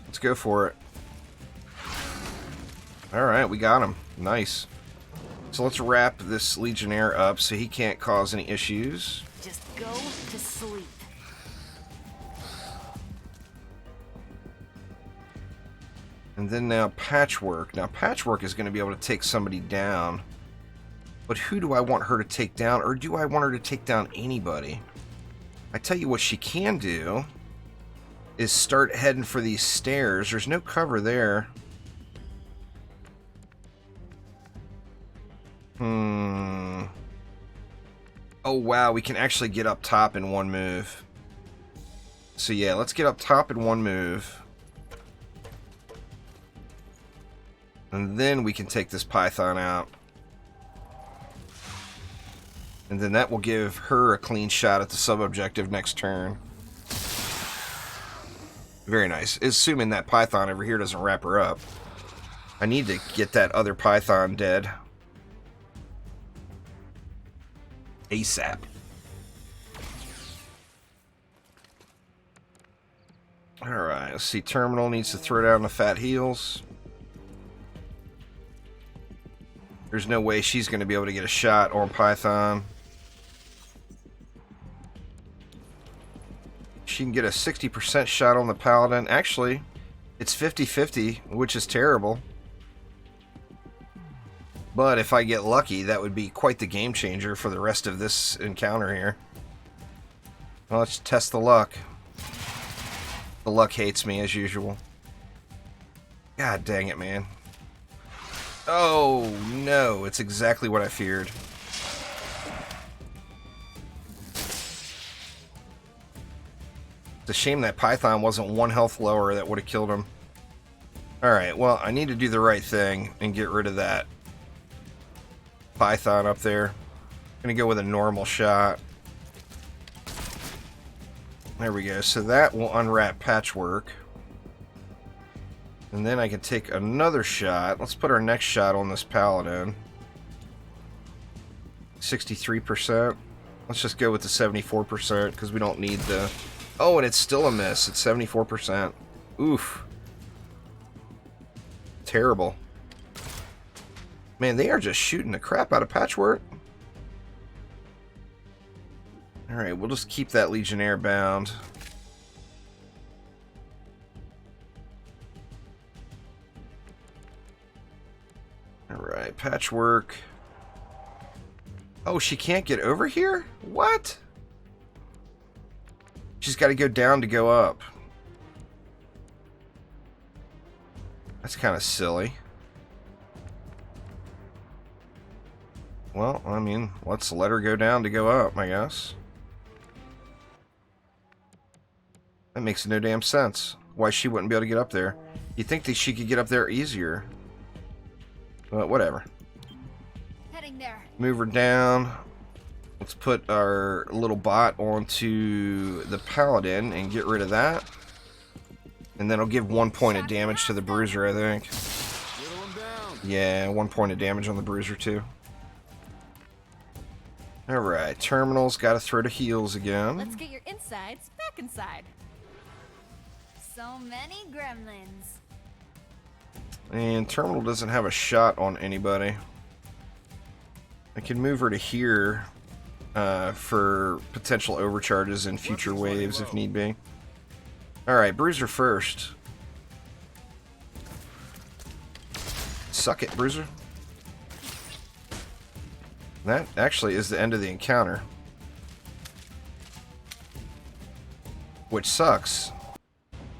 Let's go for it. Alright, we got him. Nice. So let's wrap this Legionnaire up so he can't cause any issues. Just go to sleep. And then now Patchwork. Now Patchwork is going to be able to take somebody down. But who do I want her to take down? Or do I want her to take down anybody? I tell you what she can do is start heading for these stairs. There's no cover there. Oh wow, we can actually get up top in 1 move. So yeah, let's get up top in 1 move. And then we can take this Python out. And then that will give her a clean shot at the sub-objective next turn. Very nice. Assuming that Python over here doesn't wrap her up. I need to get that other Python dead. ASAP. Alright, let's see. Terminal needs to throw down the fat heels. There's no way she's going to be able to get a shot on Python. She can get a 60% shot on the Paladin. Actually, it's 50-50, which is terrible. But if I get lucky, that would be quite the game changer for the rest of this encounter here. Well, let's test the luck. The luck hates me as usual. God dang it, man. Oh, no. It's exactly what I feared. It's a shame that Python wasn't 1 health lower. That would have killed him. Alright, well, I need to do the right thing and get rid of that Python up there. Gonna go with a normal shot. There we go. So that will unwrap Patchwork. And then I can take another shot. Let's put our next shot on this Paladin. 63%. Let's just go with the 74% because we don't need the... Oh, and it's still a miss. It's 74%. Oof. Terrible. Man, they are just shooting the crap out of Patchwork. Alright, we'll just keep that Legionnaire bound. Alright, Patchwork. Oh, she can't get over here? What? She's got to go down to go up. That's kind of silly. Well, I mean, let's let her go down to go up, I guess. That makes no damn sense. Why she wouldn't be able to get up there. You'd think that she could get up there easier. But whatever. Heading there. Move her down. Let's put our little bot onto the Paladin and get rid of that. And then I'll give 1 point of damage to the Bruiser, I think. Yeah, 1 point of damage on the Bruiser, too. Alright, Terminal's got to throw to heals again. Let's get your insides back inside. So many gremlins. And Terminal doesn't have a shot on anybody. I can move her to here for potential overcharges in future waves if need be. Alright, Bruiser first. Suck it, Bruiser. That actually is the end of the encounter. Which sucks.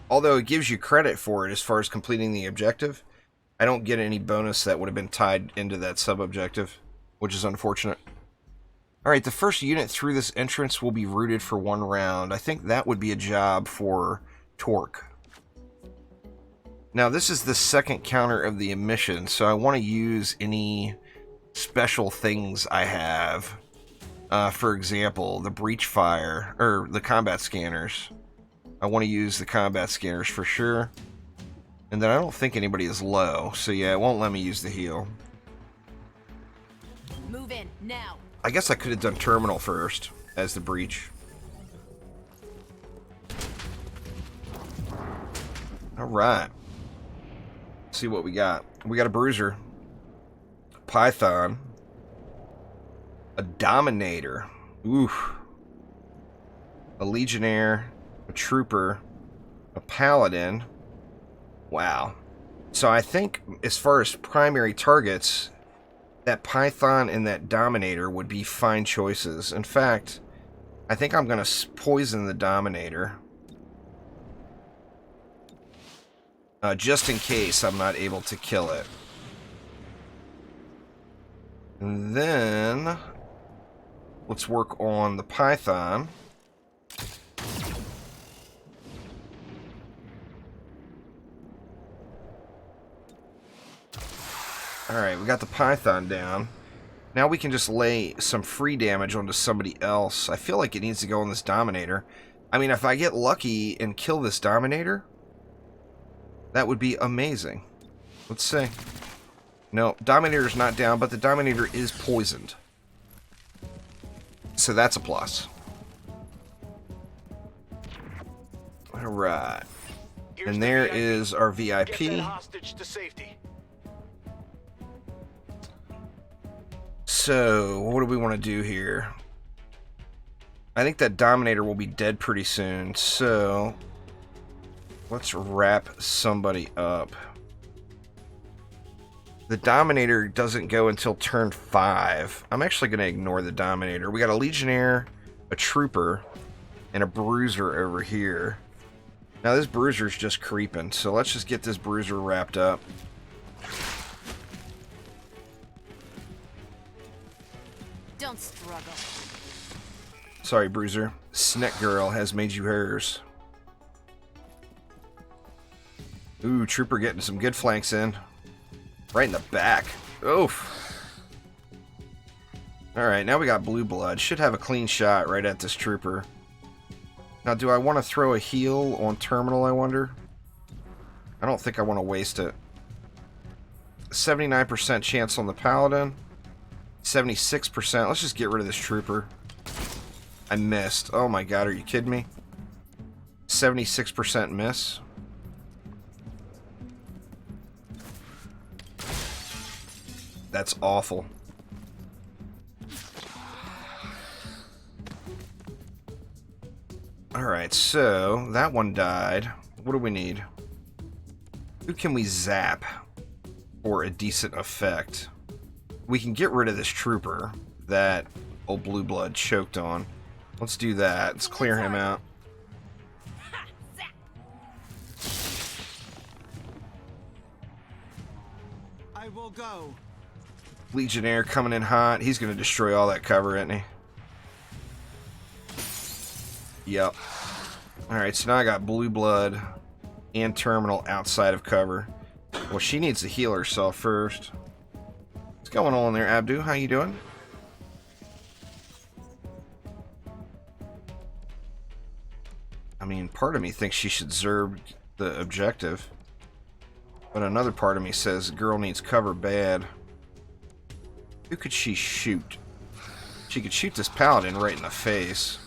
Although it gives you credit for it as far as completing the objective. I don't get any bonus that would have been tied into that sub-objective, which is unfortunate. Alright, the first unit through this entrance will be routed for 1 round. I think that would be a job for Torque. Now, this is the second counter of the mission, so I want to use any special things I have. For example, the breach fire, or the combat scanners. I want to use the combat scanners for sure. And then I don't think anybody is low, so yeah, it won't let me use the heal. Move in now. I guess I could have done Terminal first as the breach. Alright. See what we got. We got a Bruiser. Python. A Dominator. Oof. A Legionnaire. A Trooper. A Paladin. Wow. So I think as far as primary targets, that Python and that Dominator would be fine choices. In fact, I think I'm going to poison the Dominator. Just in case I'm not able to kill it. And then let's work on the Python. Alright, we got the Python down. Now we can just lay some free damage onto somebody else. I feel like it needs to go on this Dominator. I mean, if I get lucky and kill this Dominator, that would be amazing. Let's see. No, Dominator's not down, but the Dominator is poisoned. So that's a plus. Alright. And there is our VIP. Get that hostage to safety. So, what do we want to do here? I think that Dominator will be dead pretty soon, so let's wrap somebody up. The Dominator doesn't go until turn 5. I'm actually going to ignore the Dominator. We got a Legionnaire, a Trooper, and a Bruiser over here. Now this Bruiser's just creeping, so let's just get this Bruiser wrapped up. Don't struggle. Sorry, Bruiser. Snack Girl has made you hers. Ooh, Trooper getting some good flanks in. Right in the back. Oof. Alright, now we got blue blood. Should have a clean shot right at this trooper. Now, do I want to throw a heal on terminal, I wonder? I don't think I want to waste it. 79% chance on the paladin. 76%. Let's just get rid of this trooper. I missed. Oh my god, are you kidding me? 76% miss. That's awful. Alright, so that one died. What do we need? Who can we zap for a decent effect? We can get rid of this trooper that old blue blood choked on. Let's do that. Let's clear him out. I will go. Legionnaire coming in hot. He's going to destroy all that cover, isn't he? Yep. Alright, so now I got blue blood and terminal outside of cover. Well, she needs to heal herself first. What's going on there, Abdu? How you doing? I mean, part of me thinks she should zerb the objective. But another part of me says girl needs cover bad. Who could she shoot? She could shoot this paladin right in the face.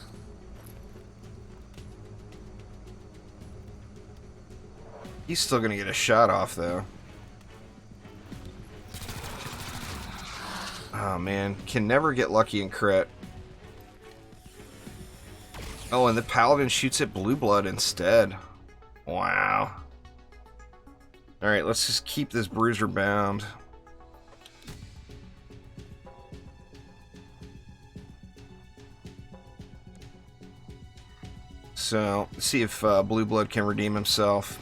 He's still gonna get a shot off, though. Oh, man. Can never get lucky in crit. Oh, and the paladin shoots at blue blood instead. Wow. Alright, let's just keep this bruiser bound. So, let's see if blue blood can redeem himself.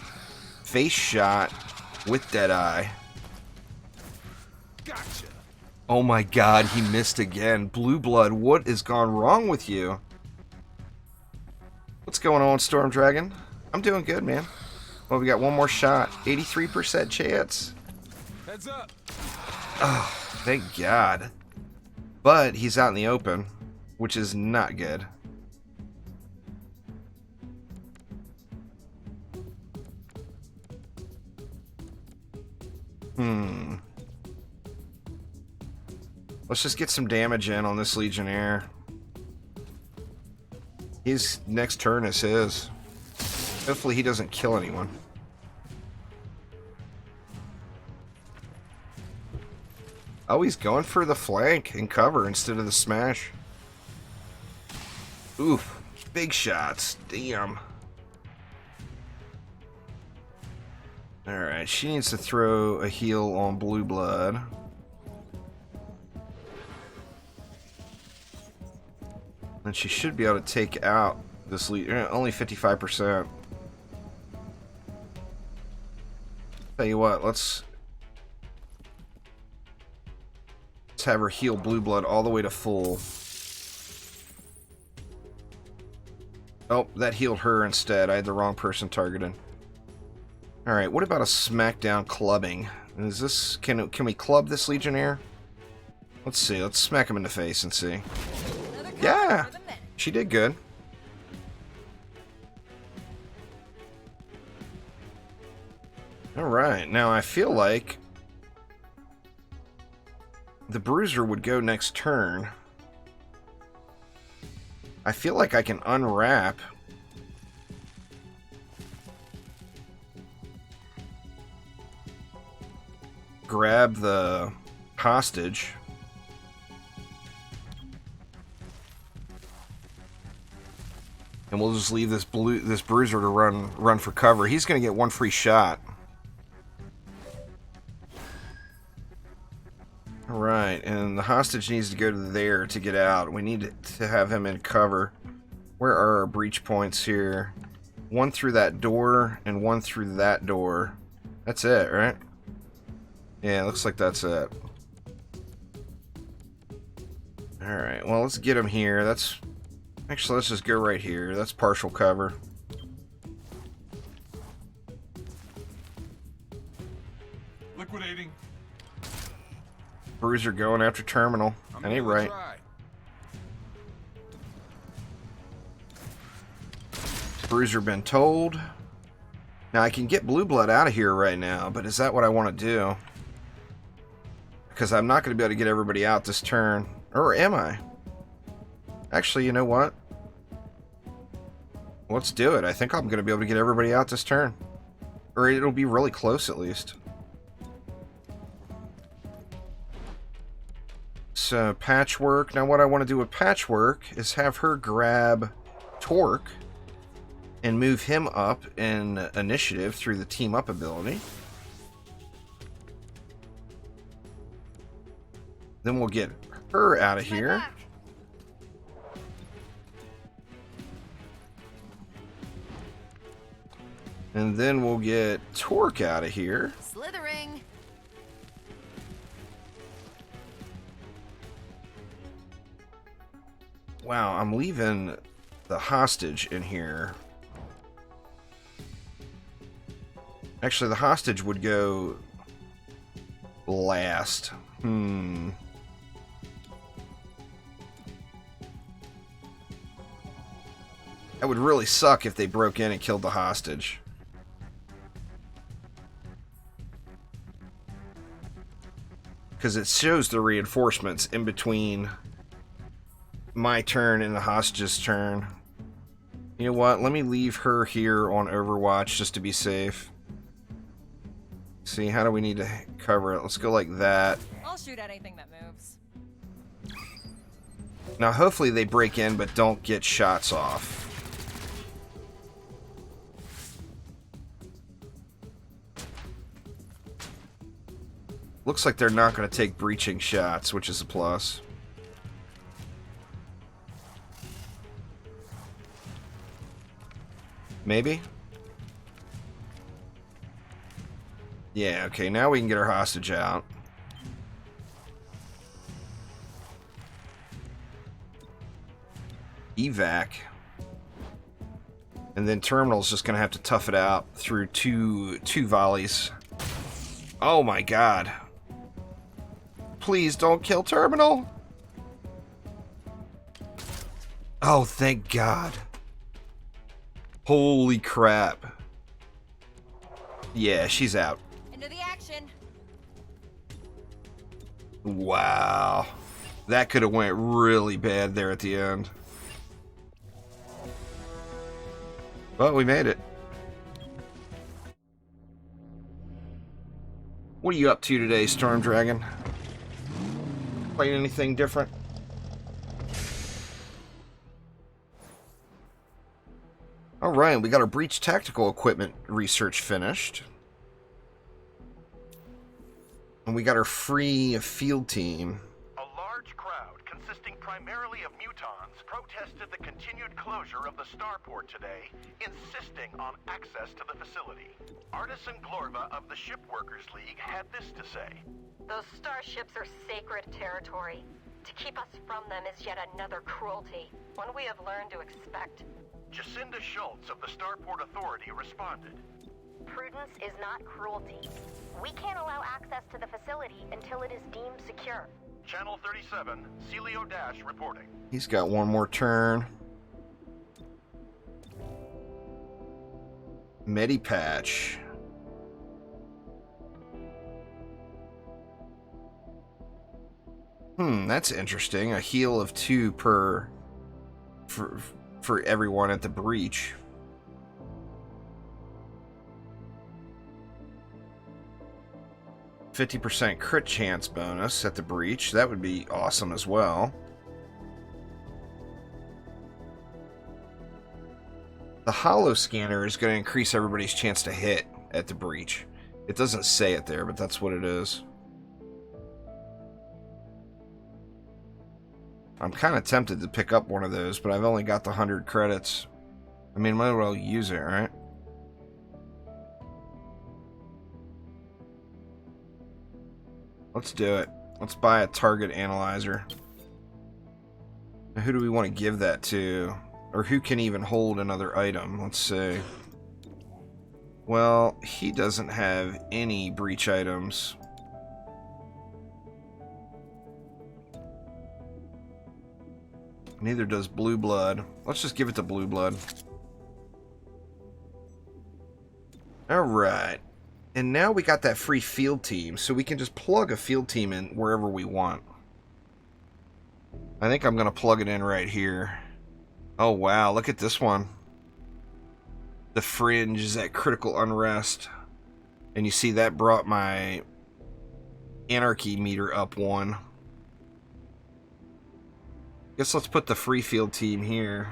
Face shot with Deadeye. Gotcha. Oh my god, he missed again. Blue blood, what has gone wrong with you? What's going on, Storm Dragon? I'm doing good, man. Well, we got one more shot. 83% chance. Heads up. Oh, thank God. But he's out in the open, which is not good. Let's just get some damage in on this Legionnaire. His next turn is his. Hopefully he doesn't kill anyone. Oh, he's going for the flank and cover instead of the smash. Oof. Big shots. Damn. Alright, she needs to throw a heal on blue blood. And she should be able to take out this lead. Only 55%. Tell you what, let's have her heal blue blood all the way to full. Oh, that healed her instead. I had the wrong person targeted. Alright, what about a smackdown clubbing? Is this can we club this Legionnaire? Let's see, let's smack him in the face and see. Yeah! She did good. Alright, now I feel like the Bruiser would go next turn. I feel like I can unwrap. Grab the hostage. And we'll just leave this Bruiser to run for cover. He's going to get one free shot. Alright, and the hostage needs to go to there to get out. We need to have him in cover. Where are our breach points here? One through that door and one through that door. That's it, right? Yeah, looks like that's it. Alright, well, let's get him here. Actually, let's just go right here. That's partial cover. Liquidating. Bruiser going after terminal. That ain't right. Bruiser been told. Now, I can get Blue Blood out of here right now, but is that what I want to do? Because I'm not going to be able to get everybody out this turn. Or am I? Actually, you know what? Let's do it. I think I'm going to be able to get everybody out this turn. Or it'll be really close, at least. So, Patchwork. Now, what I want to do with Patchwork is have her grab Torque and move him up in initiative through the team up ability. Then we'll get her out of here. And then we'll get Torque out of here. Slithering. Wow, I'm leaving the hostage in here. Actually, the hostage would go last. That would really suck if they broke in and killed the hostage. Because it shows the reinforcements in between my turn and the hostage's turn. You know what? Let me leave her here on Overwatch just to be safe. See, how do we need to cover it? Let's go like that. I'll shoot at anything that moves. Now, hopefully they break in but don't get shots off. Looks like they're not going to take breaching shots, which is a plus. Maybe? Yeah, okay, now we can get our hostage out. Evac. And then Terminal's just going to have to tough it out through two volleys. Oh my god. Please don't kill Terminal. Oh, thank God. Holy crap. Yeah, she's out. Into the action. Wow. That could have went really bad there at the end. But we made it. What are you up to today, Storm Dragon? Playing anything different? Alright, we got our breach tactical equipment research finished. And we got our free field team. A large crowd consisting primarily of mutons protested the continued closure of the starport today, insisting on access to the facility. Artisan Glorva of the Shipworkers League had this to say. Those starships are sacred territory. To keep us from them is yet another cruelty, one we have learned to expect. Jacinda Schultz of the Starport Authority responded. Prudence is not cruelty. We can't allow access to the facility until it is deemed secure. Channel 37, Celio Dash reporting. He's got one more turn. Medipatch. That's interesting. A heal of 2 per for everyone at the breach. %50 crit chance bonus at the breach. That would be awesome as well. The holo scanner is going to increase everybody's chance to hit at the breach. It doesn't say it there, but that's what it is. I'm kind of tempted to pick up one of those, but I've only got the 100 credits. I mean, might as well use it, right? Let's do it. Let's buy a target analyzer. Now, who do we want to give that to? Or who can even hold another item? Let's see. Well, he doesn't have any breach items. Neither does Blue Blood. Let's just give it to Blue Blood. Alright. And now we got that free field team, so we can just plug a field team in wherever we want. I think I'm going to plug it in right here. Oh, wow. Look at this one. The Fringe is at critical unrest. And you see that brought my anarchy meter up 1. Guess let's put the free field team here.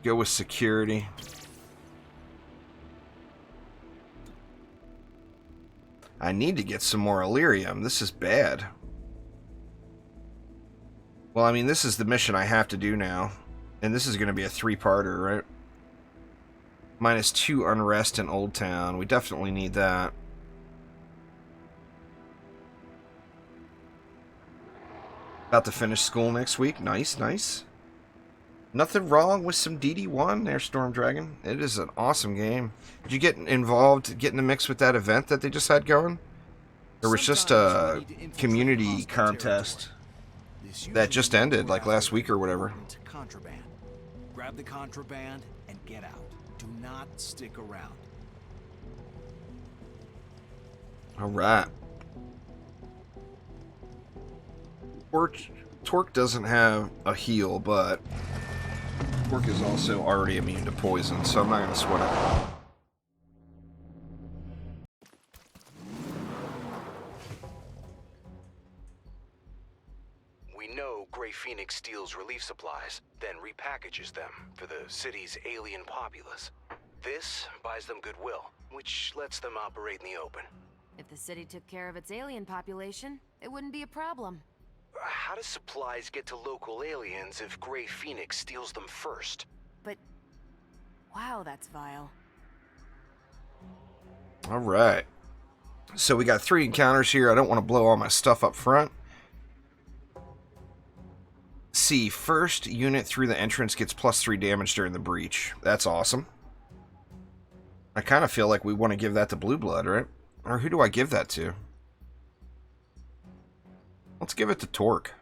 Go with security. I need to get some more Illyrium. This is bad. Well, I mean, this is the mission I have to do now. And this is going to be a 3-parter, right? -2 unrest in Old Town. We definitely need that. About to finish school next week. Nice, nice. Nothing wrong with some DD1 there, Storm Dragon. It is an awesome game. Did you get involved, get in the mix with that event that they just had going? There was just a community contest that just ended, like last week or whatever. Contraband. Grab the contraband and get out. Do not stick around. All right. Torque doesn't have a heal, but Torque is also already immune to poison, so I'm not going to sweat it. We know Grey Phoenix steals relief supplies, then repackages them for the city's alien populace. This buys them goodwill, which lets them operate in the open. If the city took care of its alien population, it wouldn't be a problem. How do supplies get to local aliens if Grey Phoenix steals them first? But... wow, that's vile. Alright. So we got 3 encounters here. I don't want to blow all my stuff up front. See, first unit through the entrance gets +3 damage during the breach. That's awesome. I kind of feel like we want to give that to Blue Blood, right? Or who do I give that to? Let's give it to Torque.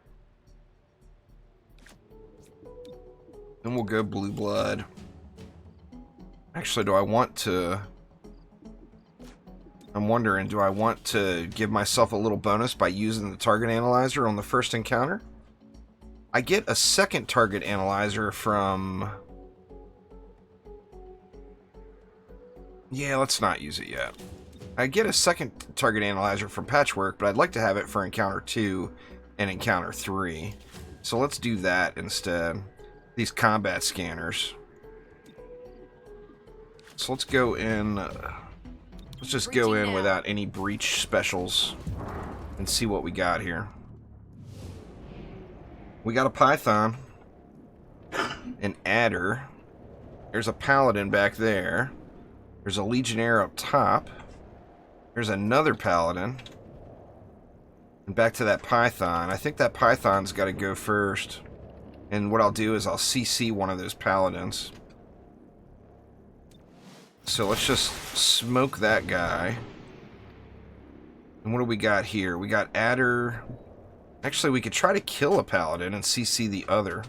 Then we'll go Blue Blood. Actually, do I want to... I'm wondering, do I want to give myself a little bonus by using the target analyzer on the first encounter? I get a second target analyzer from... yeah, let's not use it yet. I get a second target analyzer from Patchwork, but I'd like to have it for Encounter 2 and Encounter 3. So let's do that instead. These combat scanners. So let's go in... let's just go in without any breach specials and see what we got here. We got a Python. An Adder. There's a Paladin back there. There's a Legionnaire up top. There's another Paladin. And back to that Python. I think that Python's got to go first. And what I'll do is I'll CC one of those Paladins. So let's just smoke that guy. And what do we got here? We got Adder. Actually, we could try to kill a Paladin and CC the other.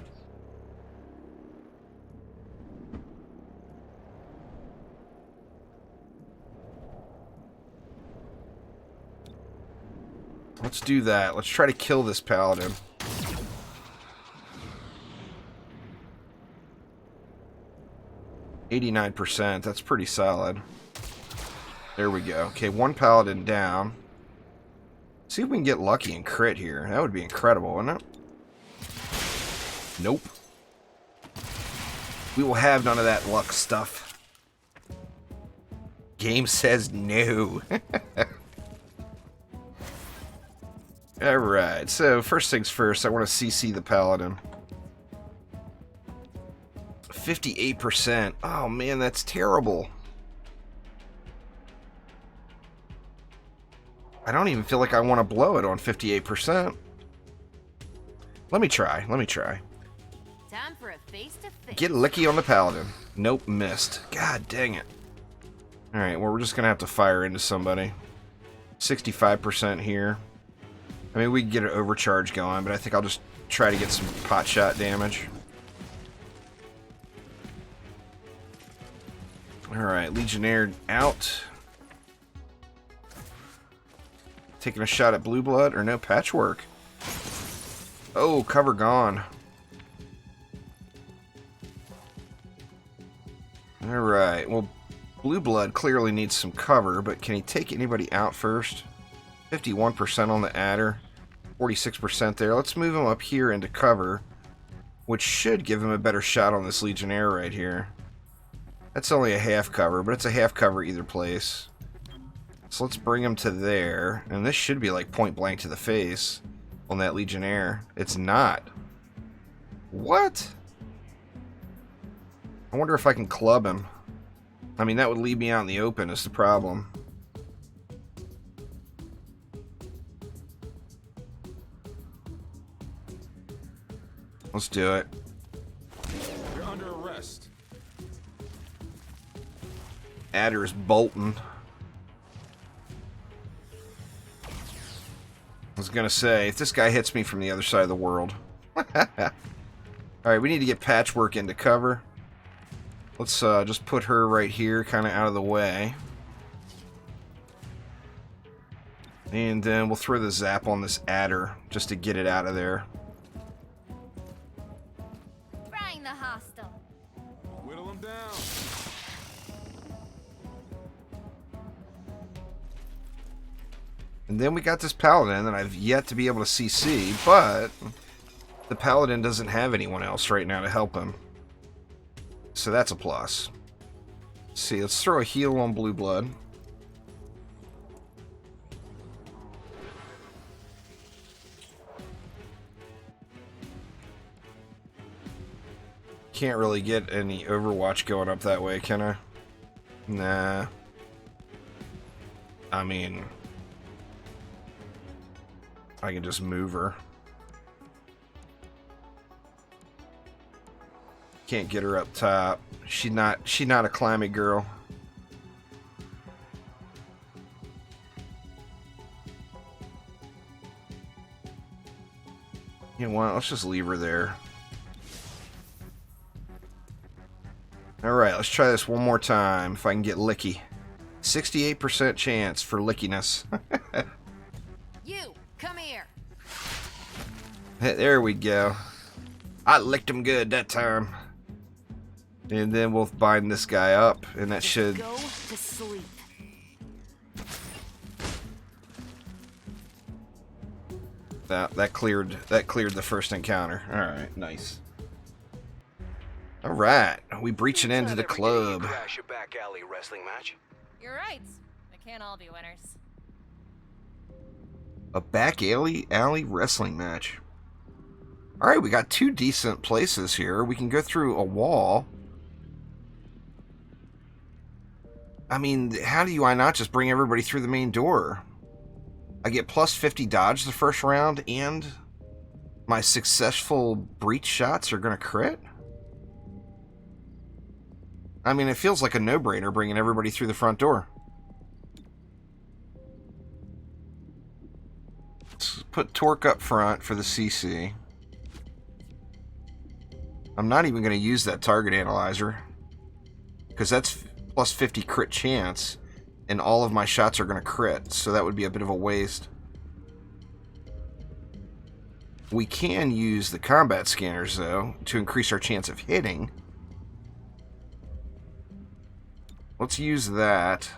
Let's do that. Let's try to kill this Paladin. %. That's pretty solid. There we go. Okay, 1 Paladin down. See if we can get lucky and crit here. That would be incredible, wouldn't it? Nope. We will have none of that luck stuff. Game says no. Alright, so first things first, I want to CC the Paladin. 58%. Oh man, that's terrible. I don't even feel like I want to blow it on 58%. Let me try. Time for a face-to-face. Get licky on the Paladin. Nope, missed. God dang it. Alright, well, we're just going to have to fire into somebody. 65% here. I mean, we can get an overcharge going, but I think I'll just try to get some pot shot damage. Alright, Legionnaire out. Taking a shot at Blue Blood, or no, Patchwork. Oh, cover gone. Alright, well, Blue Blood clearly needs some cover, but can he take anybody out first? 51% on the adder, 46% there. Let's move him up here into cover, which should give him a better shot on this Legionnaire right here. That's only a half cover, but it's a half cover either place. So let's bring him to there, and this should be like point blank to the face on that Legionnaire. It's not. What? I wonder if I can club him. I mean, that would leave me out in the open is the problem. Let's do it. You're under arrest. Adder is bolting. I was gonna say, if this guy hits me from the other side of the world. Alright, we need to get Patchwork into cover. Let's just put her right here, kind of out of the way. And then we'll throw the zap on this adder, just to get it out of there. Frying the hostile. Whittle him down. And then we got this Paladin that I've yet to be able to CC, but the Paladin doesn't have anyone else right now to help him. So that's a plus. Let's see, let's throw a heal on Blue Blood. Can't really get any Overwatch going up that way, can I? Nah. I mean, I can just move her. Can't get her up top. She's not a climby girl. You know what? Let's just leave her there. Alright, let's try this one more time. If I can get licky. 68% chance for lickiness. You, come here. There we go. I licked him good that time. And then we'll bind this guy up, and that should Go to sleep. that cleared the first encounter. All right, nice. All right, we breaching into the club. Crash a back alley wrestling match. You're right. They can't all be winners. A back alley wrestling match. All right, we got two decent places here. We can go through a wall. I mean, how do I not just bring everybody through the main door? I get plus 50 dodge the first round, and my successful breach shots are going to crit? I mean, it feels like a no-brainer bringing everybody through the front door. Let's put Torque up front for the CC. I'm not even going to use that target analyzer, because that's plus 50 crit chance, and all of my shots are going to crit, so that would be a bit of a waste. We can use the combat scanners, though, to increase our chance of hitting. Let's use that.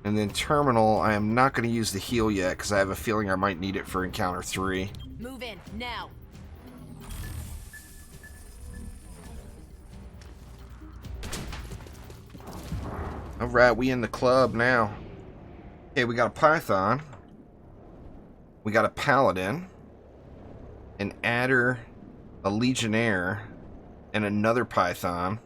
And then Terminal, I am not going to use the heal yet, because I have a feeling I might need it for Encounter 3. Move in, now. Alright, we in the club now. Okay, we got a Python. We got a Paladin. An Adder. A Legionnaire. And another Python.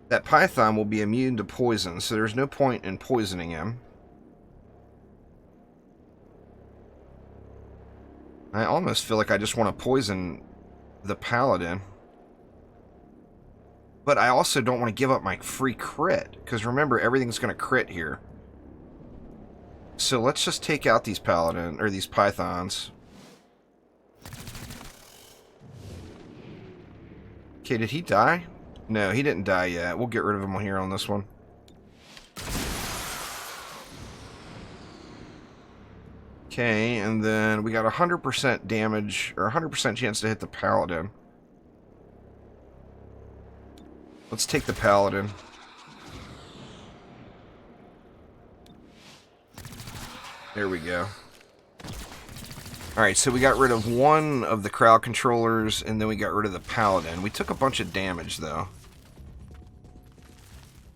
That Python will be immune to poison, so there's no point in poisoning him. I almost feel like I just want to poison the Paladin. But I also don't want to give up my free crit, because remember, everything's going to crit here. So let's just take out these Pythons. Okay, did he die? No, he didn't die yet. We'll get rid of him here on this one. Okay, and then we got 100% damage, or 100% chance to hit the Paladin. Let's take the Paladin. There we go. Alright, so we got rid of one of the crowd controllers, and then we got rid of the Paladin. We took a bunch of damage, though.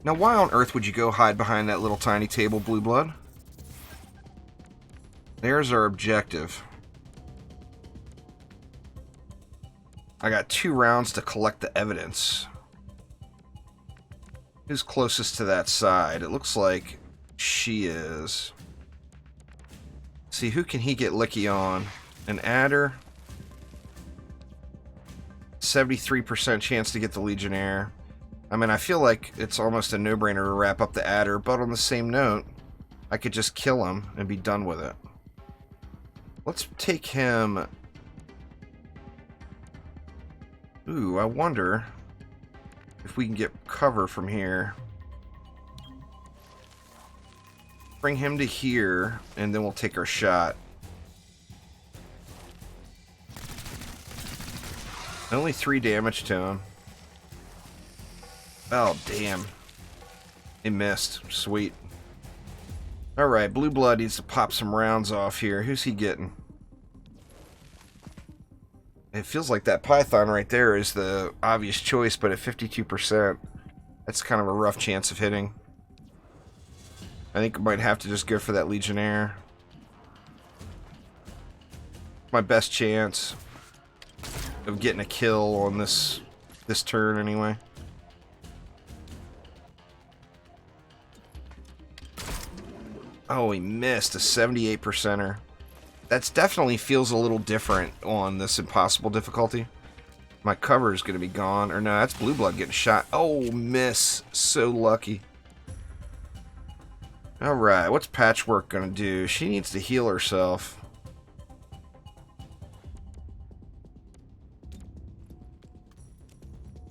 Now, why on earth would you go hide behind that little tiny table, Blue Blood? There's our objective. I got 2 rounds to collect the evidence. Who's closest to that side? It looks like she is. See, who can he get licky on? An adder. 73% chance to get the Legionnaire. I mean, I feel like it's almost a no-brainer to wrap up the adder, but on the same note, I could just kill him and be done with it. Let's take him... Ooh, I wonder if we can get cover from here. Bring him to here, and then we'll take our shot. Only 3 damage to him. Oh, damn. He missed. Sweet. Alright, Blue Blood needs to pop some rounds off here. Who's he getting? It feels like that Python right there is the obvious choice, but at 52%, that's kind of a rough chance of hitting. I think I might have to just go for that Legionnaire. My best chance of getting a kill on this turn anyway. Oh, he missed a 78%er. That's definitely feels a little different on this impossible difficulty. My cover is going to be gone. Or no, that's Blue Blood getting shot. Oh, miss. So lucky. Alright, what's Patchwork going to do? She needs to heal herself.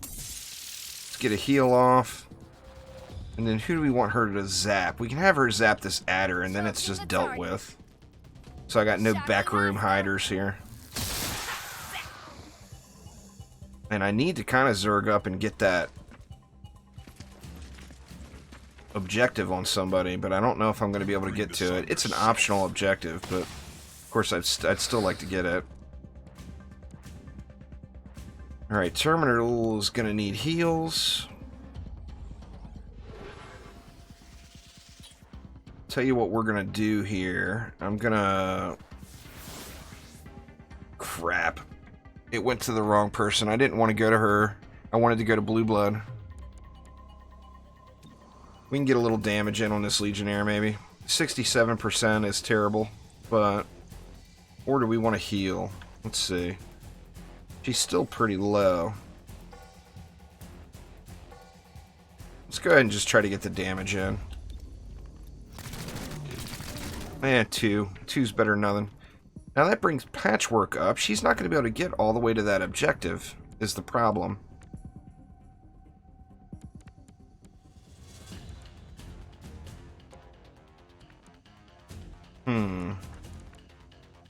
Let's get a heal off. And then who do we want her to zap? We can have her zap this adder, and then it's just dealt with. So I got no backroom hiders here. And I need to kind of zerg up and get that objective on somebody, but I don't know if I'm going to be able to get to it. It's an optional objective, but of course I'd still like to get it. Alright, Terminal is going to need heals. Tell you what we're gonna do here. I'm gonna... Crap. It went to the wrong person. I didn't want to go to her. I wanted to go to Blue Blood. We can get a little damage in on this Legionnaire, maybe. 67% is terrible, but... Or do we want to heal? Let's see. She's still pretty low. Let's go ahead and just try to get the damage in. 2. 2's better than nothing. Now that brings Patchwork up. She's not going to be able to get all the way to that objective, is the problem.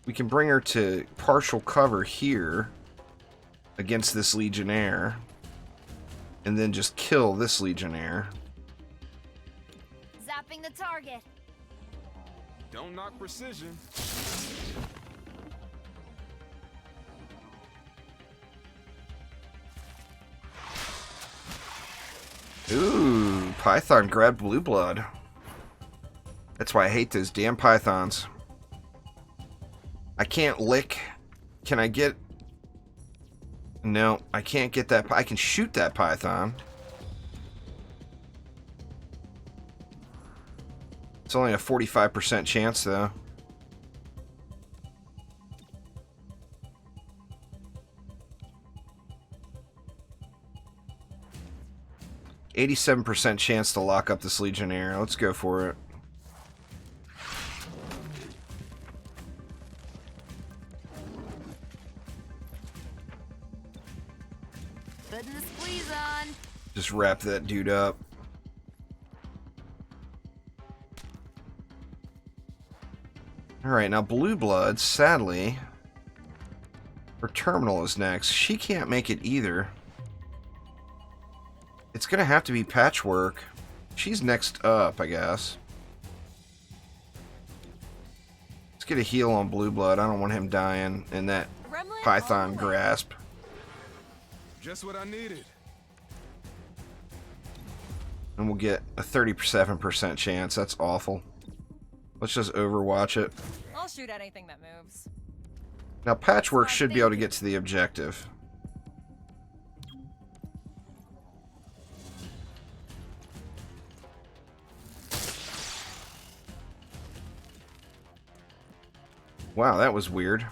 We can bring her to partial cover here against this Legionnaire. And then just kill this Legionnaire. Zapping the target. Don't knock precision. Ooh, Python grabbed Blue Blood. That's why I hate those damn Pythons. I can't lick. Can I get... No, I can't get that. I can shoot that Python. It's only a 45% chance, though. %87 chance to lock up this Legionnaire. Let's go for it. Putting the squeeze on. Just wrap that dude up. Alright, now Blue Blood, sadly, her terminal is next. She can't make it either. It's gonna have to be Patchwork. She's next up, I guess. Let's get a heal on Blue Blood. I don't want him dying in that Python grasp. Just what I needed. And we'll get a 37% chance. That's awful. Let's just overwatch it. I'll shoot at anything that moves. Now Patchwork should be able to get to the objective. Wow, that was weird.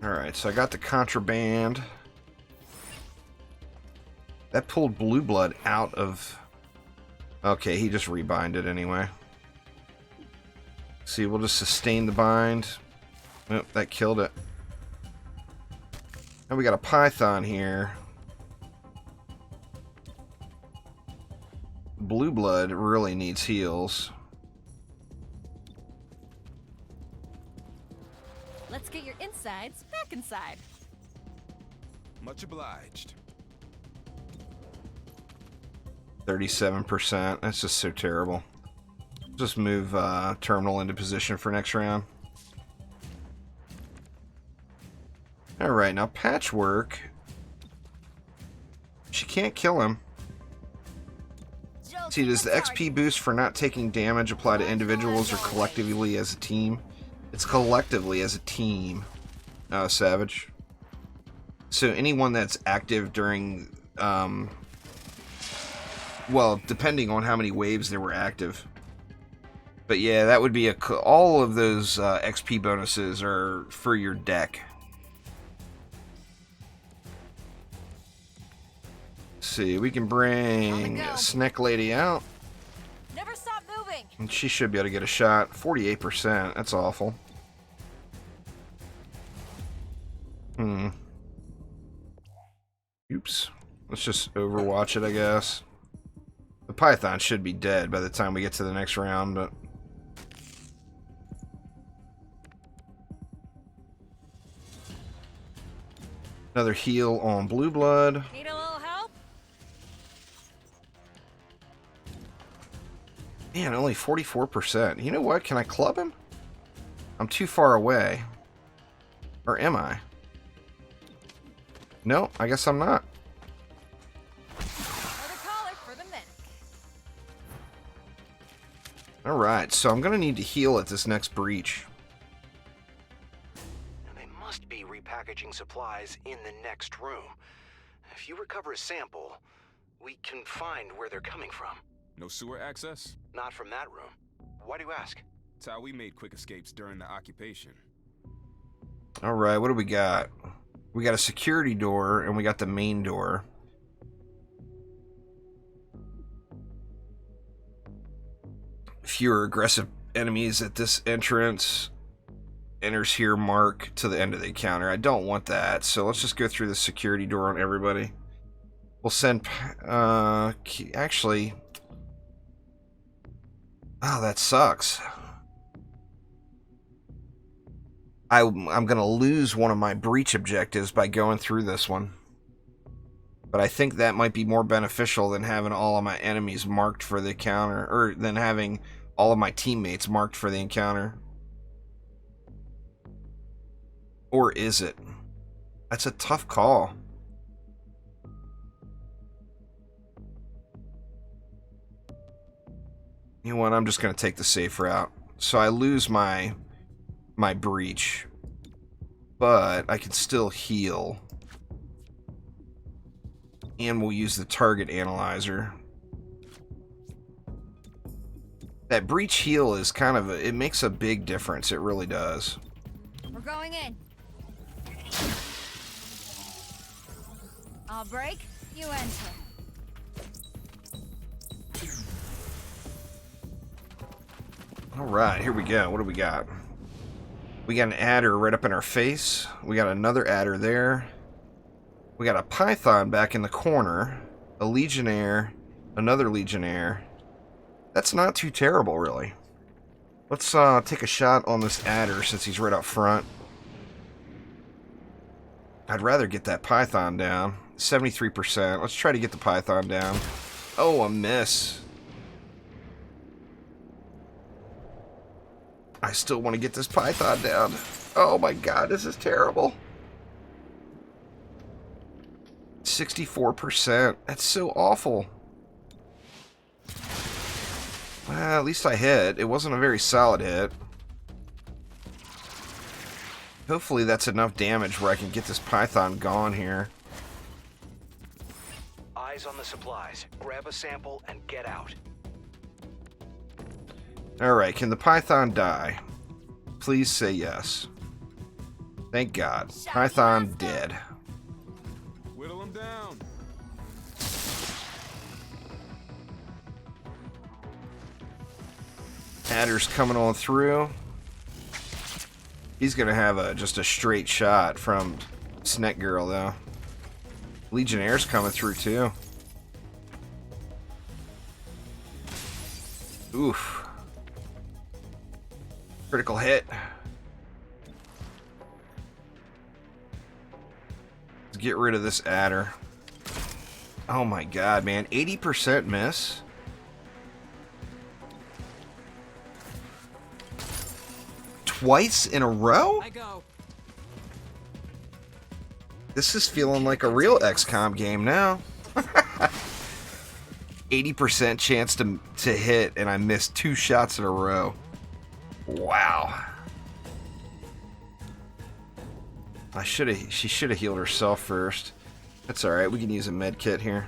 Alright, so I got the Contraband. That pulled Blue Blood out of... Okay, he just rebinded anyway. See, we'll just sustain the bind. Oh, that killed it. Now we got a Python here. Blue Blood really needs heals. Let's get your insides back inside. Much obliged. 37%. That's just so terrible. Just move Terminal into position for next round. Alright, now Patchwork. She can't kill him. See, does the XP boost for not taking damage apply to individuals or collectively as a team? It's collectively as a team. Savage. So anyone that's active during... well, depending on how many waves they were active. But yeah, that would be a... all of those XP bonuses are for your deck. Let's see, we can bring Snack Lady out. Never stop moving. And she should be able to get a shot. 48%. That's awful. Oops. Let's just overwatch it, I guess. The Python should be dead by the time we get to the next round, but... Another heal on Blue Blood. Need a little help? Man, only 44%. You know what? Can I club him? I'm too far away. Or am I? No, I guess I'm not. Alright, so I'm going to need to heal at this next breach. They must be repackaging supplies in the next room. If you recover a sample, we can find where they're coming from. No sewer access? Not from that room. Why do you ask? It's how we made quick escapes during the occupation. Alright, what do we got? We got a security door, and we got the main door. Fewer aggressive enemies at this entrance. Enters here mark to the end of the encounter. I don't want that, so let's just go through the security door on everybody. We'll send... actually... Oh, that sucks. I'm going to lose one of my breach objectives by going through this one. But I think that might be more beneficial than having all of my enemies marked for the encounter, or than having all of my teammates marked for the encounter. Or is it? That's a tough call. You know what? I'm just going to take the safe route. So I lose my breach, but I can still heal. And we'll use the target analyzer. That breach heal is kind of it makes a big difference. It really does. We're going in. I'll break, you enter. All right, here we go. What do we got? We got an adder right up in our face. We got another adder there. We got a python back in the corner. A legionnaire. Another legionnaire. That's not too terrible, really. Let's take a shot on this adder since he's right up front. I'd rather get that python down. 73%. Let's try to get the python down. Oh, a miss. I still want to get this python down. Oh my god, this is terrible. 64%. That's so awful. Well, at least I hit. It wasn't a very solid hit. Hopefully that's enough damage where I can get this python gone here. Eyes on the supplies. Grab a sample and get out. Alright, can the python die? Please say yes. Thank God. Python dead. Whittle him down. Adder's coming on through. He's gonna have just a straight shot from Snack Girl, though. Legionnaire's coming through, too. Oof. Critical hit. Let's get rid of this adder. Oh my god, man. 80% miss? Twice in a row? This is feeling like a real XCOM game now. 80% chance to hit, and I missed 2 shots in a row. Wow. She should have healed herself first. That's alright, we can use a med kit here.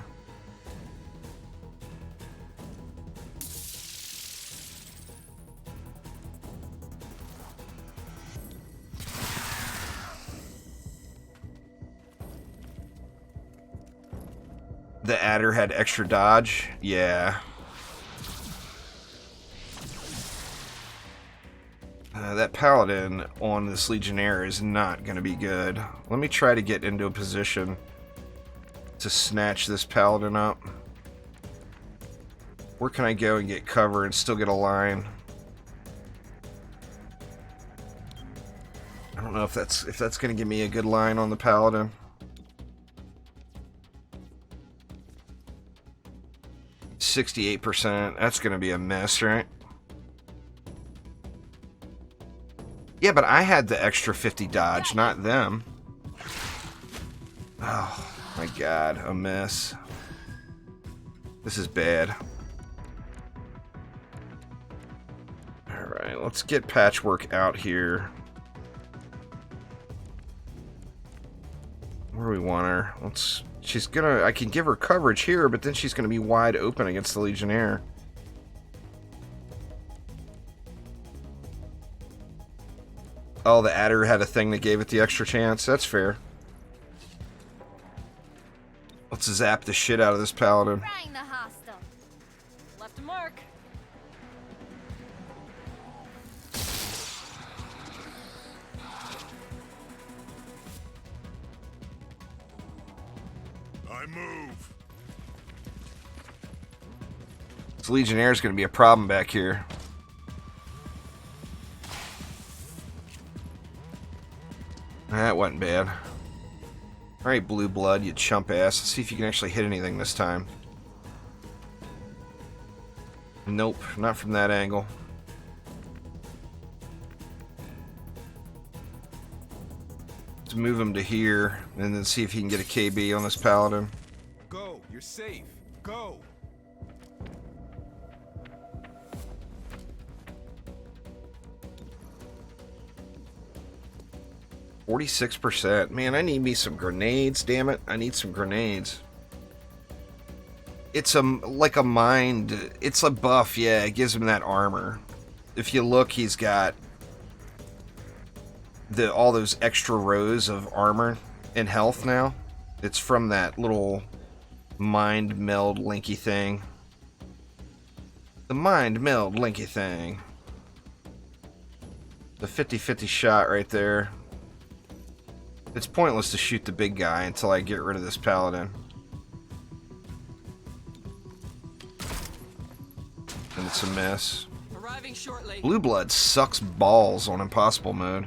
The adder had extra dodge? Yeah. That paladin on this legionnaire is not going to be good. Let me try to get into a position to snatch this paladin up. Where can I go and get cover and still get a line? I don't know if that's going to give me a good line on the paladin. %. That's going to be a mess, right? Yeah, but I had the extra 50 dodge, not them. Oh, my God. A mess. This is bad. Alright, let's get Patchwork out here. Where do we want her? She's gonna... I can give her coverage here, but then she's gonna be wide open against the Legionnaire. Oh, the adder had a thing that gave it the extra chance. That's fair. Let's zap the shit out of this paladin. Rang the hostile. Left a mark. I move. This Legionnaire is going to be a problem back here. That wasn't bad. Alright, Blue Blood, you chump ass. Let's see if you can actually hit anything this time. Nope, not from that angle. Let's move him to here, and then see if he can get a KB on this Paladin. Go, you're safe. Go. %. Man, I need me some grenades, damn it. I need some grenades. It's like a mind. It's a buff, yeah. It gives him that armor. If you look, he's got all those extra rows of armor and health now. It's from that little mind meld linky thing. The mind meld linky thing. The 50-50 shot right there. It's pointless to shoot the big guy until I get rid of this paladin. And it's a miss. Arriving shortly. Blue Blood sucks balls on impossible mode.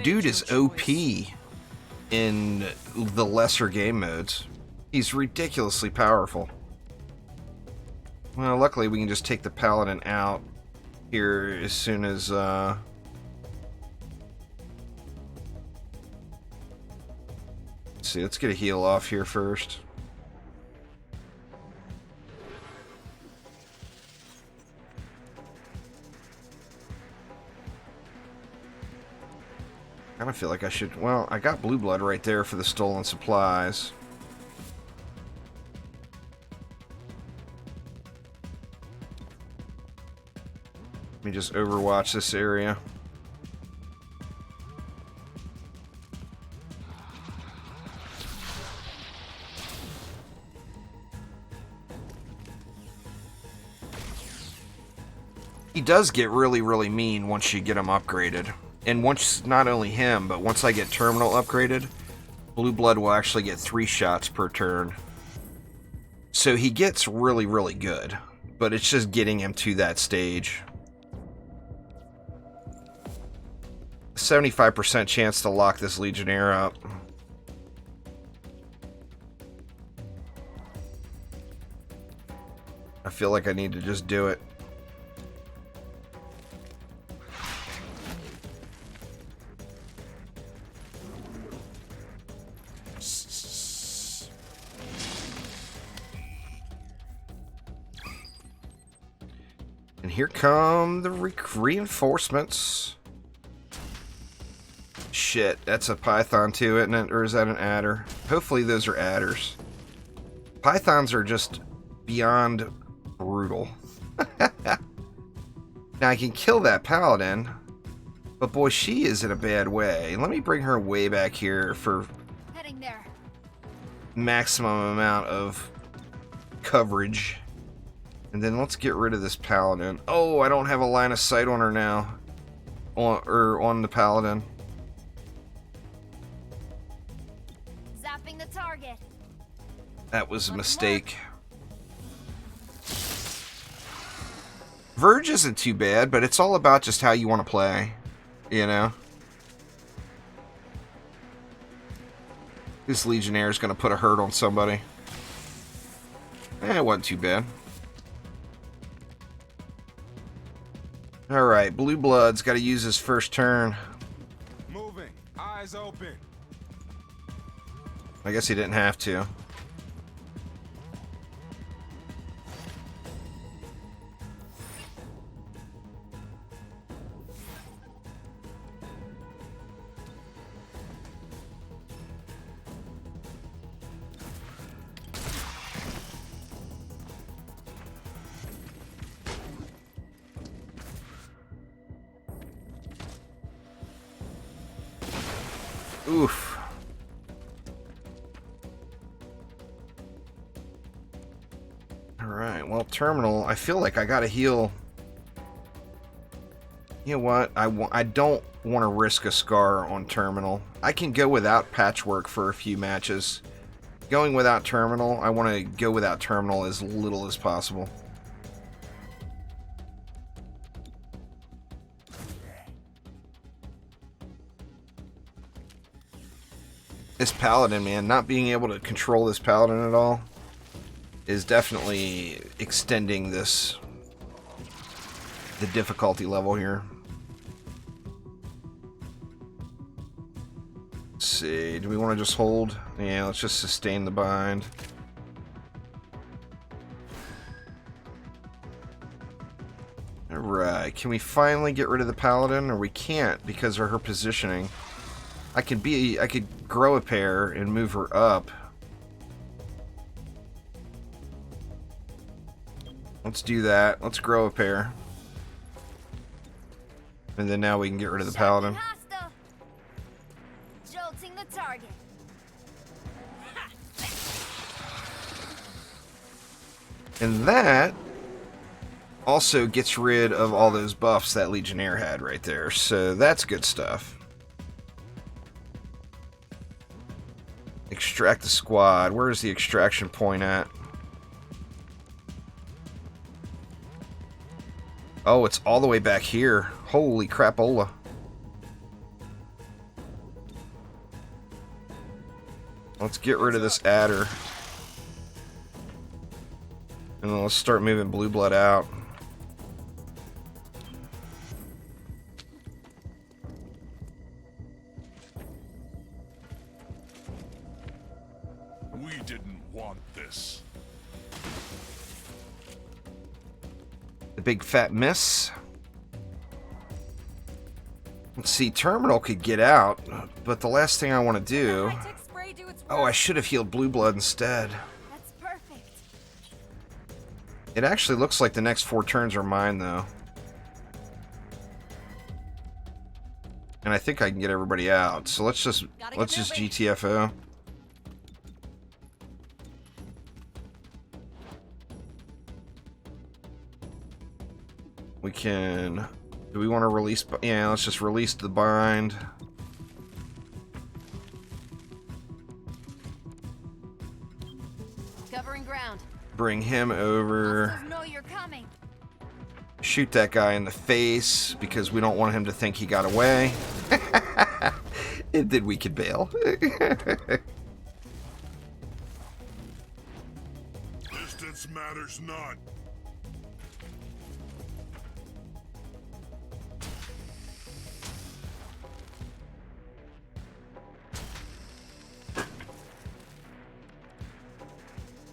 Dude is OP in the lesser game modes. He's ridiculously powerful. Well, luckily we can just take the paladin out here as soon as let's see, let's get a heal off here first. I kind of feel like I should... Well, I got Blue Blood right there for the stolen supplies. Let me just overwatch this area. He does get really, really mean once you get him upgraded. And once, not only him, but once I get Terminal upgraded, Blue Blood will actually get 3 shots per turn. So he gets really, really good. But it's just getting him to that stage. 75% chance to lock this Legionnaire up. I feel like I need to just do it. And here come the reinforcements. Shit, that's a Python too, isn't it? Or is that an adder? Hopefully those are adders. Pythons are just beyond brutal. Now I can kill that paladin, but boy, she is in a bad way. Let me bring her way back here for Heading there. maximum amount of coverage. And then let's get rid of this paladin. Oh, I don't have a line of sight on her now. On the paladin. Zapping the target. That was a mistake. Verge isn't too bad, but it's all about just how you want to play. You know? This Legionnaire is going to put a hurt on somebody. It wasn't too bad. Alright, Blue Blood's got to use his first turn. Moving. Eyes open. I guess he didn't have to. Oof. Alright, well, Terminal, I feel like I gotta heal. You know what? I don't want to risk a scar on Terminal. I can go without Patchwork for a few matches. Going without Terminal, I want to go without Terminal as little as possible. This Paladin, man, not being able to control this Paladin at all is definitely extending the difficulty level here. Let's see, do we want to just hold? Yeah, let's just sustain the bind. Alright, can we finally get rid of the Paladin? Or we can't because of her positioning. I could grow a pair and move her up. Let's do that. Let's grow a pair. And then now we can get rid of the Paladin. Jolting the target. And that also gets rid of all those buffs that Legionnaire had right there, so that's good stuff. Extract the squad. Where is the extraction point at? Oh, it's all the way back here. Holy crapola. Let's get rid of this adder. And then let's start moving Blue Blood out. We didn't want this. The big fat miss. Let's see, Terminal could get out, but the last thing I want to do... Oh, I should have healed Blue Blood instead. That's perfect. It actually looks like the next 4 turns are mine, though. And I think I can get everybody out. So let's just GTFO. We can... Do we want to release... Yeah, let's just release the bind. Covering ground. Bring him over. Know you're coming. Shoot that guy in the face because we don't want him to think he got away. And then we could bail. Distance matters not.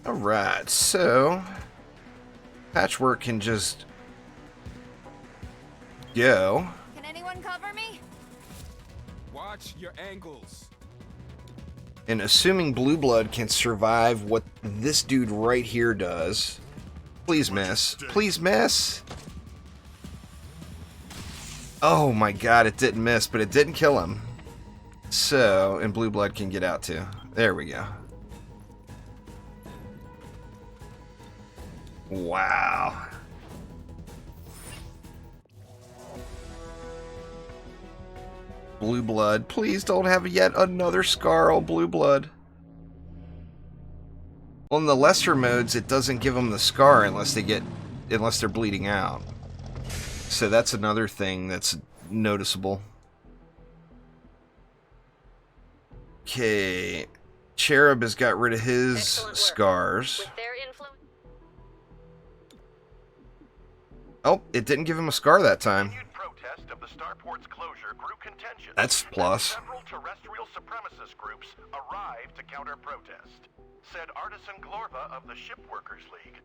Alright, so Patchwork can just go. Can anyone cover me? Watch your angles. And assuming Blue Blood can survive what this dude right here does. Please miss. Please miss. Oh my god, it didn't miss, but it didn't kill him. So, and Blue Blood can get out too. There we go. Wow. Blue Blood. Please don't have yet another scar on Blue Blood. Well, in the lesser modes, it doesn't give them the scar unless they're bleeding out. So that's another thing that's noticeable. Okay. Cherub has got rid of his scars. Oh, it didn't give him a scar that time. Protest of the starport's closure grew contentious. That's plus. Several terrestrial supremacist groups arrived to counter protest, said Artisan Glorva of the Shipworkers League.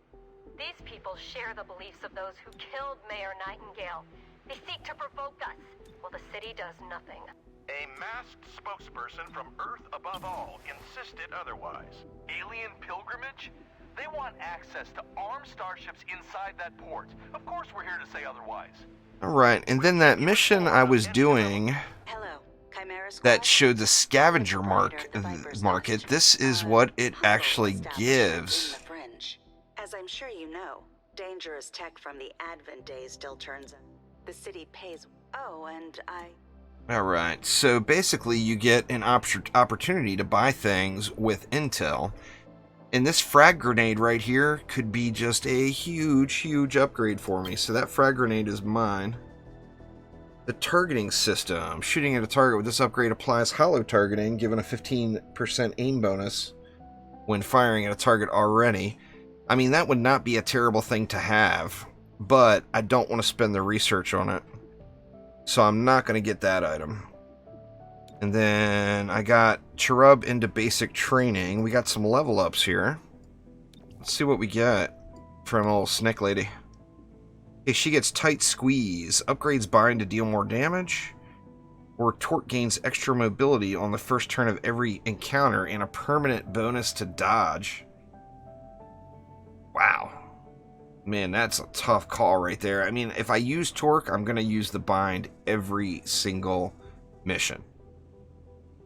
These people share the beliefs of those who killed Mayor Nightingale. They seek to provoke us, while the city does nothing. A masked spokesperson from Earth Above All insisted otherwise. Alien pilgrimage? They want access to armed starships inside that port. Of course we're here to say otherwise. Alright, and then that mission I was doing that showed the scavenger market, this is what it actually gives. As I'm sure you know, dangerous tech from the Advent days still turns up. The city pays... Oh, and Alright, so basically you get an opportunity to buy things with intel. And this frag grenade right here could be just a huge, huge upgrade for me. So that frag grenade is mine. The targeting system. Shooting at a target with this upgrade applies hollow targeting, given a 15% aim bonus when firing at a target already. I mean, that would not be a terrible thing to have, but I don't want to spend the research on it. So I'm not going to get that item. And then I got Cherub into basic training. We got some level ups here. Let's see what we get from old Snake Lady. Okay, she gets Tight Squeeze. Upgrades bind to deal more damage. Or Torque gains extra mobility on the first turn of every encounter and a permanent bonus to dodge. Wow. Man, that's a tough call right there. I mean, if I use Torque, I'm going to use the bind every single mission.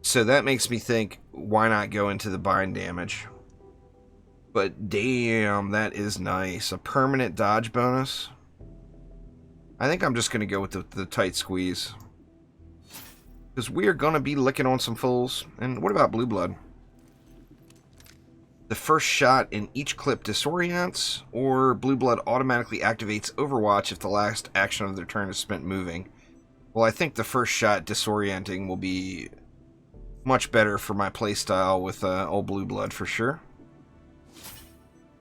So that makes me think, why not go into the bind damage? But damn, that is nice. A permanent dodge bonus. I think I'm just going to go with the tight squeeze. Because we are going to be licking on some fools. And what about Blue Blood? The first shot in each clip disorients, or Blue Blood automatically activates Overwatch if the last action of their turn is spent moving. Well, I think the first shot disorienting will be much better for my playstyle with old Blue Blood for sure.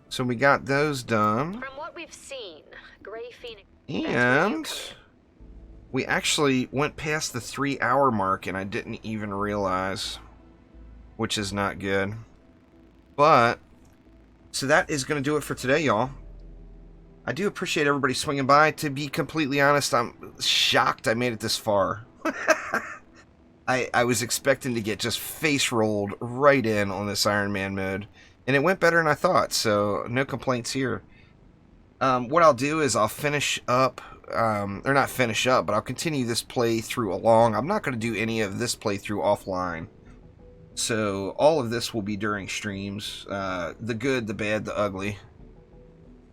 So we got those done. From what we've seen, Grey Phoenix... And we actually went past the 3-hour mark and I didn't even realize, which is not good. But, so that is going to do it for today, y'all. I do appreciate everybody swinging by. To be completely honest, I'm shocked I made it this far. I was expecting to get just face rolled right in on this Ironman mode. And it went better than I thought, so no complaints here. What I'll do is I'll finish up, or not finish up, but I'll continue this playthrough along. I'm not going to do any of this playthrough offline. So all of this will be during streams. The good, the bad, the ugly.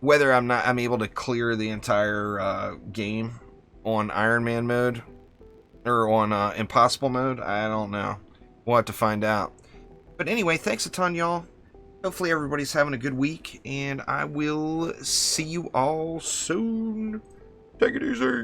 Whether I'm able to clear the entire game on Ironman mode or on Impossible mode, I don't know. We'll have to find out. But anyway, thanks a ton, y'all. Hopefully everybody's having a good week, and I will see you all soon. Take it easy.